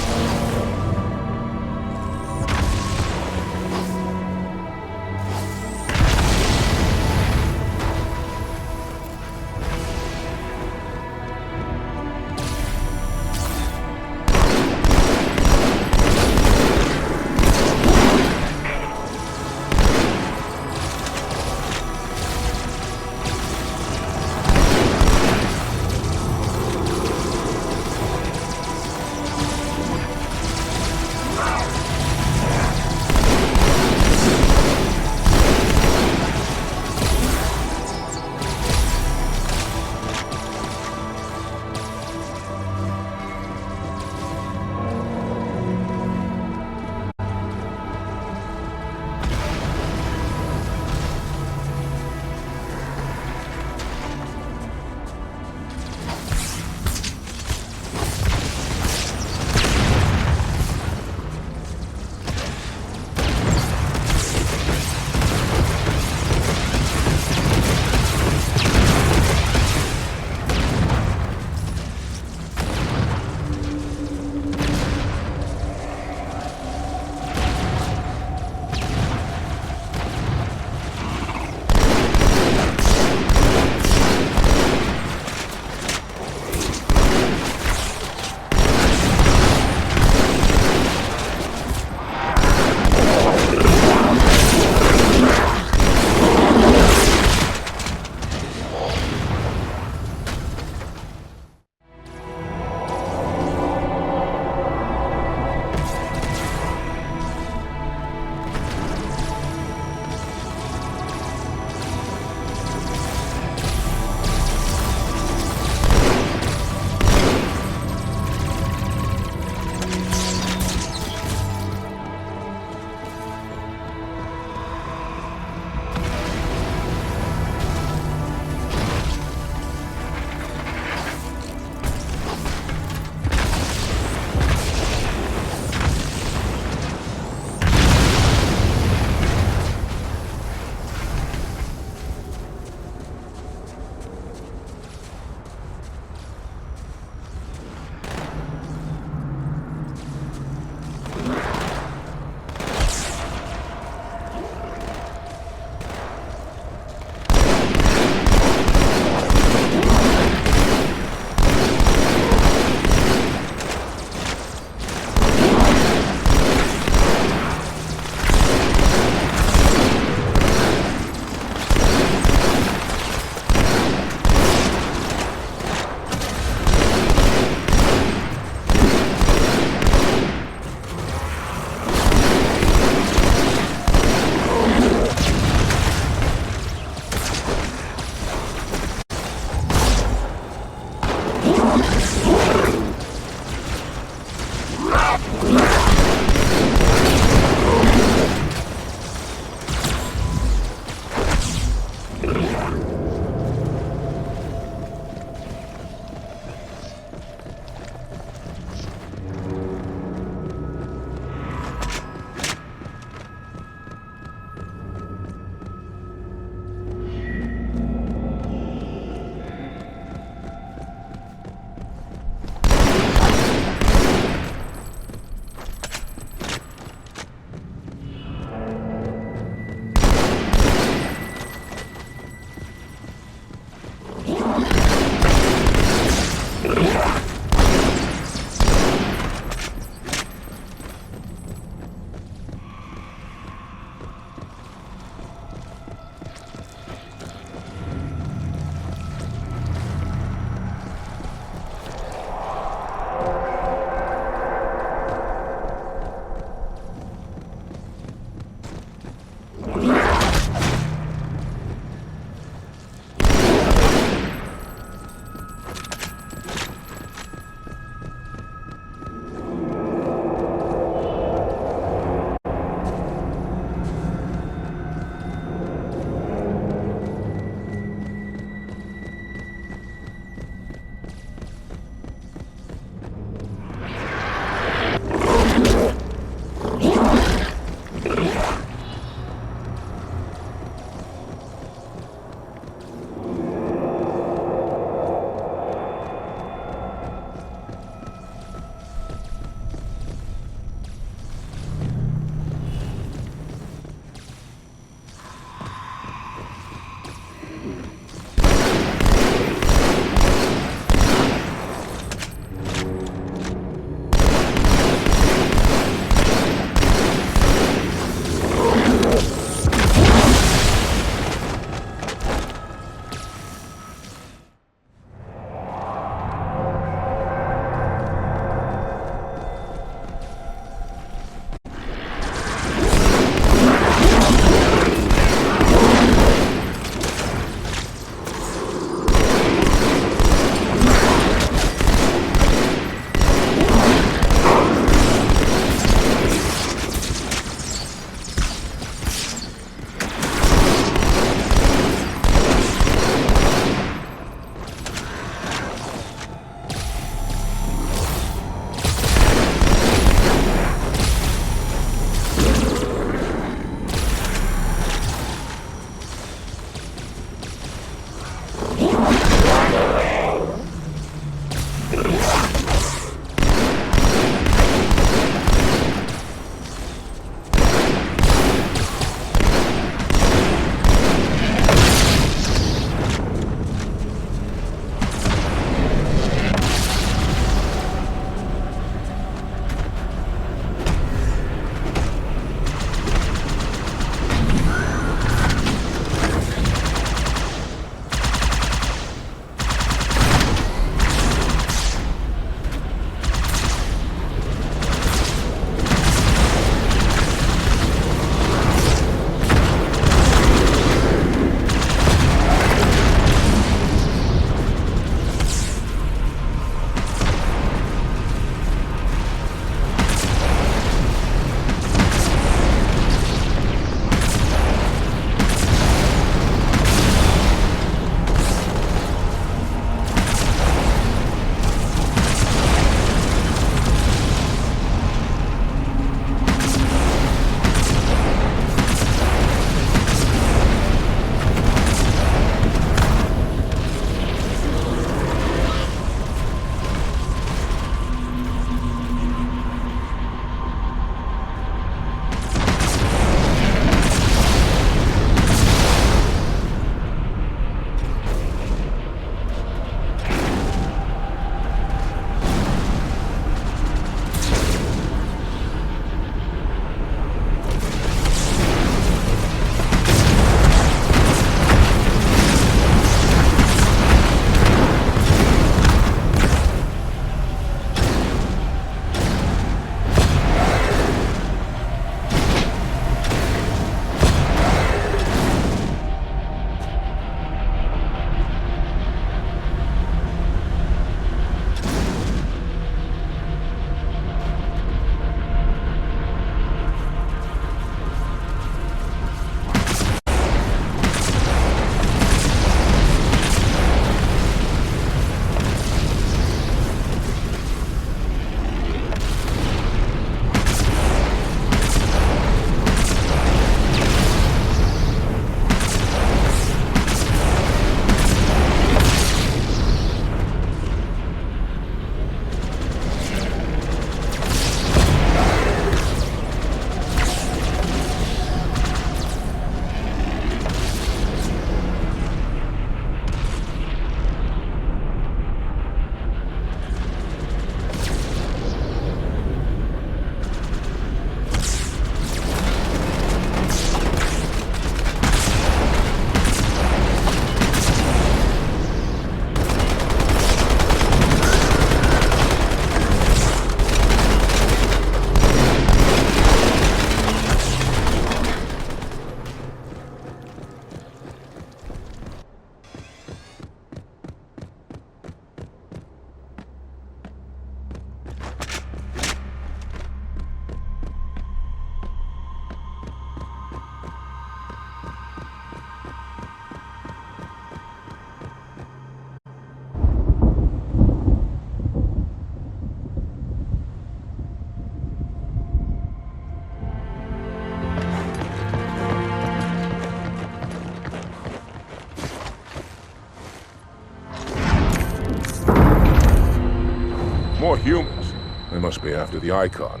humans. They must be after the icon.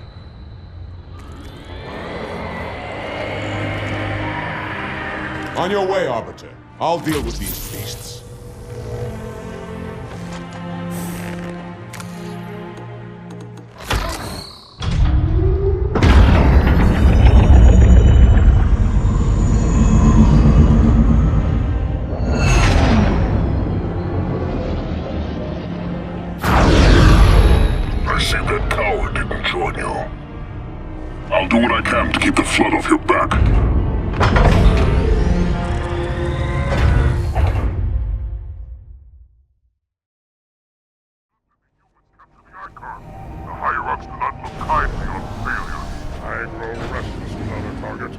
On your way, Arbiter. I'll deal with these beasts. I see that coward didn't join you. I'll do what I can to keep the flood off your back. The higher-ups do not look kindly on failure. I grow restless without a target.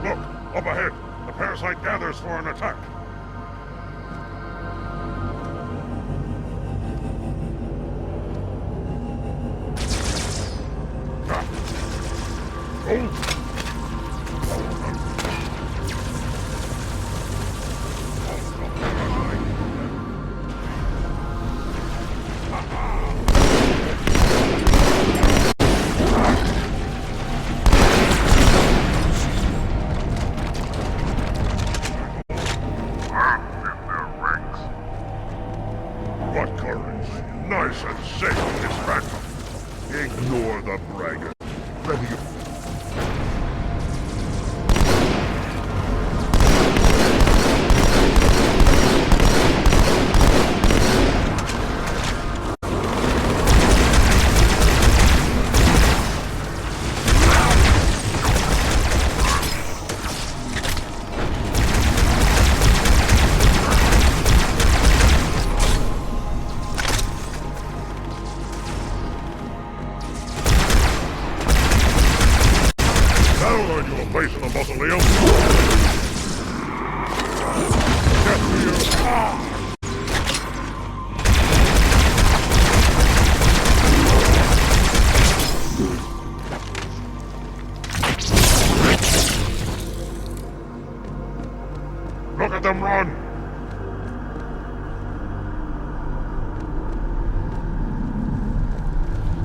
Look, up ahead. The parasite gathers for an attack. Oh! What courage! Nice and safe in this battle. Ignore the braggart. Plenty of... That'll earn you a place in the mausoleum. Get here. Look at them run!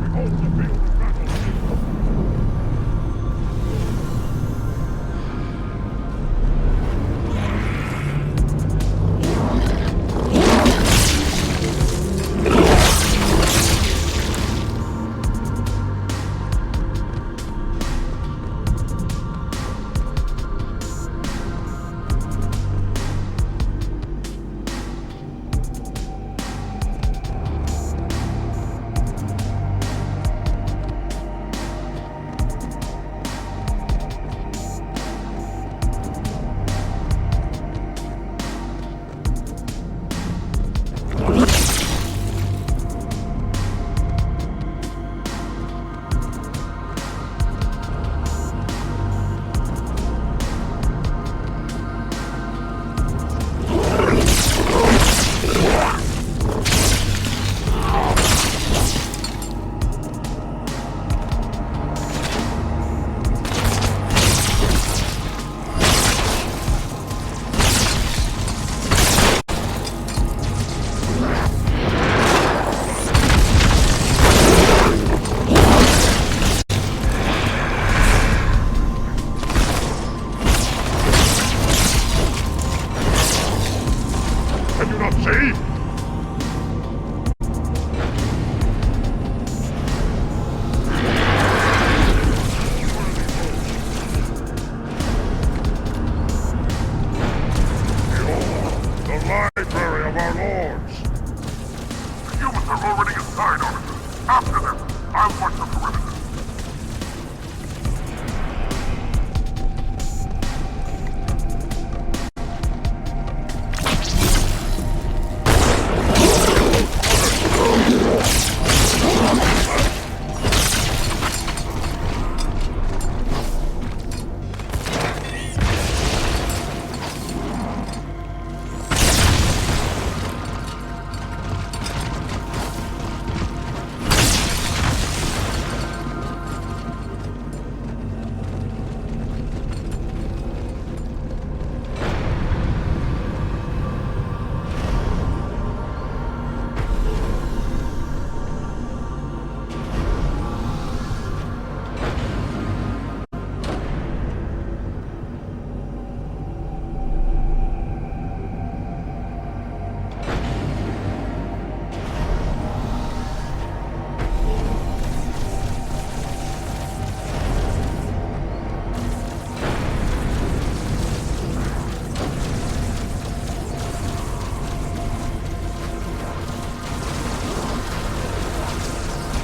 Behold the field of battle!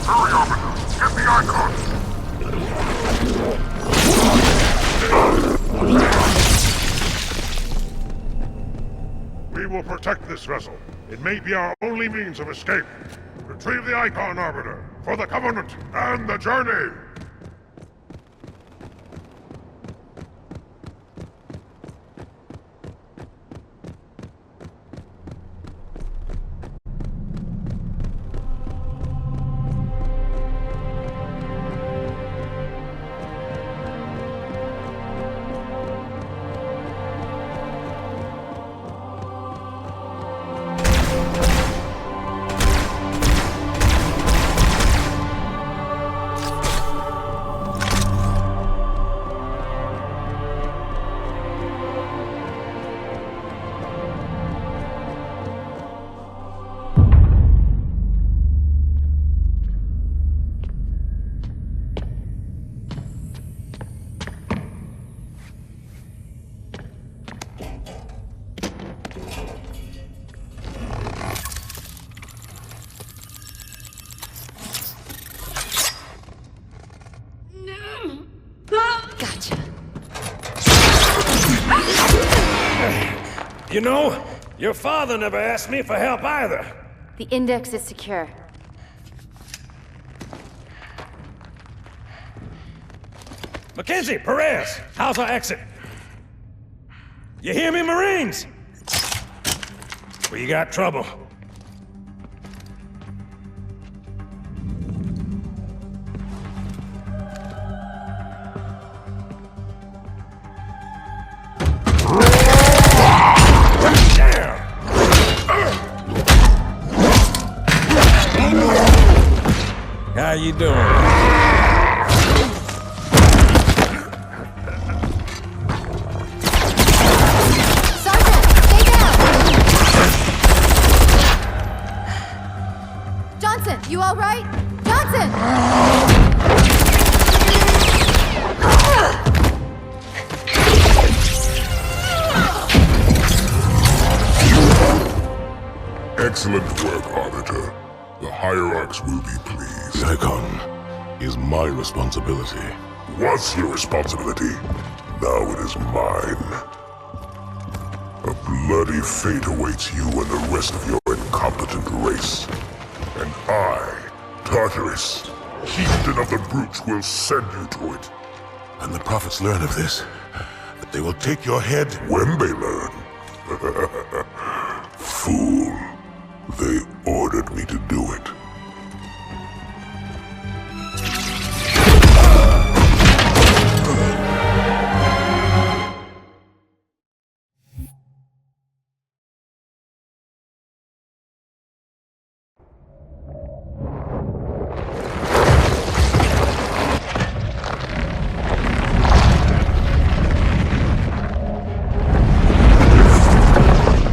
Hurry, Arbiter! Get the icon! We will protect this vessel. It may be our only means of escape. Retrieve the icon, Arbiter, for the Covenant and the journey! Gotcha. You know, your father never asked me for help either. The index is secure. Mackenzie, Perez, how's our exit? You hear me, Marines? We got trouble. How you doing? Sergeant, stay down! Johnson, you all right? Johnson! Excellent work, Arbiter. The Hierarchs will be pleased. The icon is my responsibility. Was your responsibility. Now it is mine. A bloody fate awaits you and the rest of your incompetent race. And I, Tartarus, chieftain of the brutes, will send you to it. And the prophets learn of this, that they will take your head when they learn. Fool. They ordered me to do it.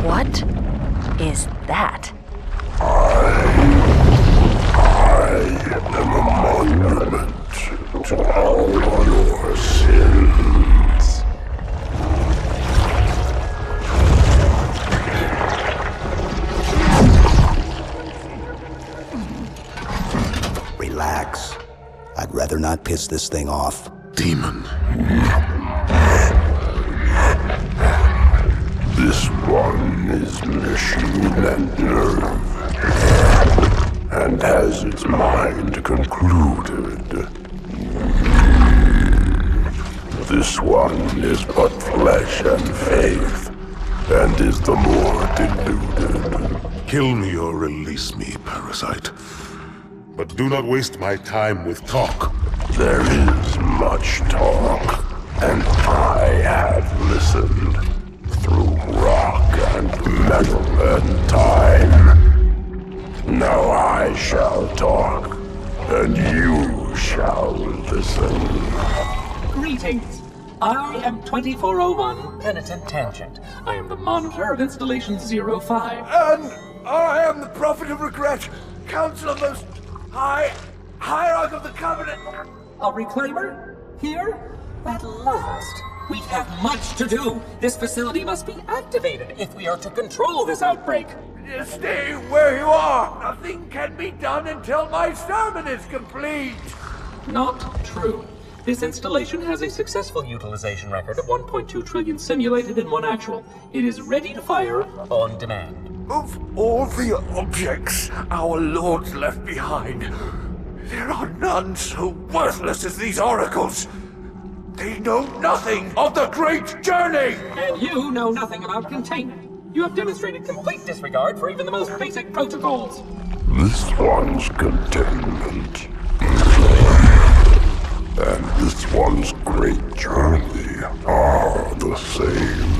What is that? I am a monument to all your sins. Relax. I'd rather not piss this thing off. demon. This one is machine and nerve, and has its mind concluded. This one is but flesh and faith, and is the more deluded. Kill me or release me, parasite. But do not waste my time with talk. There is much talk, and I have listened through rock and metal and time. Now I shall talk, and you shall listen. Greetings. I am 2401 Penitent Tangent. I am the monitor of Installation 05. And I am the Prophet of Regret, Counselor Most High, Hierarch of the Covenant. A reclaimer? Here? At last. We have much to do. This facility must be activated if we are to control this outbreak. Stay where you are. Nothing can be done until my sermon is complete. Not true. This installation has a successful utilization record of 1.2 trillion simulated and 1 actual. It is ready to fire on demand. Of all the objects our lords left behind, there are none so worthless as these oracles. They know nothing of the great journey! And you know nothing about containment. You have demonstrated complete disregard for even the most basic protocols. This one's containment. And this one's great journey are the same.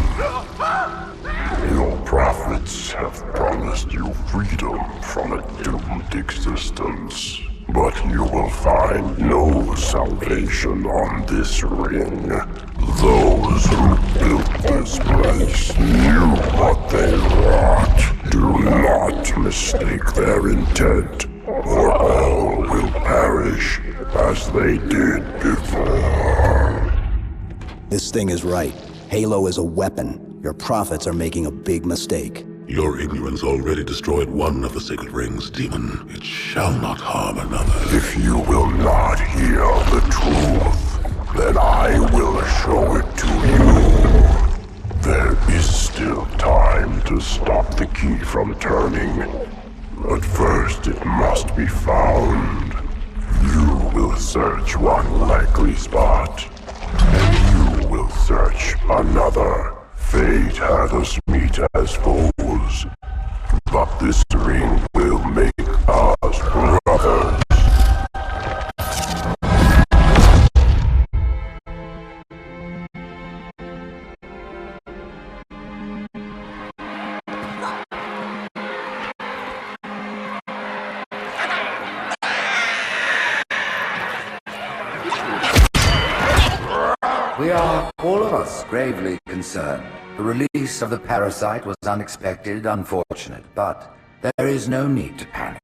Your prophets have promised you freedom from a doomed existence. But you will find no salvation on this ring. Those who built this place knew what they wrought. Do not mistake their intent, or all will perish as they did before. This thing is right. Halo is a weapon. Your prophets are making a big mistake. Your ignorance already destroyed one of the sacred rings, demon. It shall not harm another. If you will not hear the truth, then I will show it to you. There is still time to stop the key from turning. But first it must be found. You will search one likely spot, and you will search another. Fate had us meet as foes, but this ring will make us brothers. We are, all of us, gravely concerned. The release of the parasite was unexpected, unfortunate, but there is no need to panic.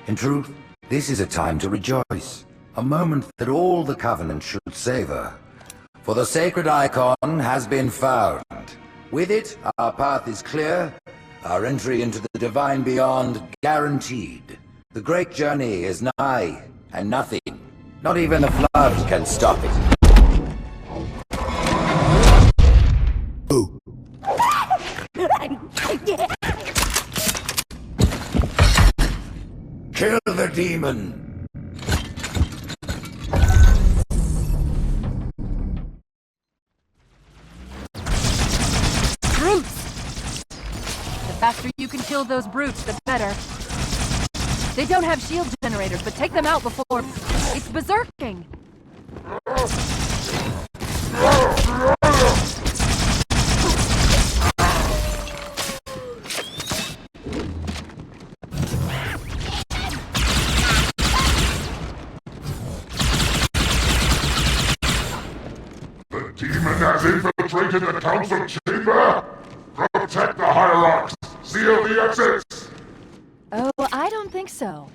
In truth, this is a time to rejoice, a moment that all the Covenant should savor. For the sacred icon has been found. With it, our path is clear, our entry into the divine beyond guaranteed. The great journey is nigh, and nothing, not even the flood, can stop it. Kill the demon! Brutes! The faster you can kill those brutes, the better. They don't have shield generators, but take them out before... It's berserking! The demon has infiltrated the council chamber! Protect the hierarchs! Seal the exits! Oh, I don't think so.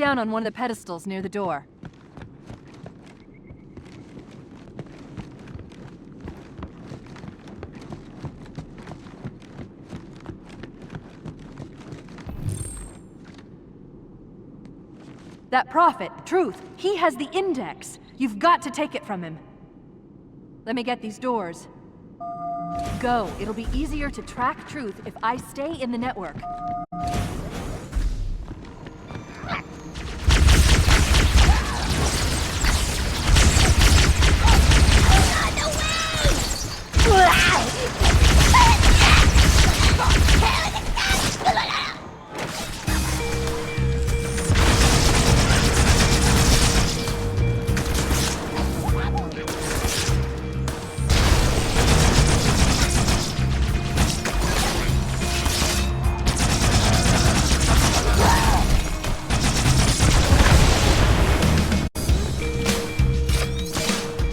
down on one of the pedestals near the door. That prophet, Truth, he has the index. You've got to take it from him. Let me get these doors. Go. It'll be easier to track Truth if I stay in the network.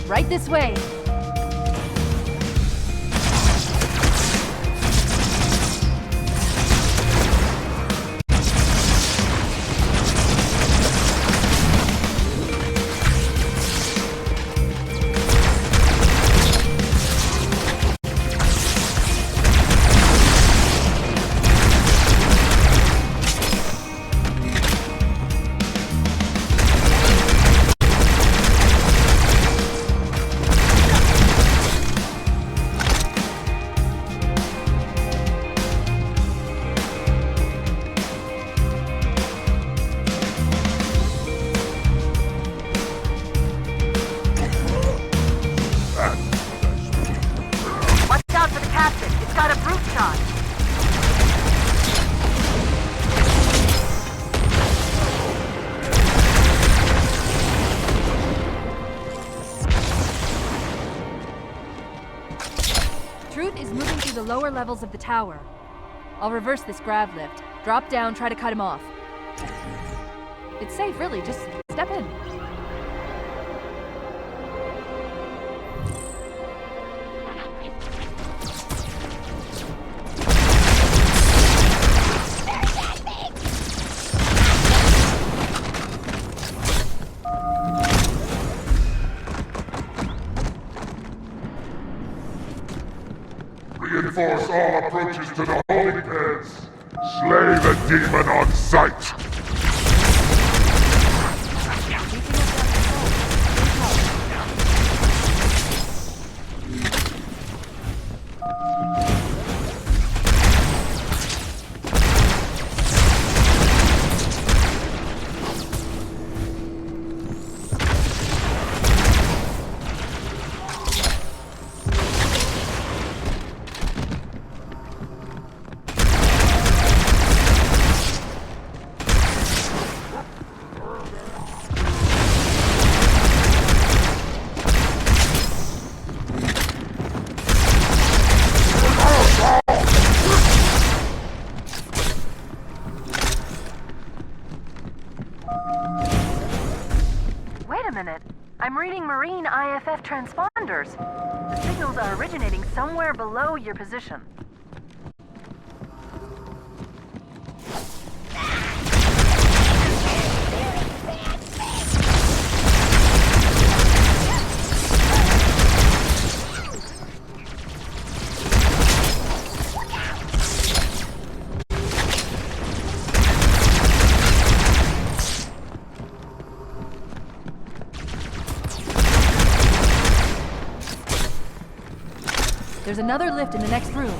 Right this way. The lower levels of the tower. I'll reverse this grav lift. Drop down, try to cut him off. It's safe, really. Just step in. Reinforce all approaches to the holding pens. Slay the demon on sight. I'm reading marine IFF transponders. The signals are originating somewhere below your position. There's another lift in the next room.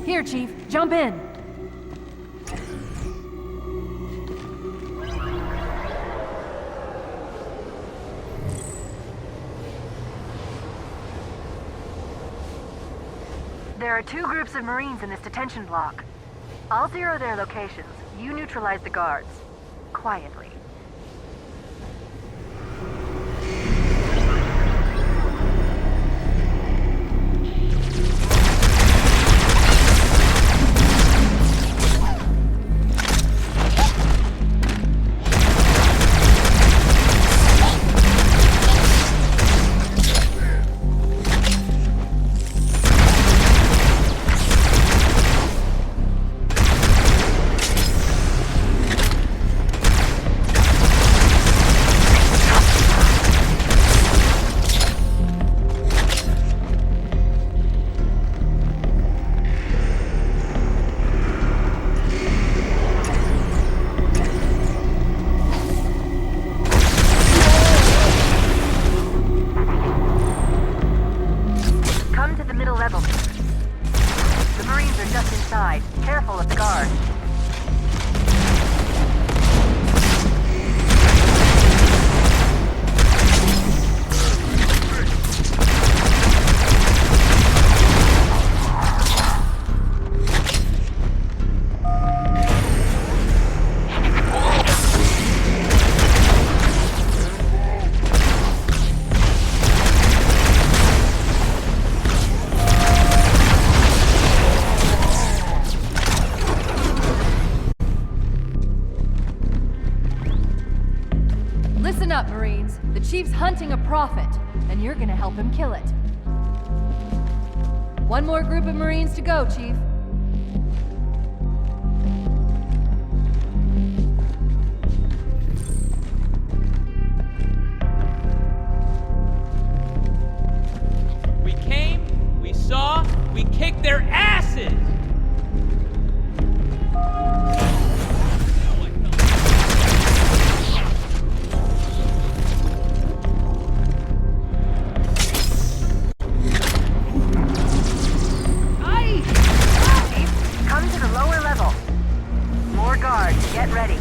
Here, Chief. Jump in. There are 2 groups of Marines in this detention block. I'll zero their locations. You neutralize the guards. Quietly. Careful of the guards. Listen up, Marines. The Chief's hunting a prophet, and you're gonna help him kill it. One more group of Marines to go, Chief. We came, we saw, we kicked their asses! Come to the lower level. More guards, get ready.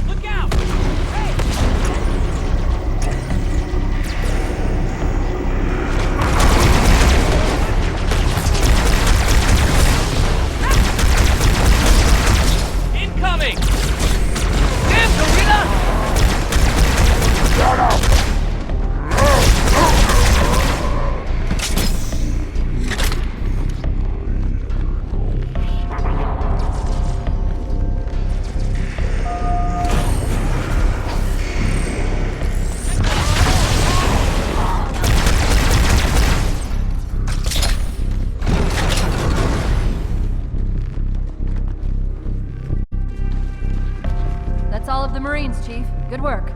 Look out! Hey! Incoming! Damn, Dorita! Shut up! That's all of the Marines, Chief. Good work.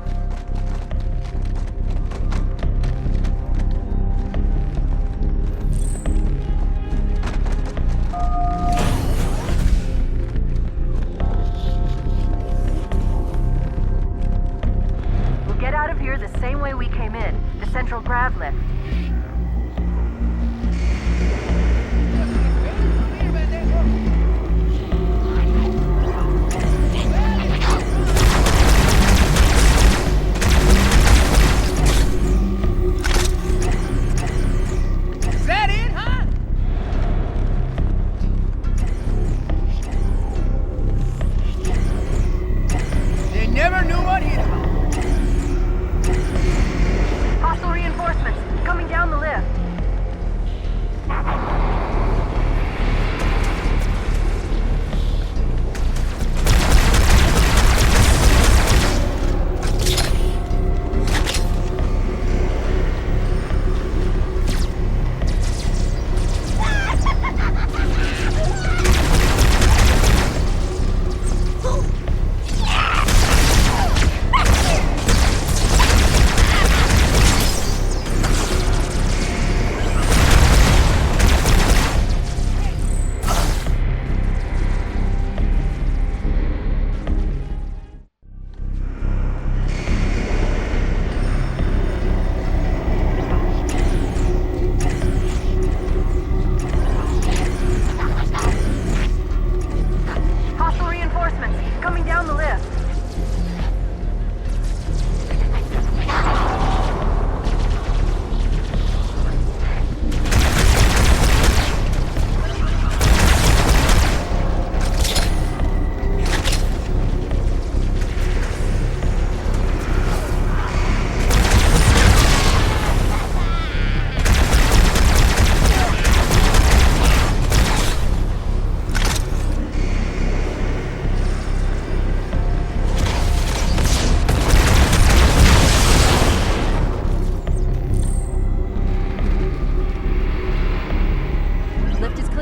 We'll get out of here the same way we came in, the central grav lift.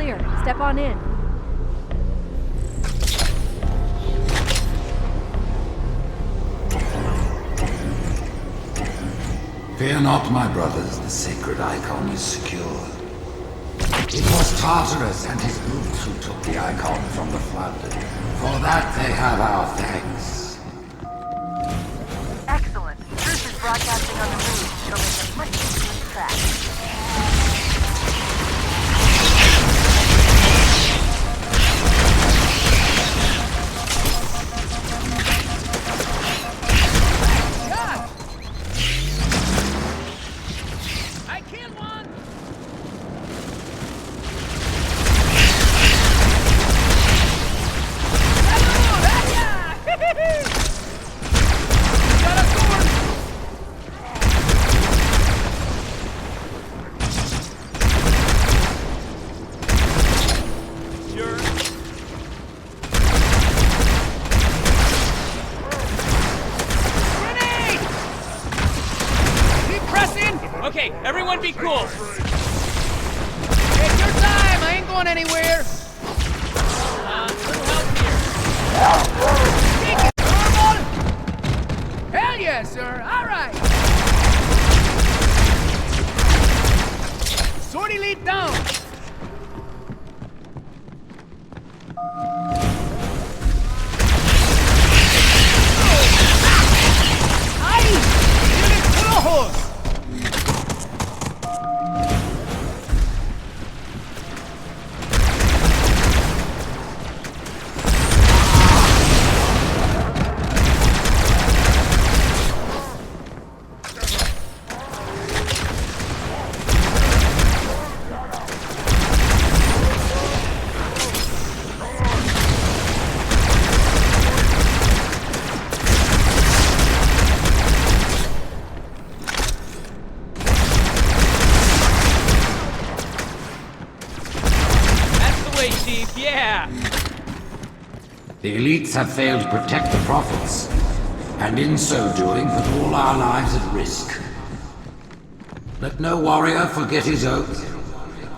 clear. Step on in. Fear not, my brothers, the sacred icon is secure. It was Tartarus and his brutes who took the icon from the flood. For that they have our thanks. Excellent. Truth is broadcasting on the move. It'll make it much easier to track. Okay, everyone be cool. Take your time, I ain't going anywhere. Little help here. Take it, normal. Hell yeah, sir, all right. Sortie lead down. Chief, yeah! The elites have failed to protect the prophets, and in so doing put all our lives at risk. Let no warrior forget his oath.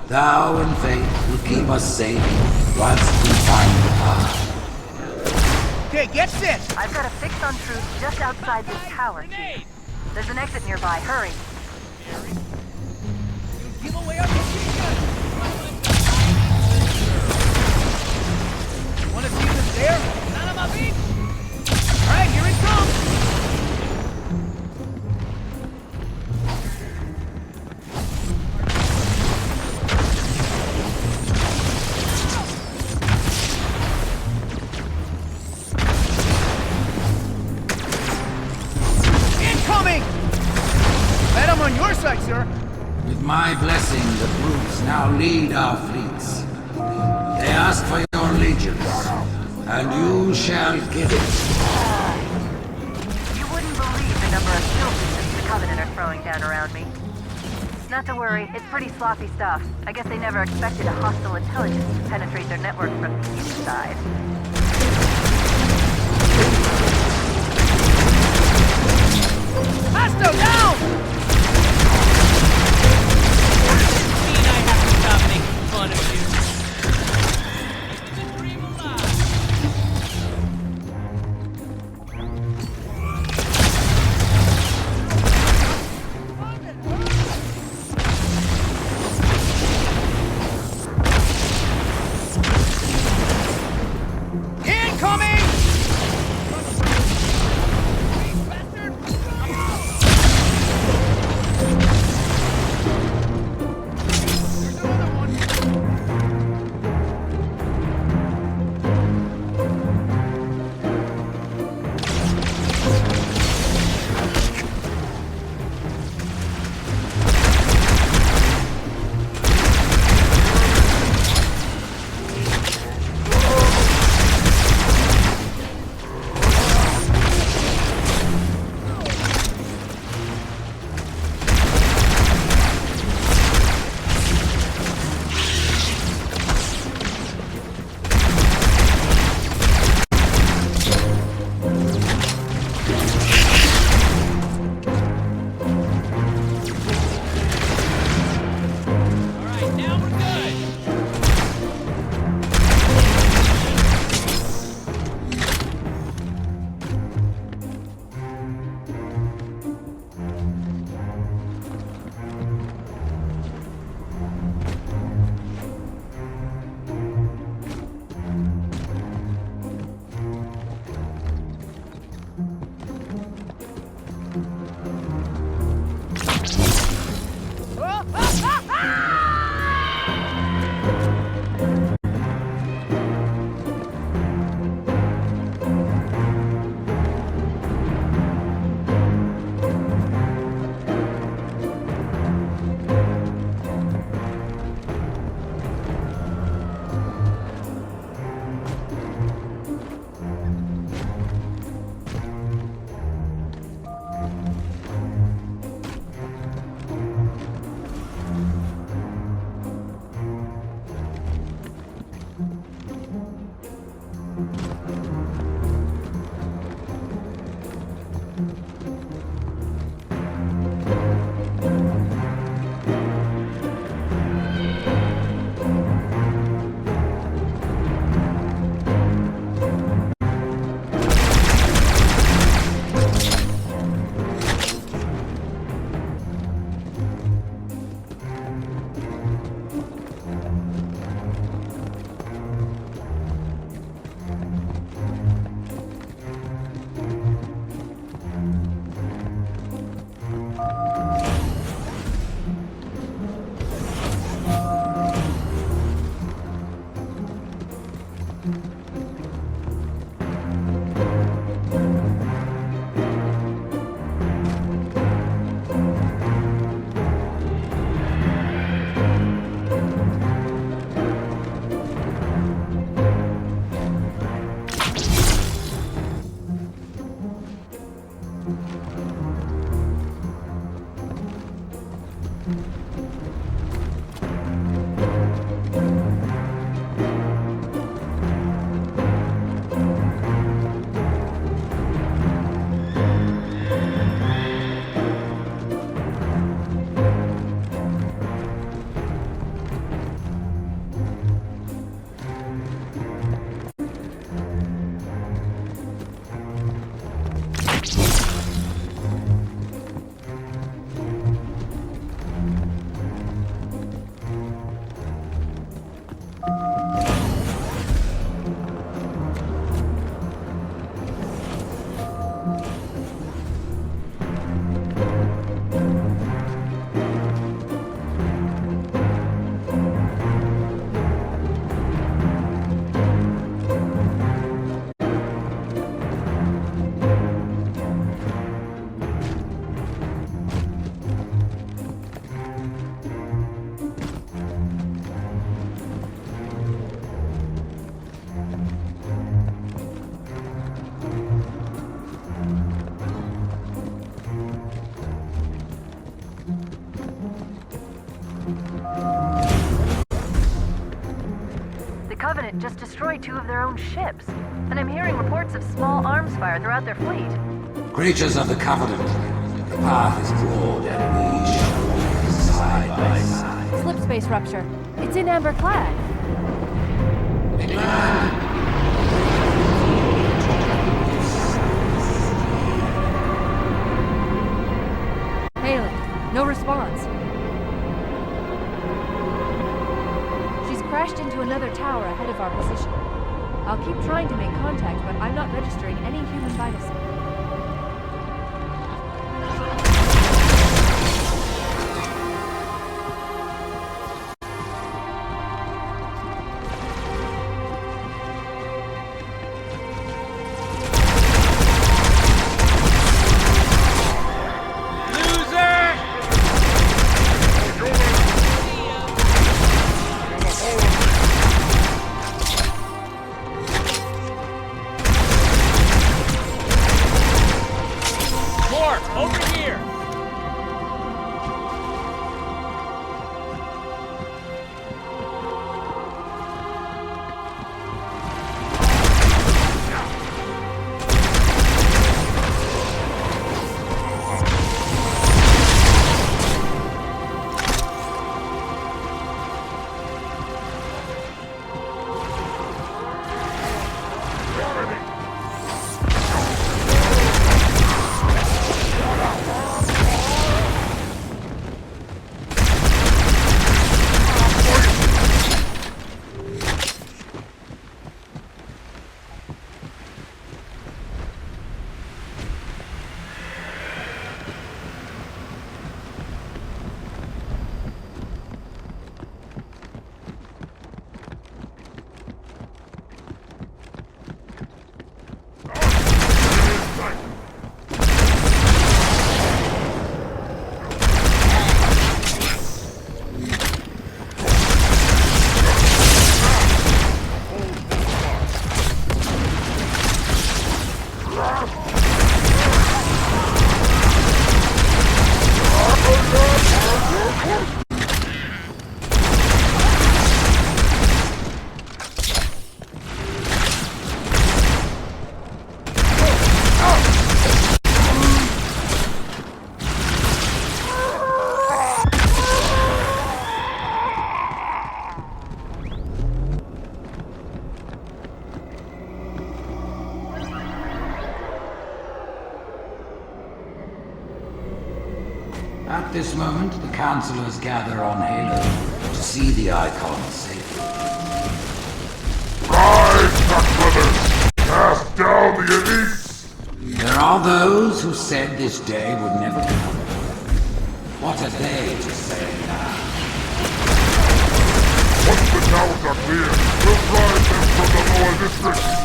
Thou and fate will keep us safe whilst we find the path. Okay, get set! I've got a fix on Truth just outside this tower, Chief. There's an exit nearby, hurry! Give away our position! Wanna see this there? None of my feet! Alright, here it comes! Incoming! Bet I'm on your side, sir! With my blessing, the brutes now lead our fleets. They ask for your allegiance, and you shall get it. You wouldn't believe the number of filthiness the Covenant are throwing down around me. Not to worry, it's pretty sloppy stuff. I guess they never expected a hostile intelligence to penetrate their network from the inside. Hostile down! I have to stop making fun of you. The Covenant just destroyed 2 of their own ships, and I'm hearing reports of small arms fire throughout their fleet. Creatures of the Covenant, the path is broad and we shall walk side by side. Slip space rupture. It's in amber clad. Hailing. No response. She's crashed into another tower ahead of our position. I'll keep trying to make contact, but I'm not registering any human vital signs. At this moment, the Councilors gather on Halo to see the Icon safely. Rise, Dark Brothers! Cast down the elites! There are those who said this day would never come. What are they to say now? Once the towers are clear, we'll drive them from the lower districts!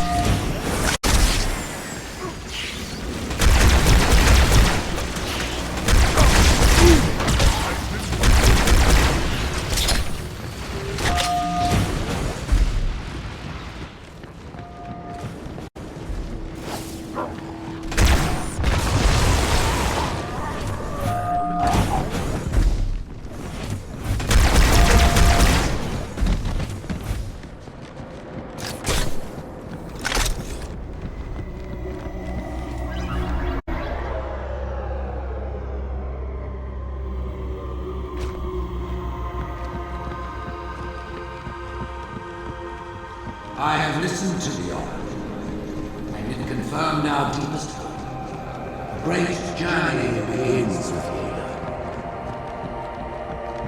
I have listened to the Oracle, and it confirmed our deepest hope. A great journey begins with Halo.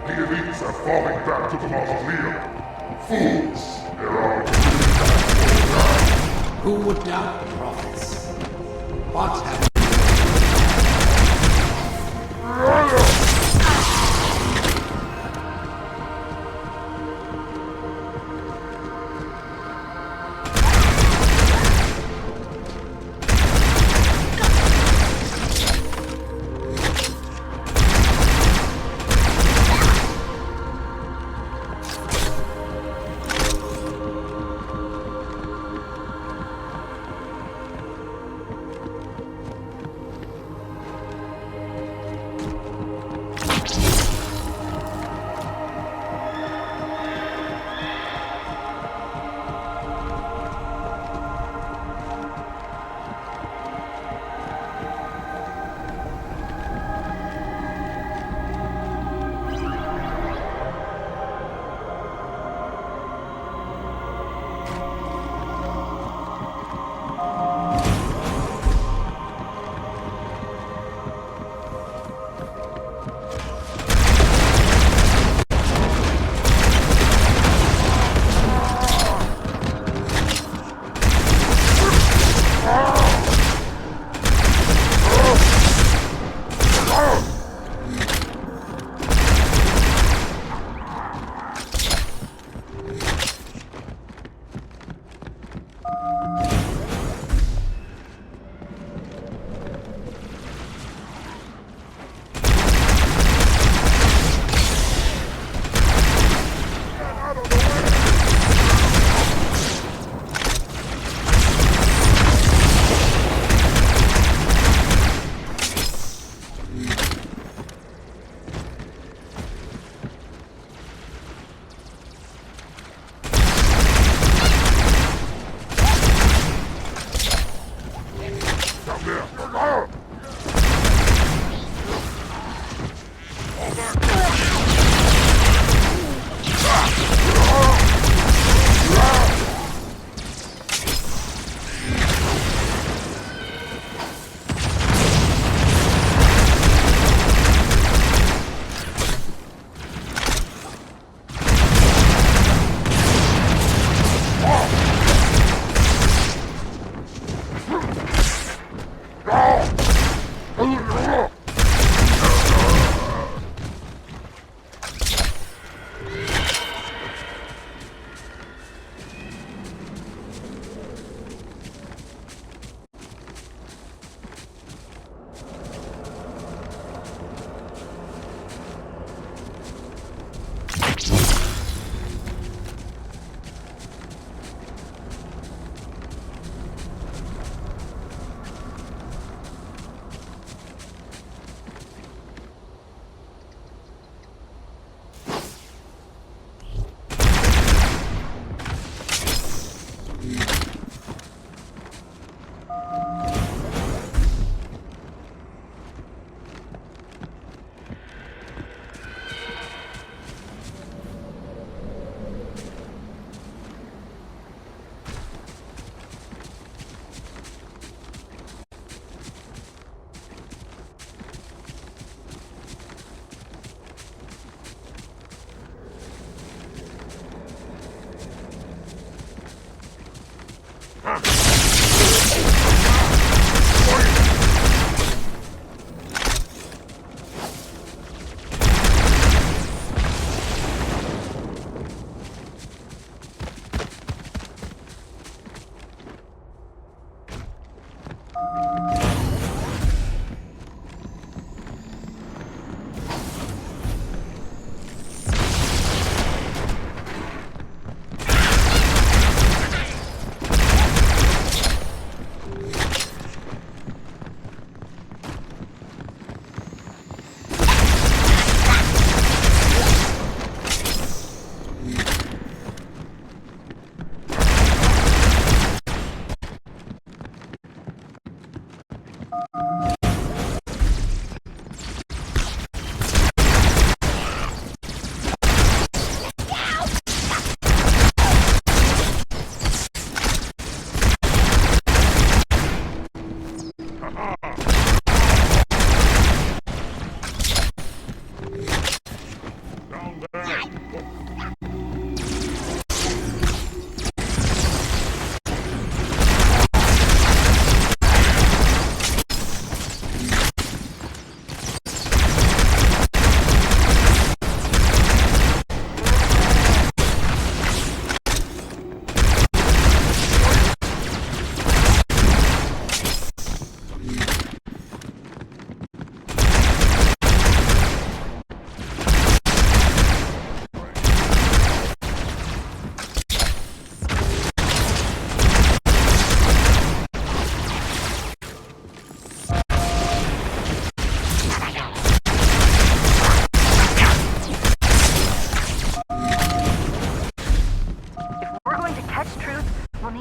The elites are falling back to the mausoleum. Fools! Who would doubt the prophets? What have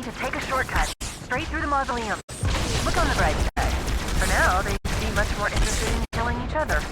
need to take a shortcut, straight through the mausoleum. Look on the bright side. For now, they seem much more interested in killing each other.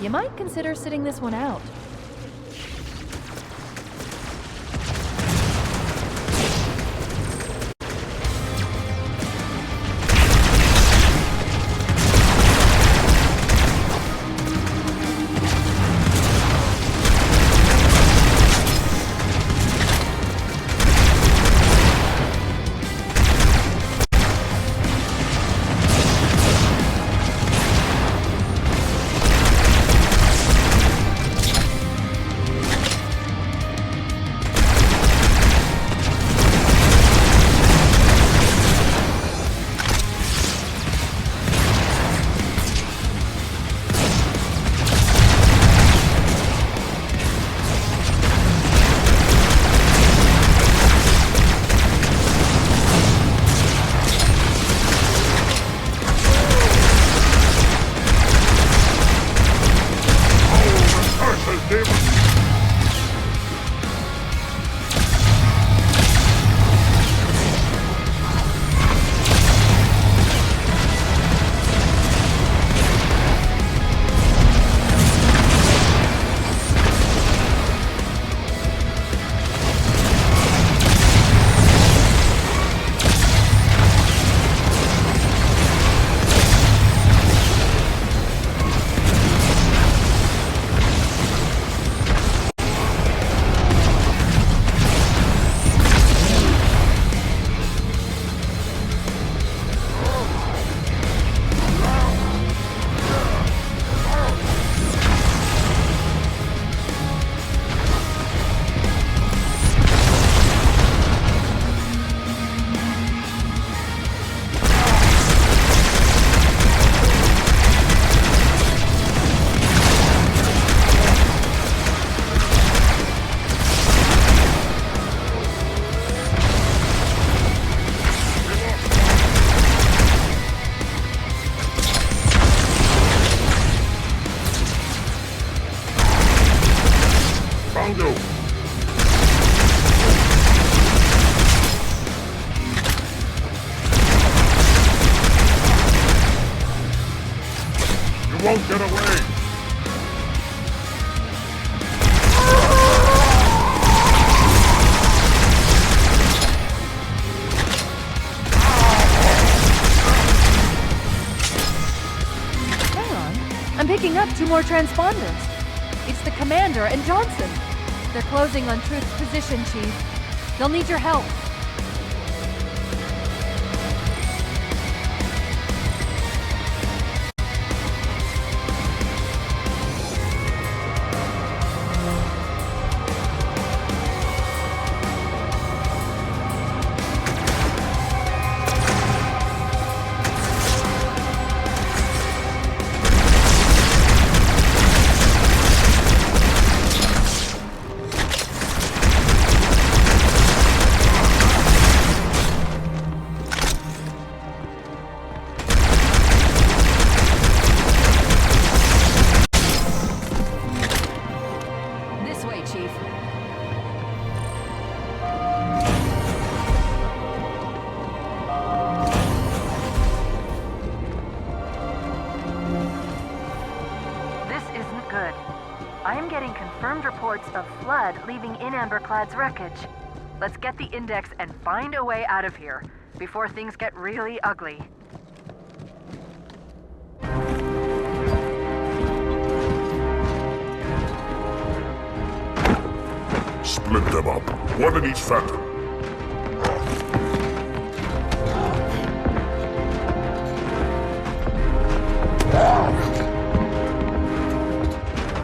You might consider sitting this one out. won't get away! Hang on. I'm picking up 2 more transponders. It's the Commander and Johnson. They're closing on Truth's position, Chief. They'll need your help. reports of flood leaving in Amberclad's wreckage. Let's get the index and find a way out of here before things get really ugly. Split them up. One in each phantom.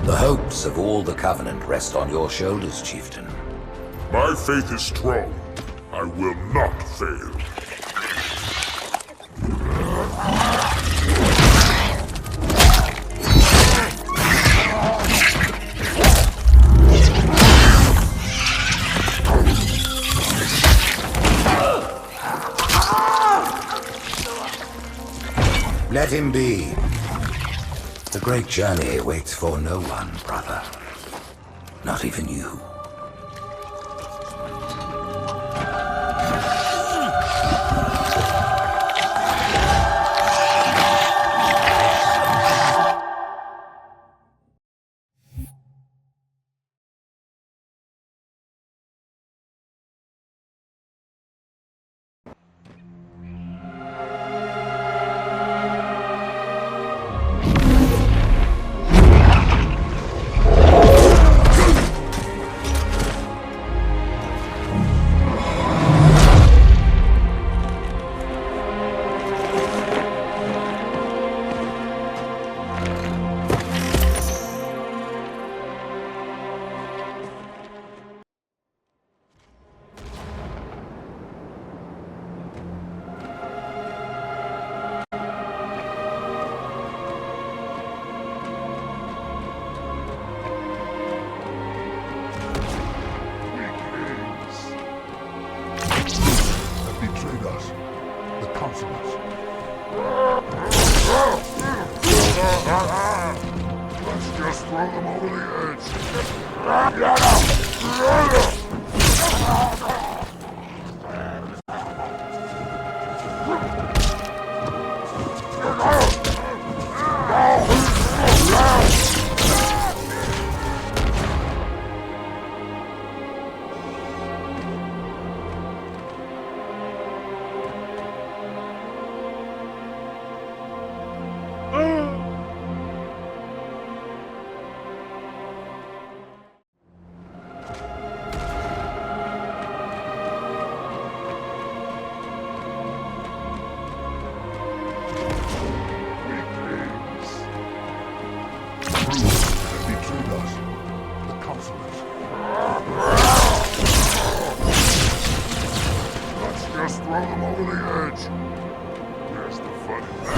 The hopes of all the Covenant rest on your shoulders, Chieftain. My faith is strong. I will not fail. Let him be. The great journey waits for no one, brother. Not even you. Let's just throw them over the Just throw them over the edge. There's the fun in that.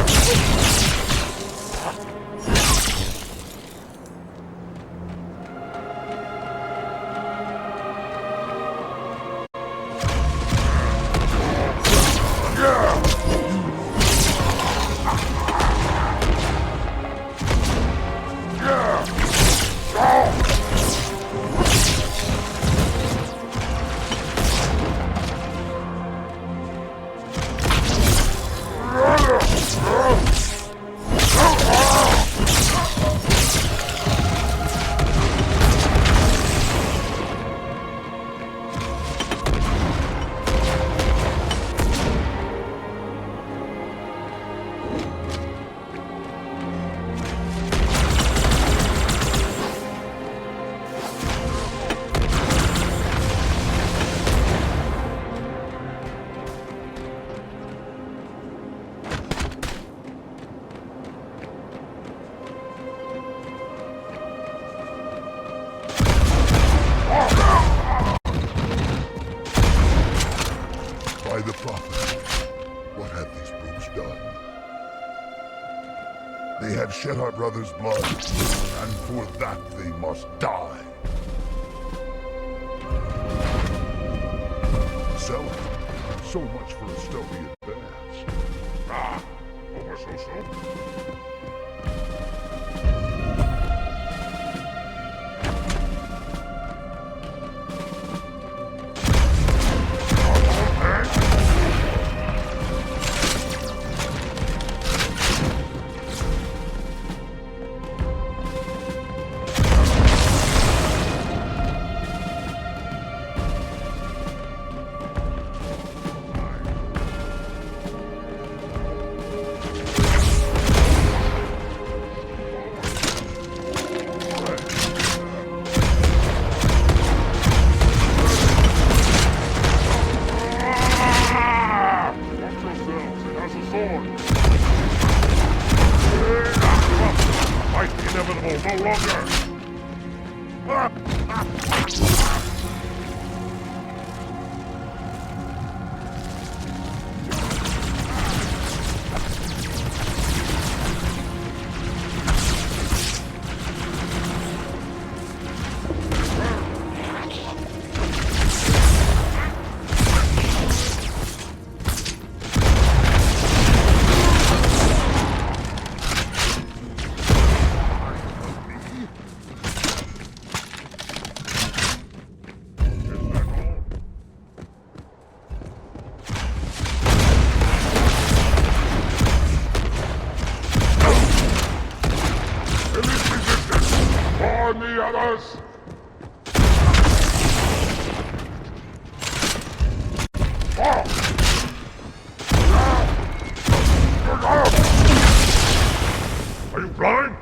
By the prophet, what have these brutes done? They have shed our brother's blood, and for that they must die. Sell it. So much for a stealthy advance. Ah, over so. no longer! Warn the others! Are you blind?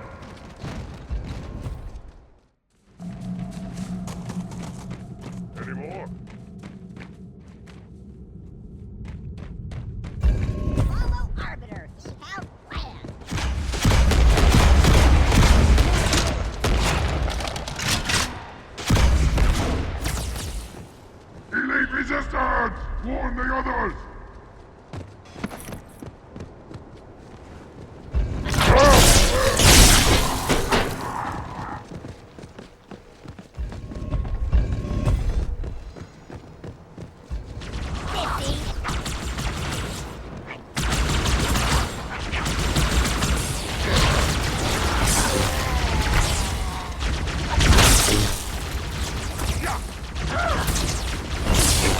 Any more? Follow Arbiter. He have plans. Elite resistance! Warn the others!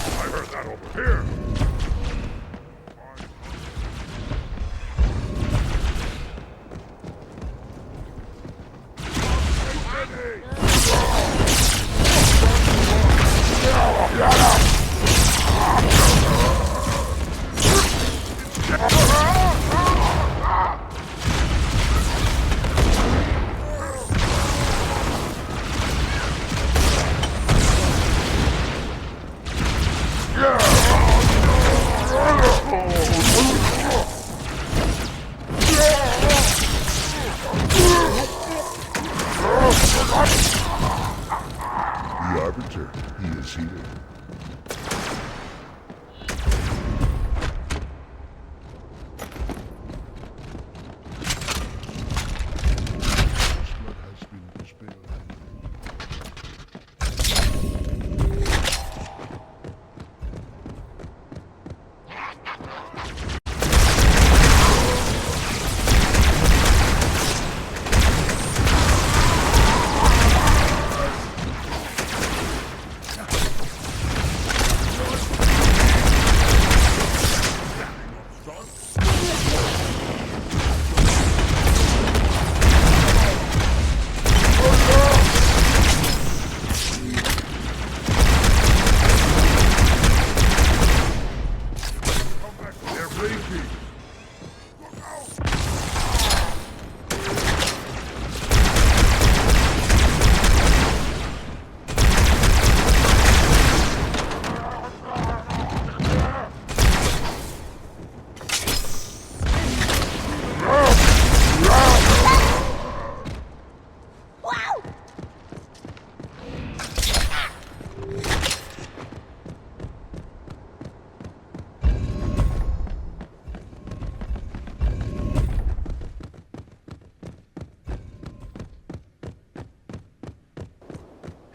I heard that over here. The Arbiter, he is here.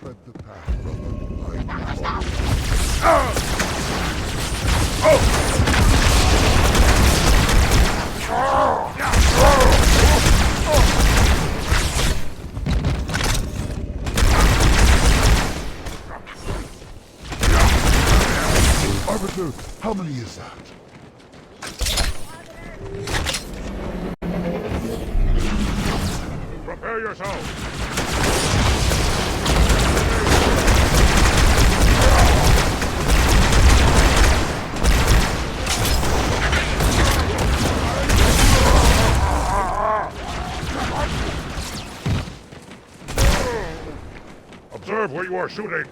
Tread the path, brother. Arbiter, how many is that? Prepare yourself. Observe where you are shooting.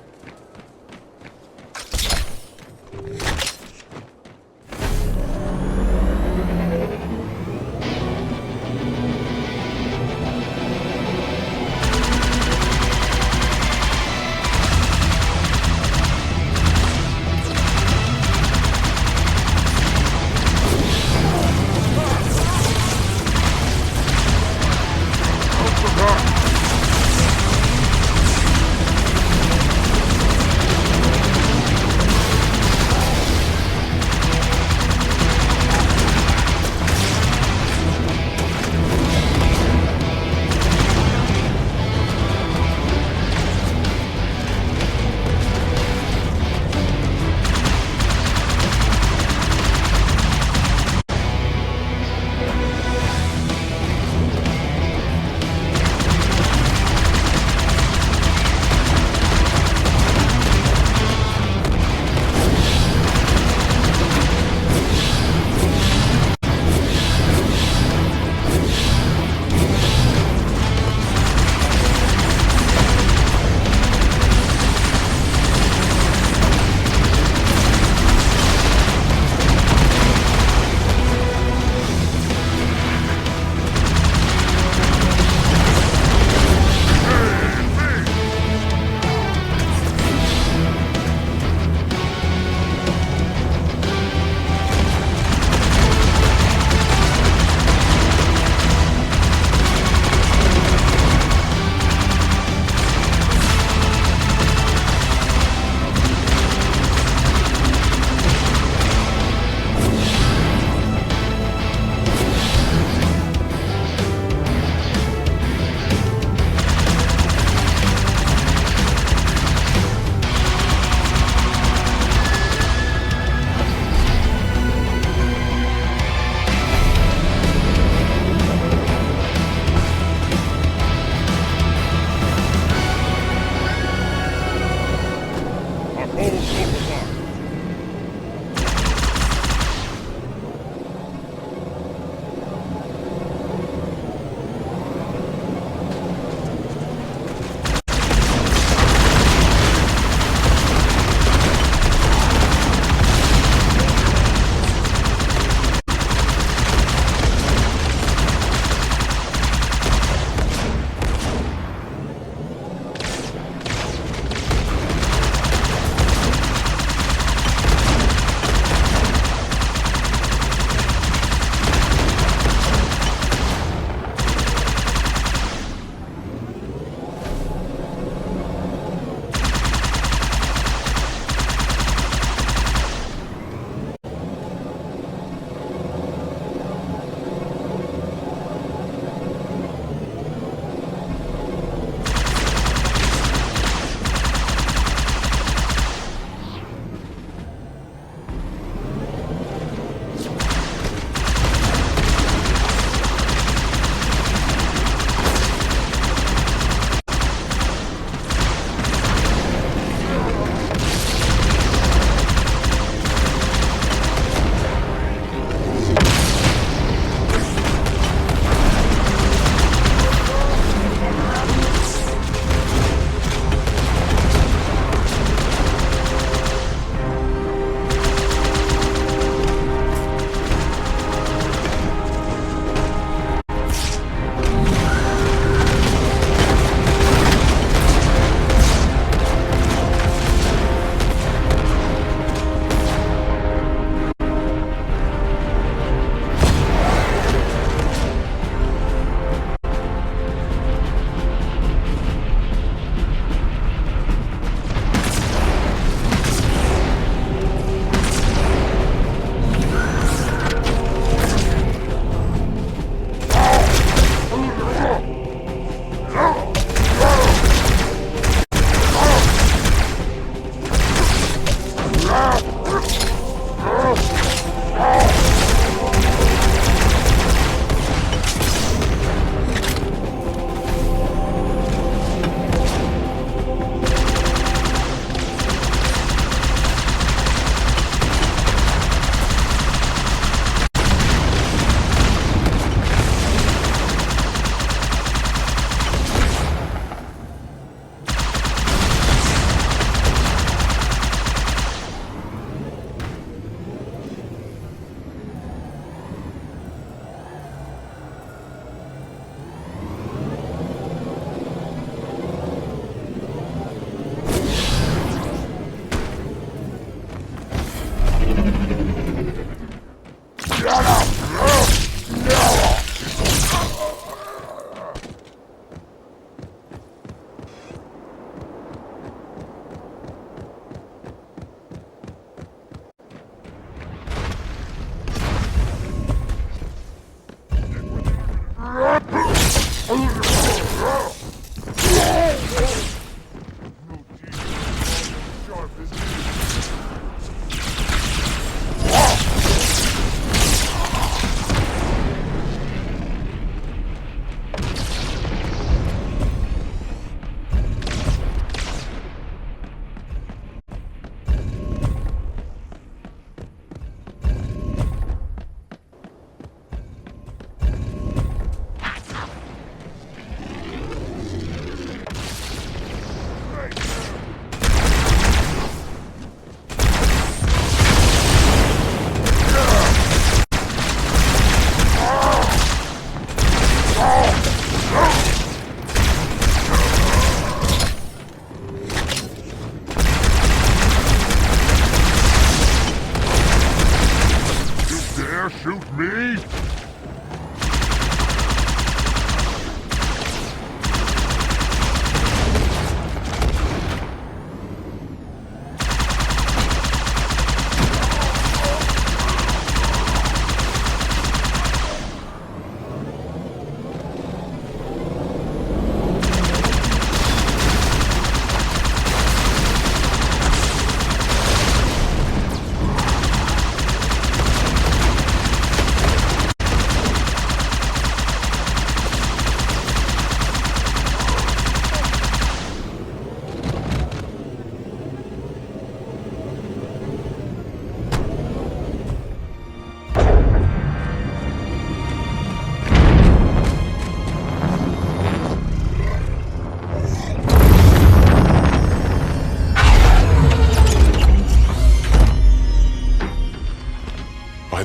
shoot me?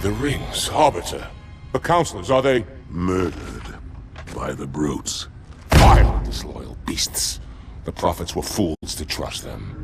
The rings, Arbiter. The counselors, are they... Murdered by the brutes. Vile, disloyal beasts. The prophets were fools to trust them.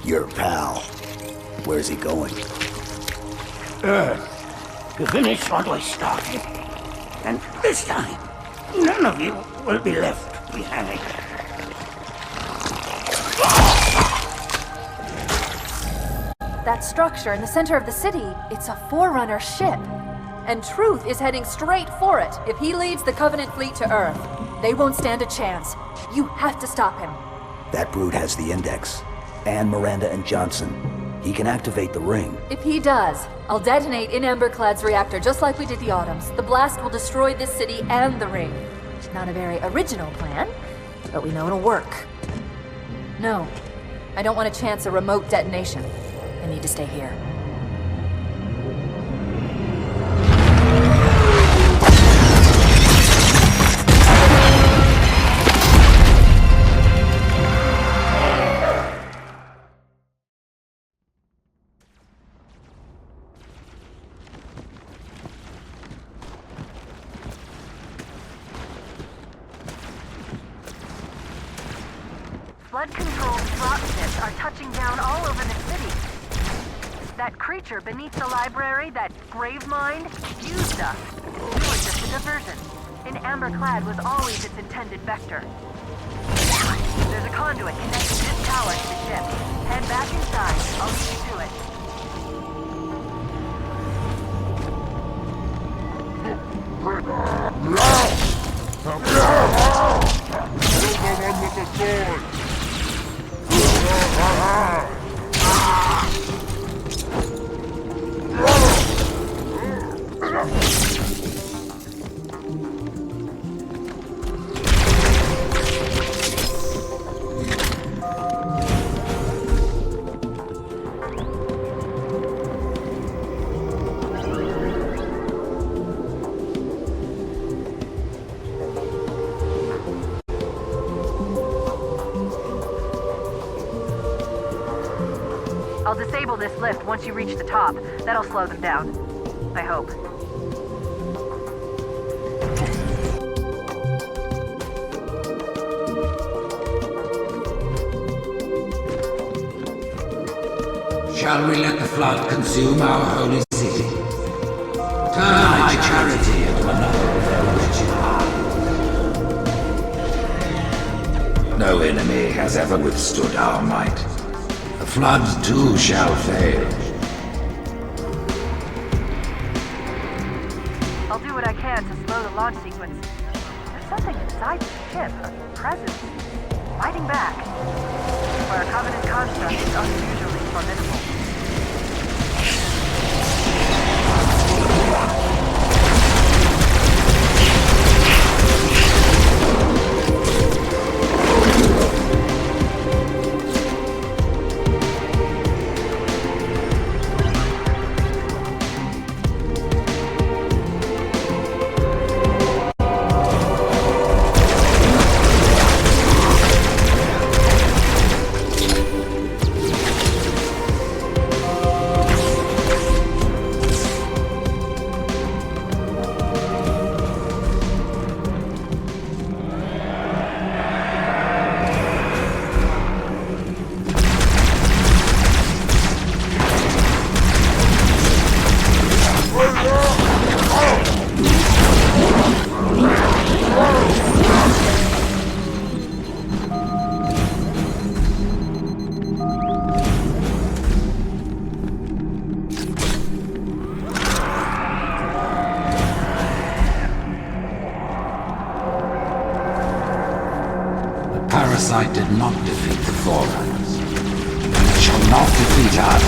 Your pal. Where's he going? Earth, to finish what we started. And this time, none of you will be left behind. That structure in the center of the city, it's a Forerunner ship. And Truth is heading straight for it. If he leads the Covenant fleet to Earth, they won't stand a chance. You have to stop him. That brute has the Index. And Miranda and Johnson. He can activate the ring. If he does, I'll detonate in Emberclad's reactor just like we did the Autumns. The blast will destroy this city and the ring. Not a very original plan, but we know it'll work. No, I don't want to chance a remote detonation. I need to stay here. Flood-controlled dropships are touching down all over the city. That creature beneath the library, that grave mind, used us. We were just a diversion. In Amberclad was always its intended vector. There's a conduit connecting this tower to the ship. Head back inside. I'll lead you to it. Kill the one with the sword! I'll disable this lift once you reach the top. That'll slow them down. I hope. Shall we let the flood consume our holy city? Turn my charity into another of their wretched. No enemy has ever withstood our might. The flood too shall fail. I'll do what I can to slow the launch sequence. There's There's something inside the ship, a presence, fighting back. For a Covenant construct, it's unusually formidable. Parasite did not defeat the Forerunners, and it shall not defeat us.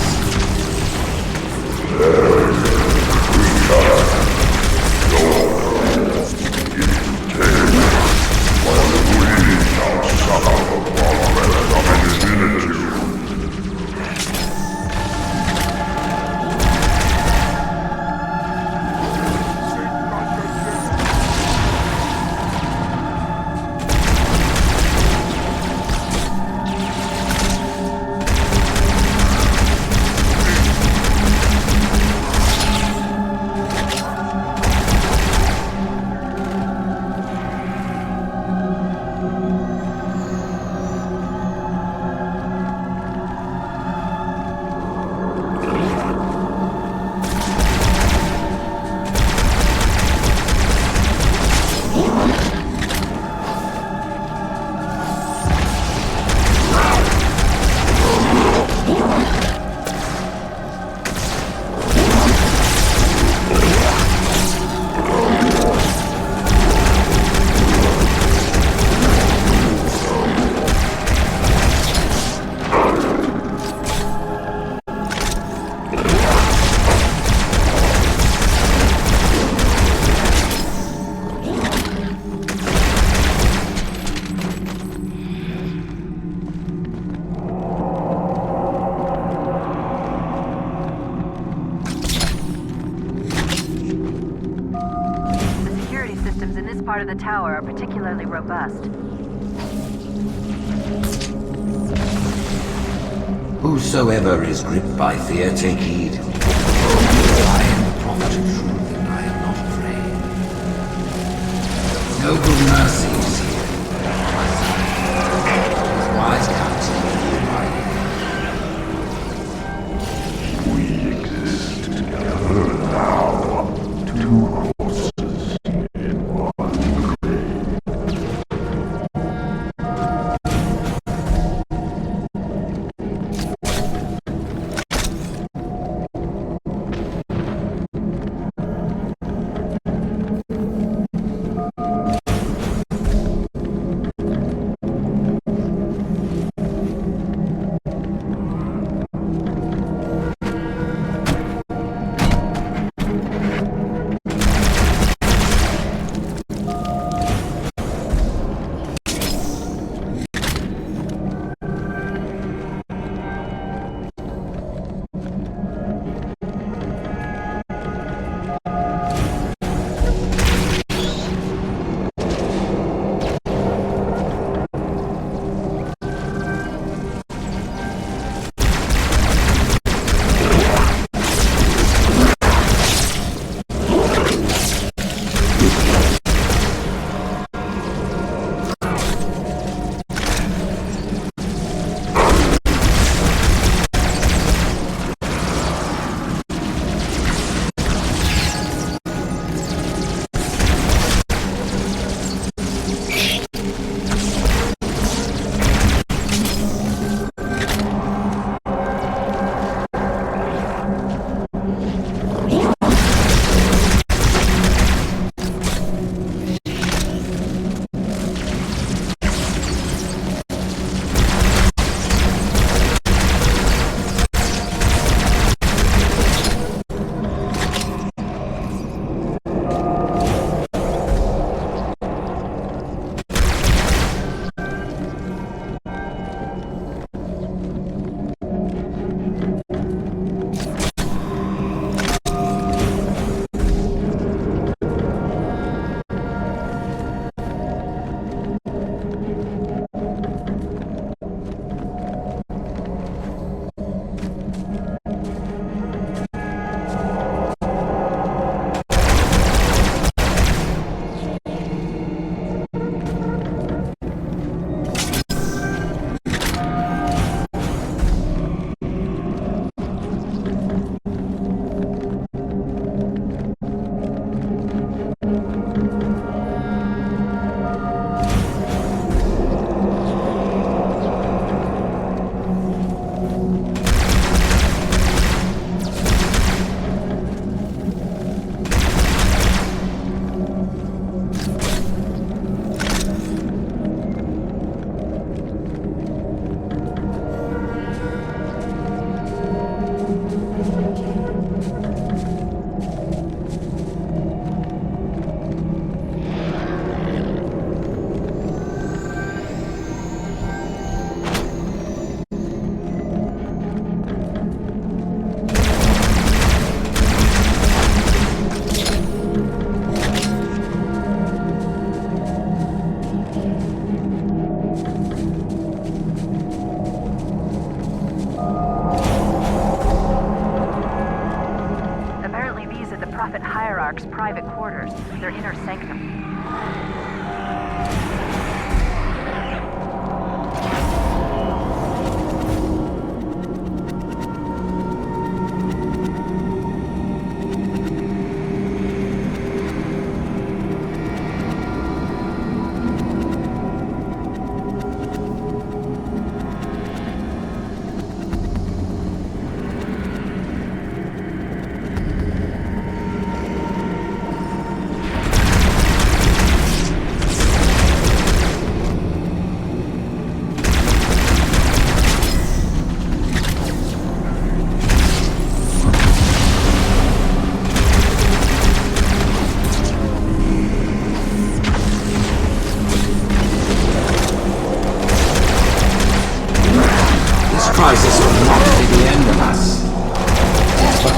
Part of the tower are particularly robust. Whosoever is gripped by fear, take heed. I am the prophet of truth, and I am not afraid. Noble mercy is here. His wise counsel is We exist together now. Two horses in one.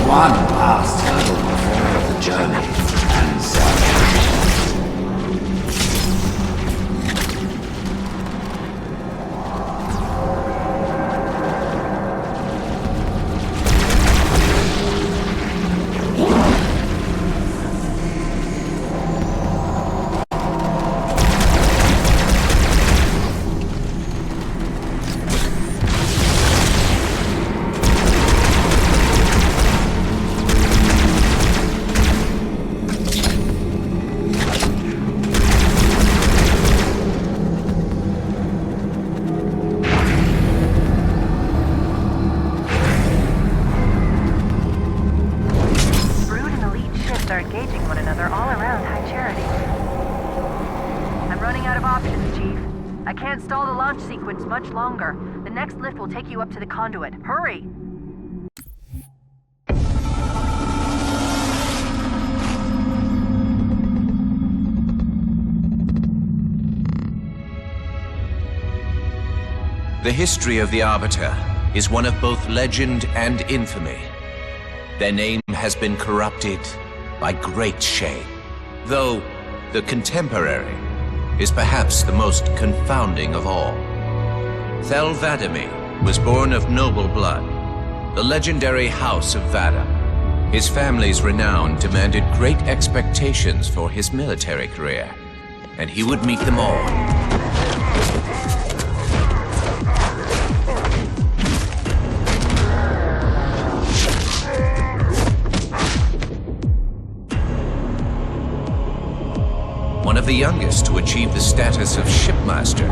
one last hurdle before the journey and salvation. Much longer. The next lift will take you up to the conduit. Hurry! The history of the Arbiter is one of both legend and infamy. Their name has been corrupted by great shame, though the contemporary is perhaps the most confounding of all. Thel 'Vadamee was born of noble blood, the legendary House of Vada. His family's renown demanded great expectations for his military career, and he would meet them all. One of the youngest to achieve the status of Shipmaster,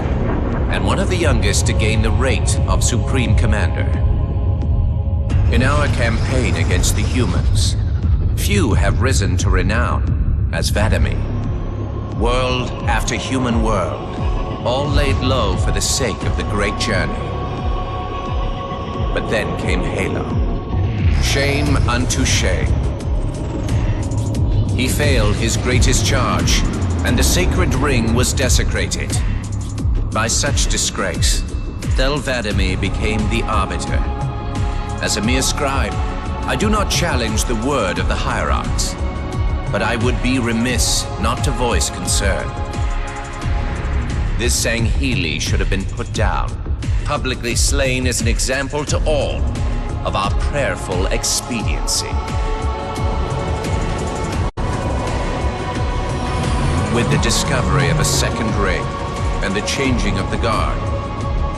and one of the youngest to gain the rank of Supreme Commander. In our campaign against the humans, few have risen to renown as 'Vadamee. World after human world, all laid low for the sake of the great journey. But then came Halo. Shame unto shame. He failed his greatest charge, and the sacred ring was desecrated. By such disgrace, Thel 'Vadamee became the Arbiter. As a mere scribe, I do not challenge the word of the hierarchs, but I would be remiss not to voice concern. This Sangheili should have been put down, publicly slain as an example to all of our prayerful expediency. With the discovery of a second ring, and the changing of the guard,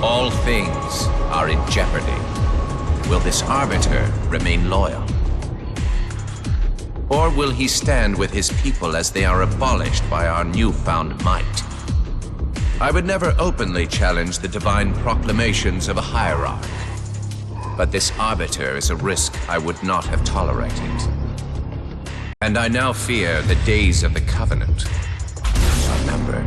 all things are in jeopardy. Will this Arbiter remain loyal? Or will he stand with his people as they are abolished by our newfound might? I would never openly challenge the divine proclamations of a hierarch, but this Arbiter is a risk I would not have tolerated. And I now fear the days of the Covenant are numbered.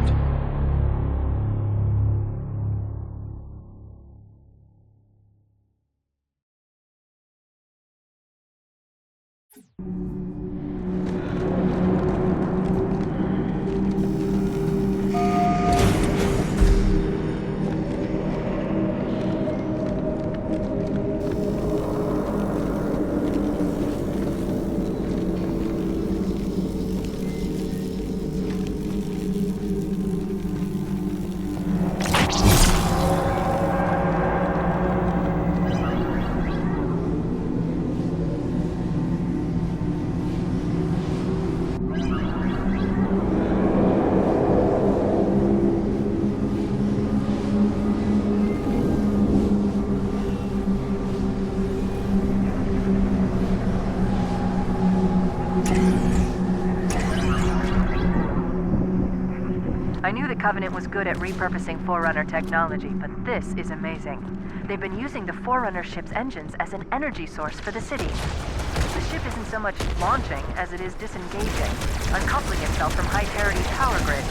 I knew the Covenant was good at repurposing Forerunner technology, but this is amazing. They've been using the Forerunner ship's engines as an energy source for the city. The ship isn't so much launching as it is disengaging, uncoupling itself from High Charity's power grid.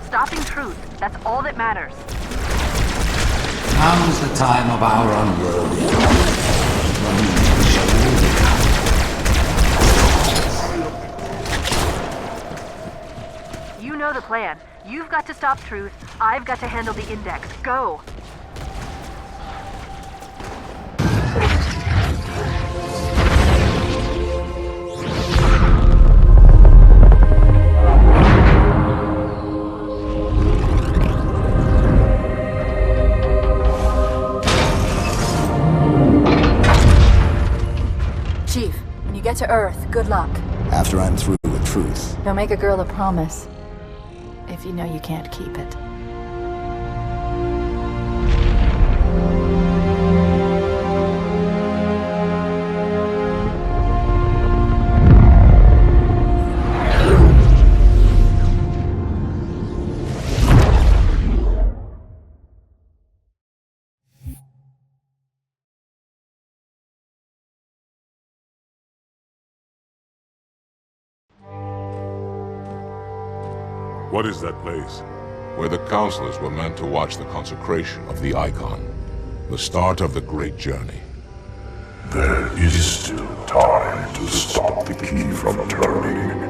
Stopping truth, that's all that matters. Now's the time of our unworthy. You know the plan. You've got to stop truth. I've got to handle the index. Go! Earth. Good luck. After I'm through with Truth. Don't make a girl a promise if you know you can't keep it. What is that place? Where the counselors were meant to watch the consecration of the Icon. The start of the great journey. There is still time to stop the key from turning.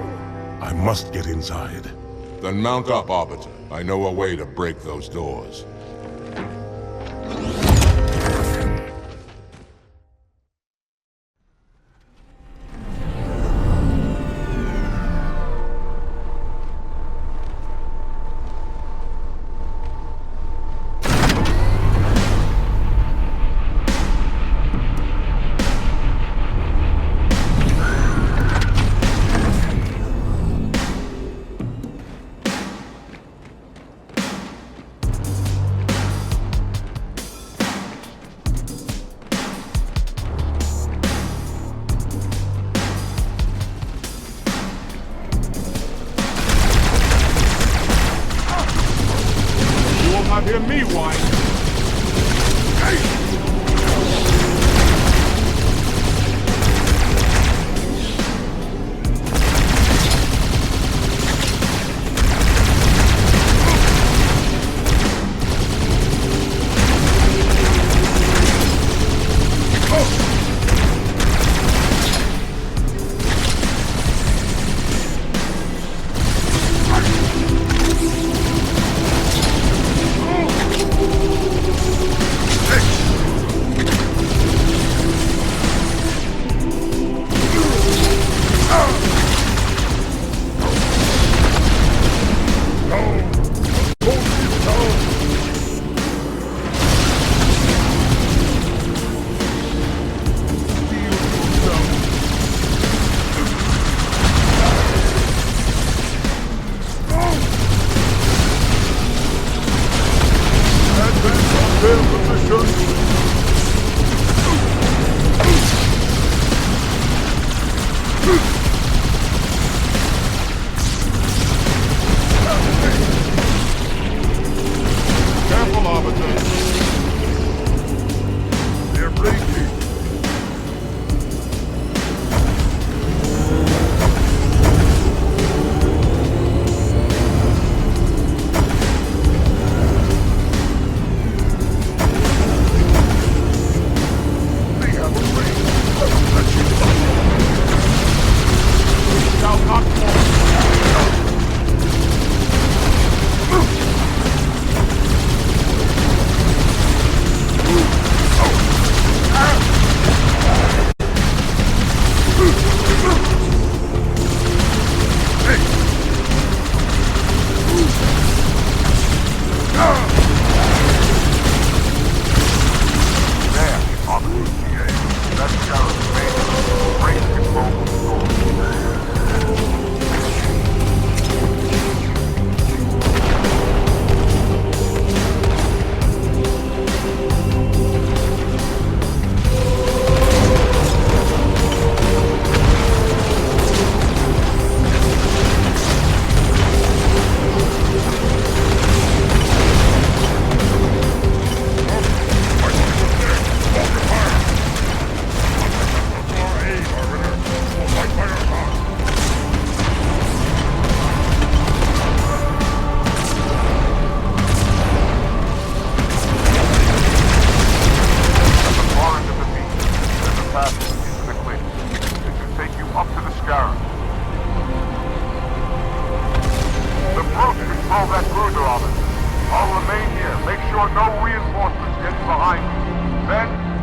I must get inside. Then mount up, Arbiter. I know a way to break those doors. Hear me whine. Careful, Arbiter. They're breaking. They have a ring. Let you shall not fall.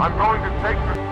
I'm going to take the...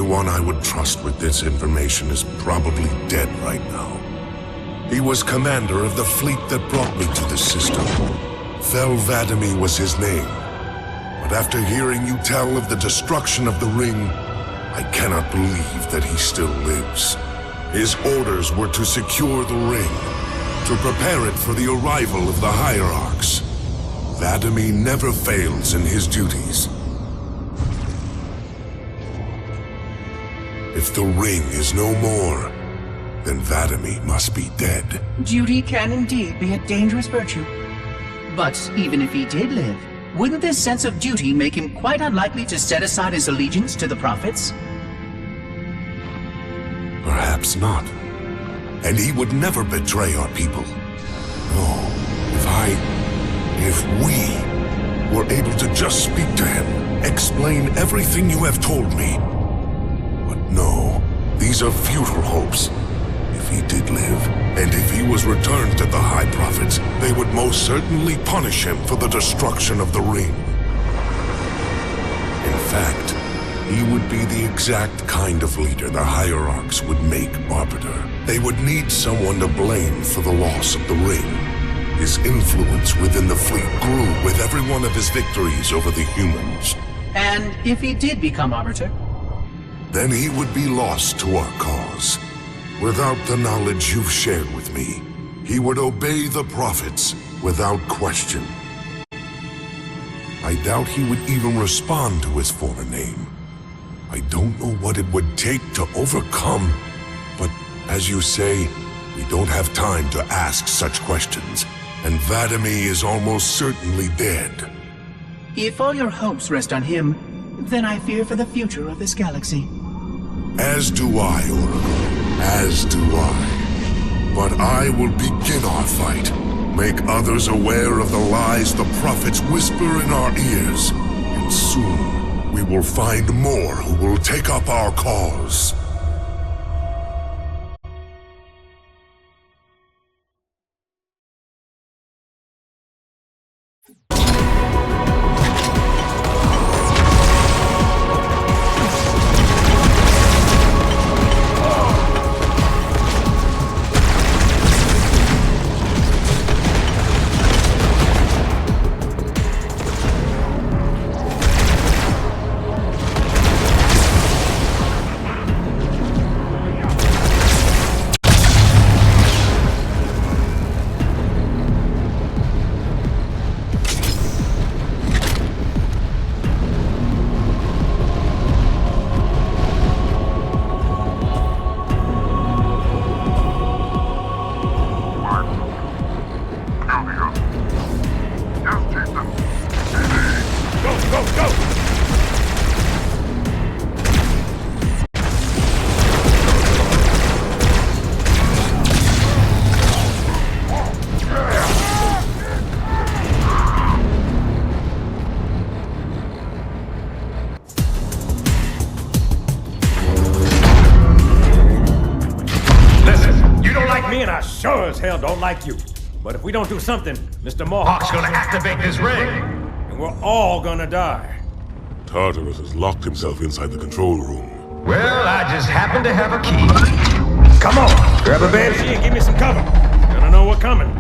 one I would trust with this information is probably dead right now. He was commander of the fleet that brought me to this system. Fel-Vadimi was his name. But after hearing you tell of the destruction of the ring, I cannot believe that he still lives. His orders were to secure the ring, to prepare it for the arrival of the Hierarchs. Vadimi never fails in his duties. If the ring is no more, then Vadimi must be dead. Duty can indeed be a dangerous virtue. But even if he did live, wouldn't this sense of duty make him quite unlikely to set aside his allegiance to the Prophets? Perhaps not. And he would never betray our people. No, if we were able to just speak to him, explain everything you have told me. But no, these are futile hopes. If he did live, and if he was returned to the High Prophets, they would most certainly punish him for the destruction of the ring. In fact, he would be the exact kind of leader the Hierarchs would make Arbiter. They would need someone to blame for the loss of the ring. His influence within the fleet grew with every one of his victories over the humans. And if he did become Arbiter? Then he would be lost to our cause. Without the knowledge you've shared with me, he would obey the Prophets without question. I doubt he would even respond to his former name. I don't know what it would take to overcome, but as you say, we don't have time to ask such questions, and Vadimi is almost certainly dead. If all your hopes rest on him, then I fear for the future of this galaxy. As do I, Oracle. As do I. But I will begin our fight. Make others aware of the lies the Prophets whisper in our ears. And soon, we will find more who will take up our cause. Sure as hell don't like you. But if we don't do something, Mr. Mohawk's gonna activate this ring. And we're all gonna die. Tartarus has locked himself inside the control room. Well, I just happen to have a key. Come on, grab a banshee and give me some cover. Gonna know what's coming.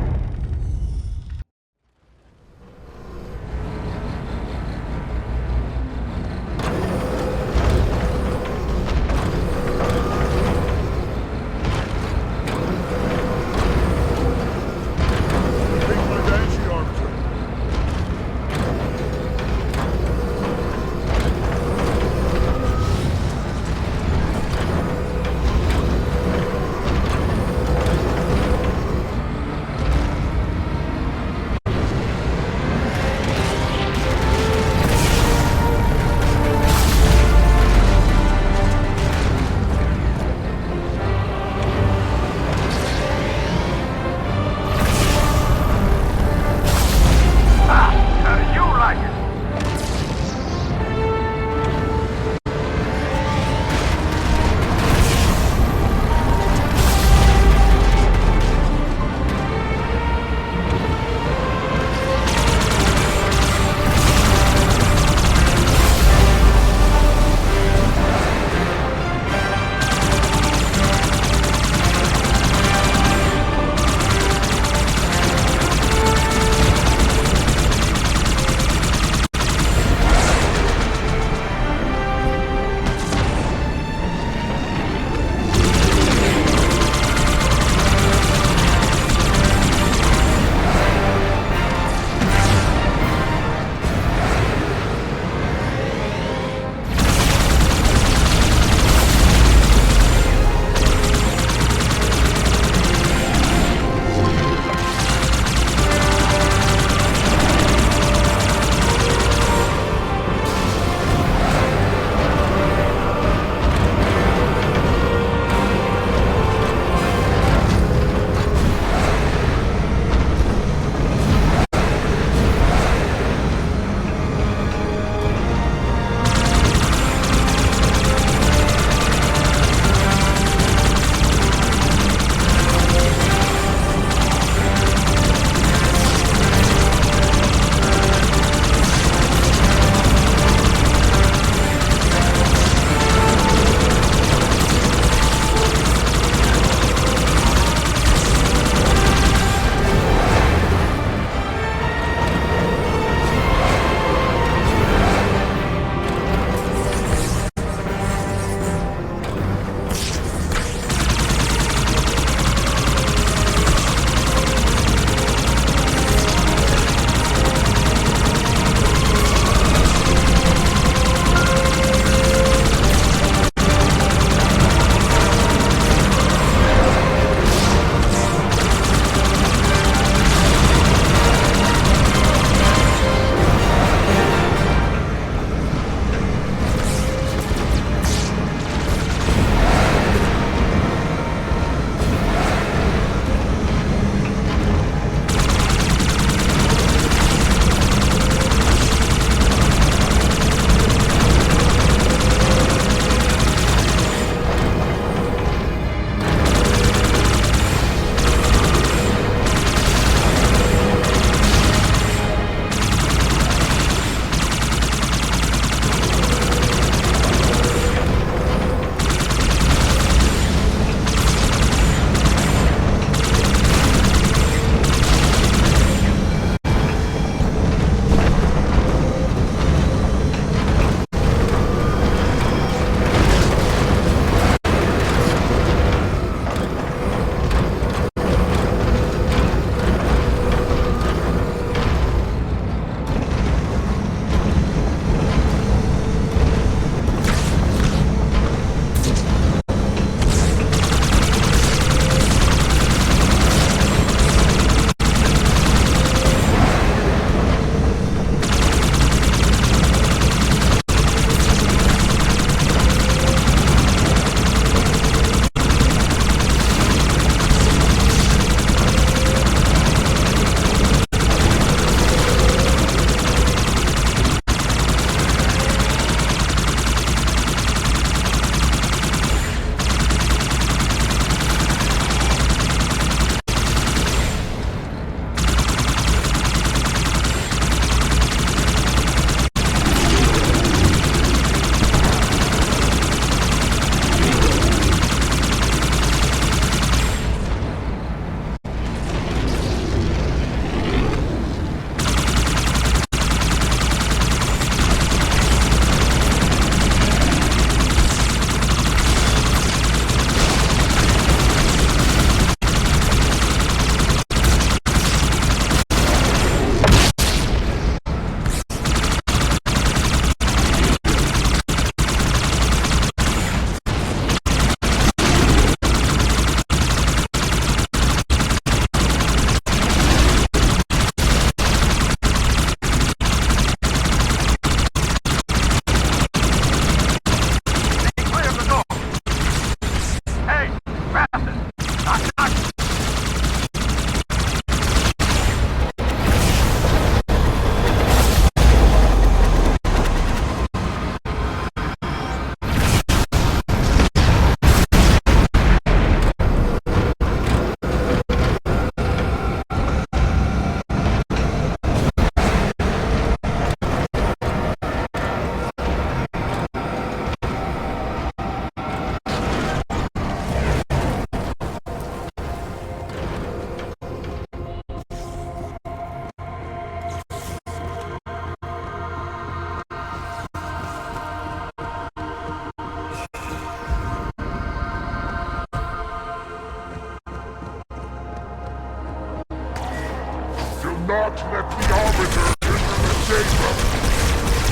not let the Arbiter into the chamber.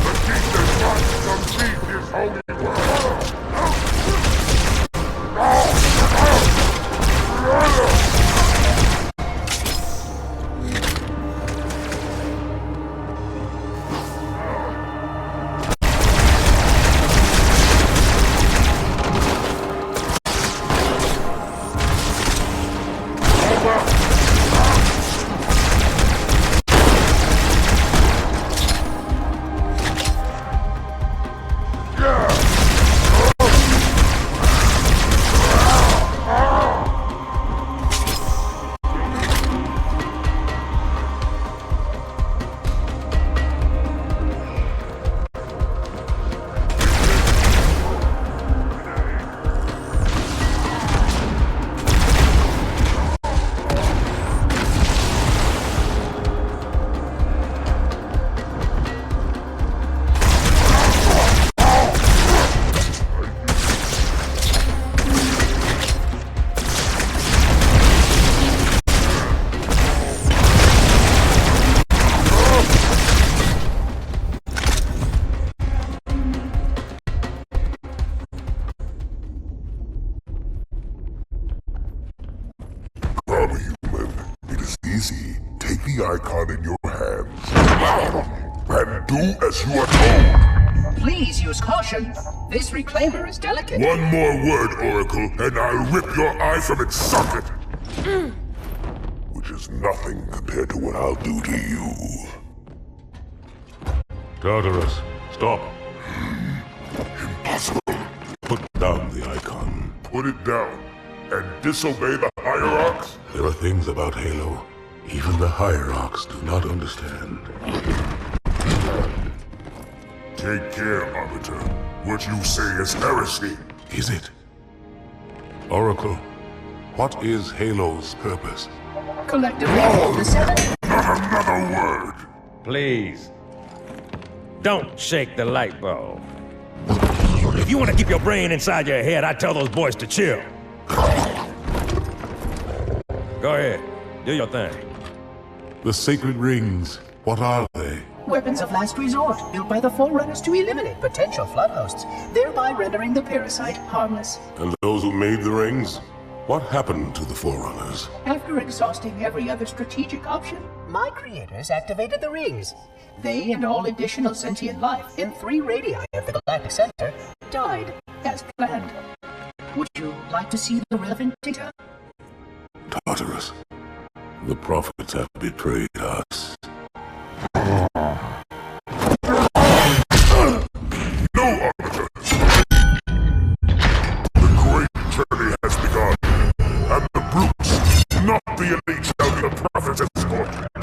The king does not complete his holy work. Take the icon in your hands and do as you are told. Please use caution. This reclaimer is delicate. One more word, Oracle, and I'll rip your eye from its socket. Which is nothing compared to what I'll do to you. Tartarus, stop. Impossible. Put down the icon. Put it down and disobey the Hierarchs? There are things about Halo even the Hierarchs do not understand. Take care, Arbiter. What you say is heresy. Is it? Oracle, what is Halo's purpose? Collectively, the seven... Not another word! Please. Don't shake the light bulb. If you want to keep your brain inside your head, I tell those boys to chill. Go ahead. Do your thing. The sacred rings, what are they? Weapons of last resort, built by the Forerunners to eliminate potential flood hosts, thereby rendering the parasite harmless. And those who made the rings? What happened to the Forerunners? After exhausting every other strategic option, my creators activated the rings. They and all additional sentient life in 3 radii of the Galactic Center died as planned. Would you like to see the relevant data? Tartarus, the prophets have betrayed us. No, Arbiter! The great journey has begun, and the brutes, not the elite, shall be the prophet's escort.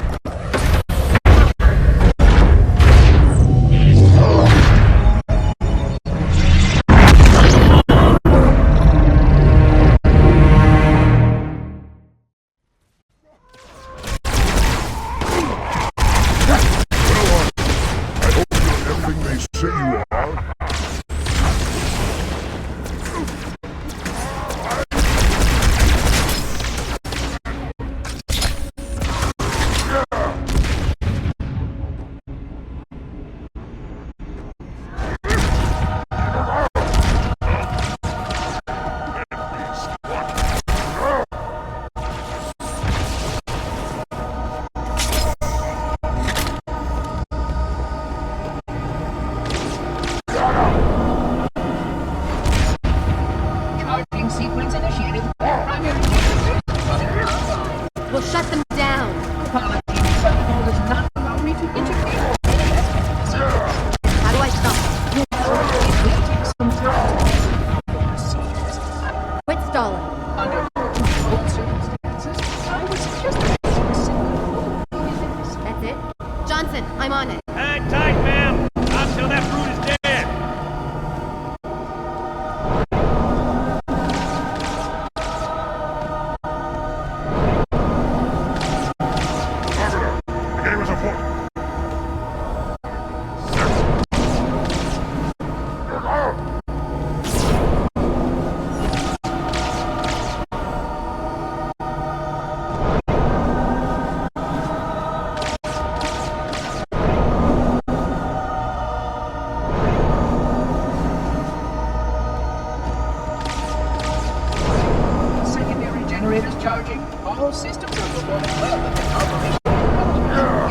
All systems are performing well with the operation.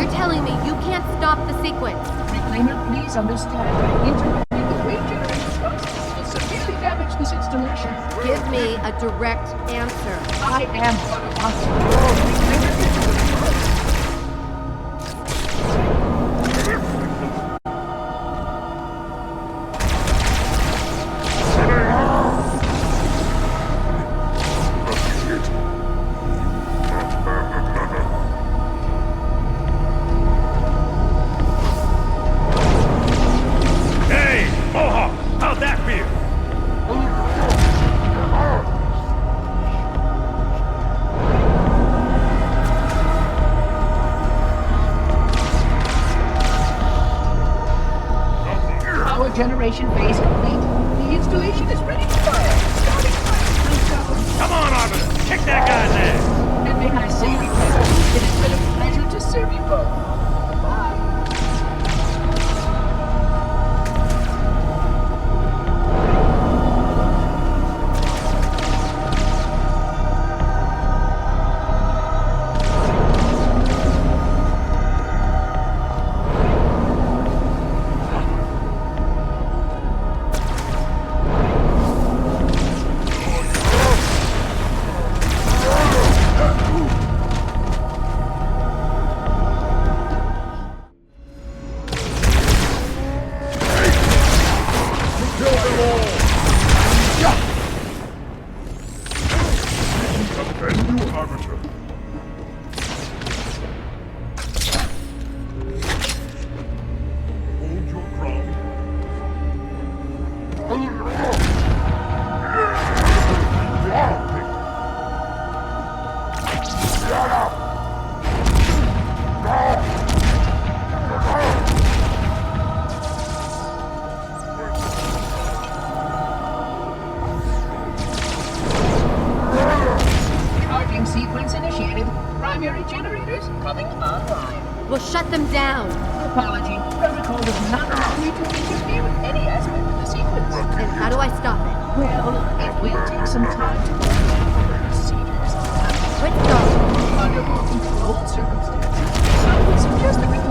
You're telling me you can't stop the sequence? Reclaimer, please understand. Interrupting the wave generation process will severely damage this installation. Give me a direct answer. I am responsible. Generation phase complete. The installation is ready to fire. Starting fire. Come on, Arbiter! Kick that guy's ass! And may I say, it has been a pleasure to serve you both. Bye. Sequence initiated. Primary generators coming online. We'll shut them down. Apology. Protocol does not allow me to interfere with any aspect of the sequence. And how do I stop it? Well, it will take some time to go through the procedures. Quick go. Under more controlled circumstances, I would suggest that we can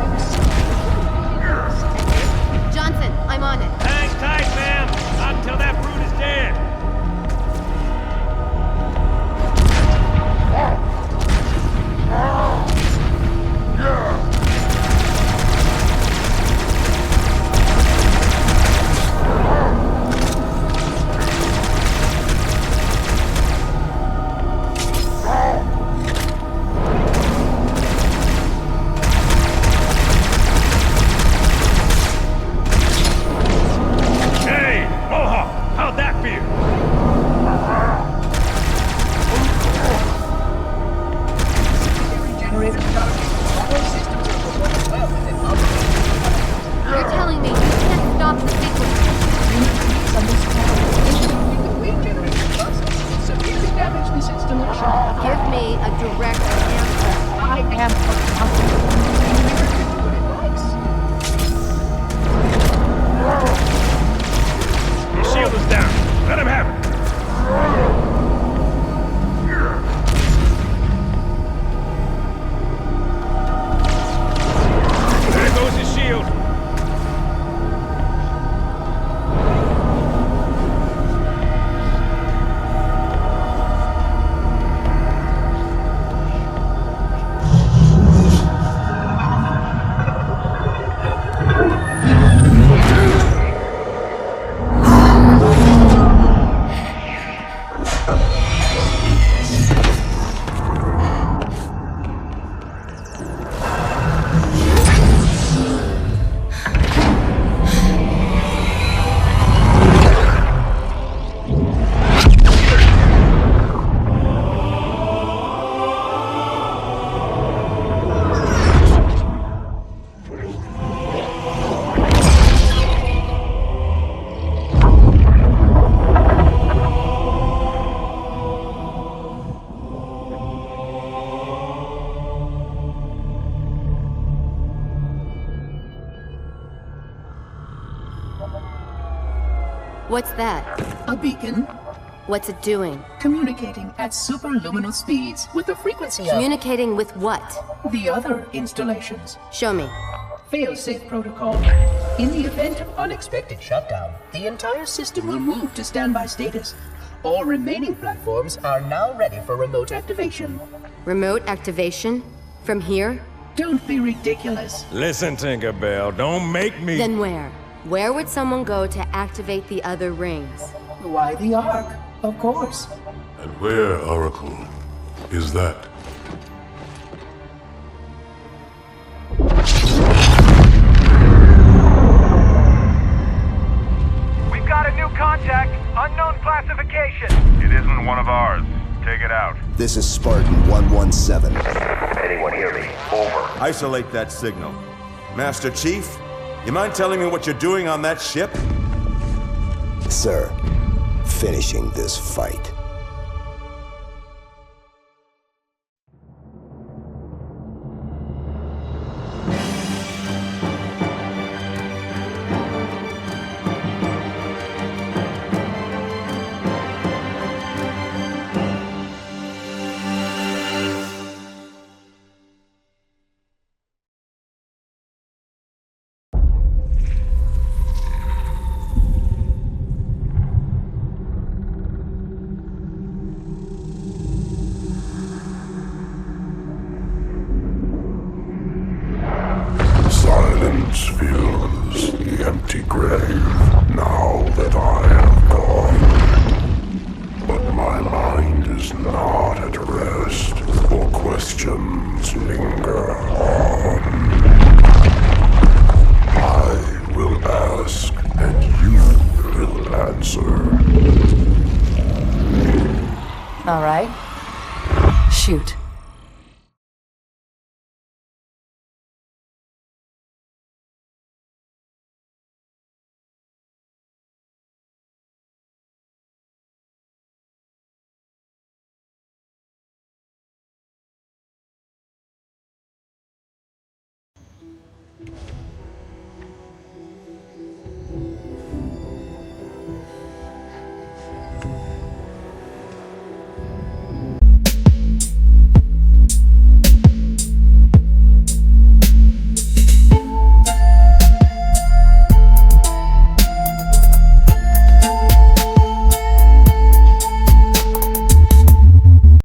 Johnson, I'm on it. Hang tight, ma'am! Not until that brute is dead! You're telling me you can't stop the sequence? Severely damage this installation. Give me a direct answer. I am responsible. The shield is down. Let him have it. There goes his shield. What's that? A beacon. What's it doing? Communicating at superluminal speeds with the frequency of... Communicating with what? the other installations. Show me. Fail-safe protocol. In the event of unexpected shutdown, the entire system will move to standby status. All remaining platforms are now ready for remote activation. Remote activation? From here? Don't be ridiculous. Listen, Tinkerbell, don't make me... Then where? Where would someone go to activate the other rings? Why the Ark? Of course. And where, Oracle, is that? We've got a new contact. Unknown classification. It isn't one of ours. Take it out. This is Spartan 117. Anyone hear me? Over. Isolate that signal. Master Chief, you mind telling me what you're doing on that ship? Sir, finishing this fight. Silence fills the empty grave now that I am gone. But my mind is not at rest, for questions linger on. I will ask, and you will answer. All right. Shoot.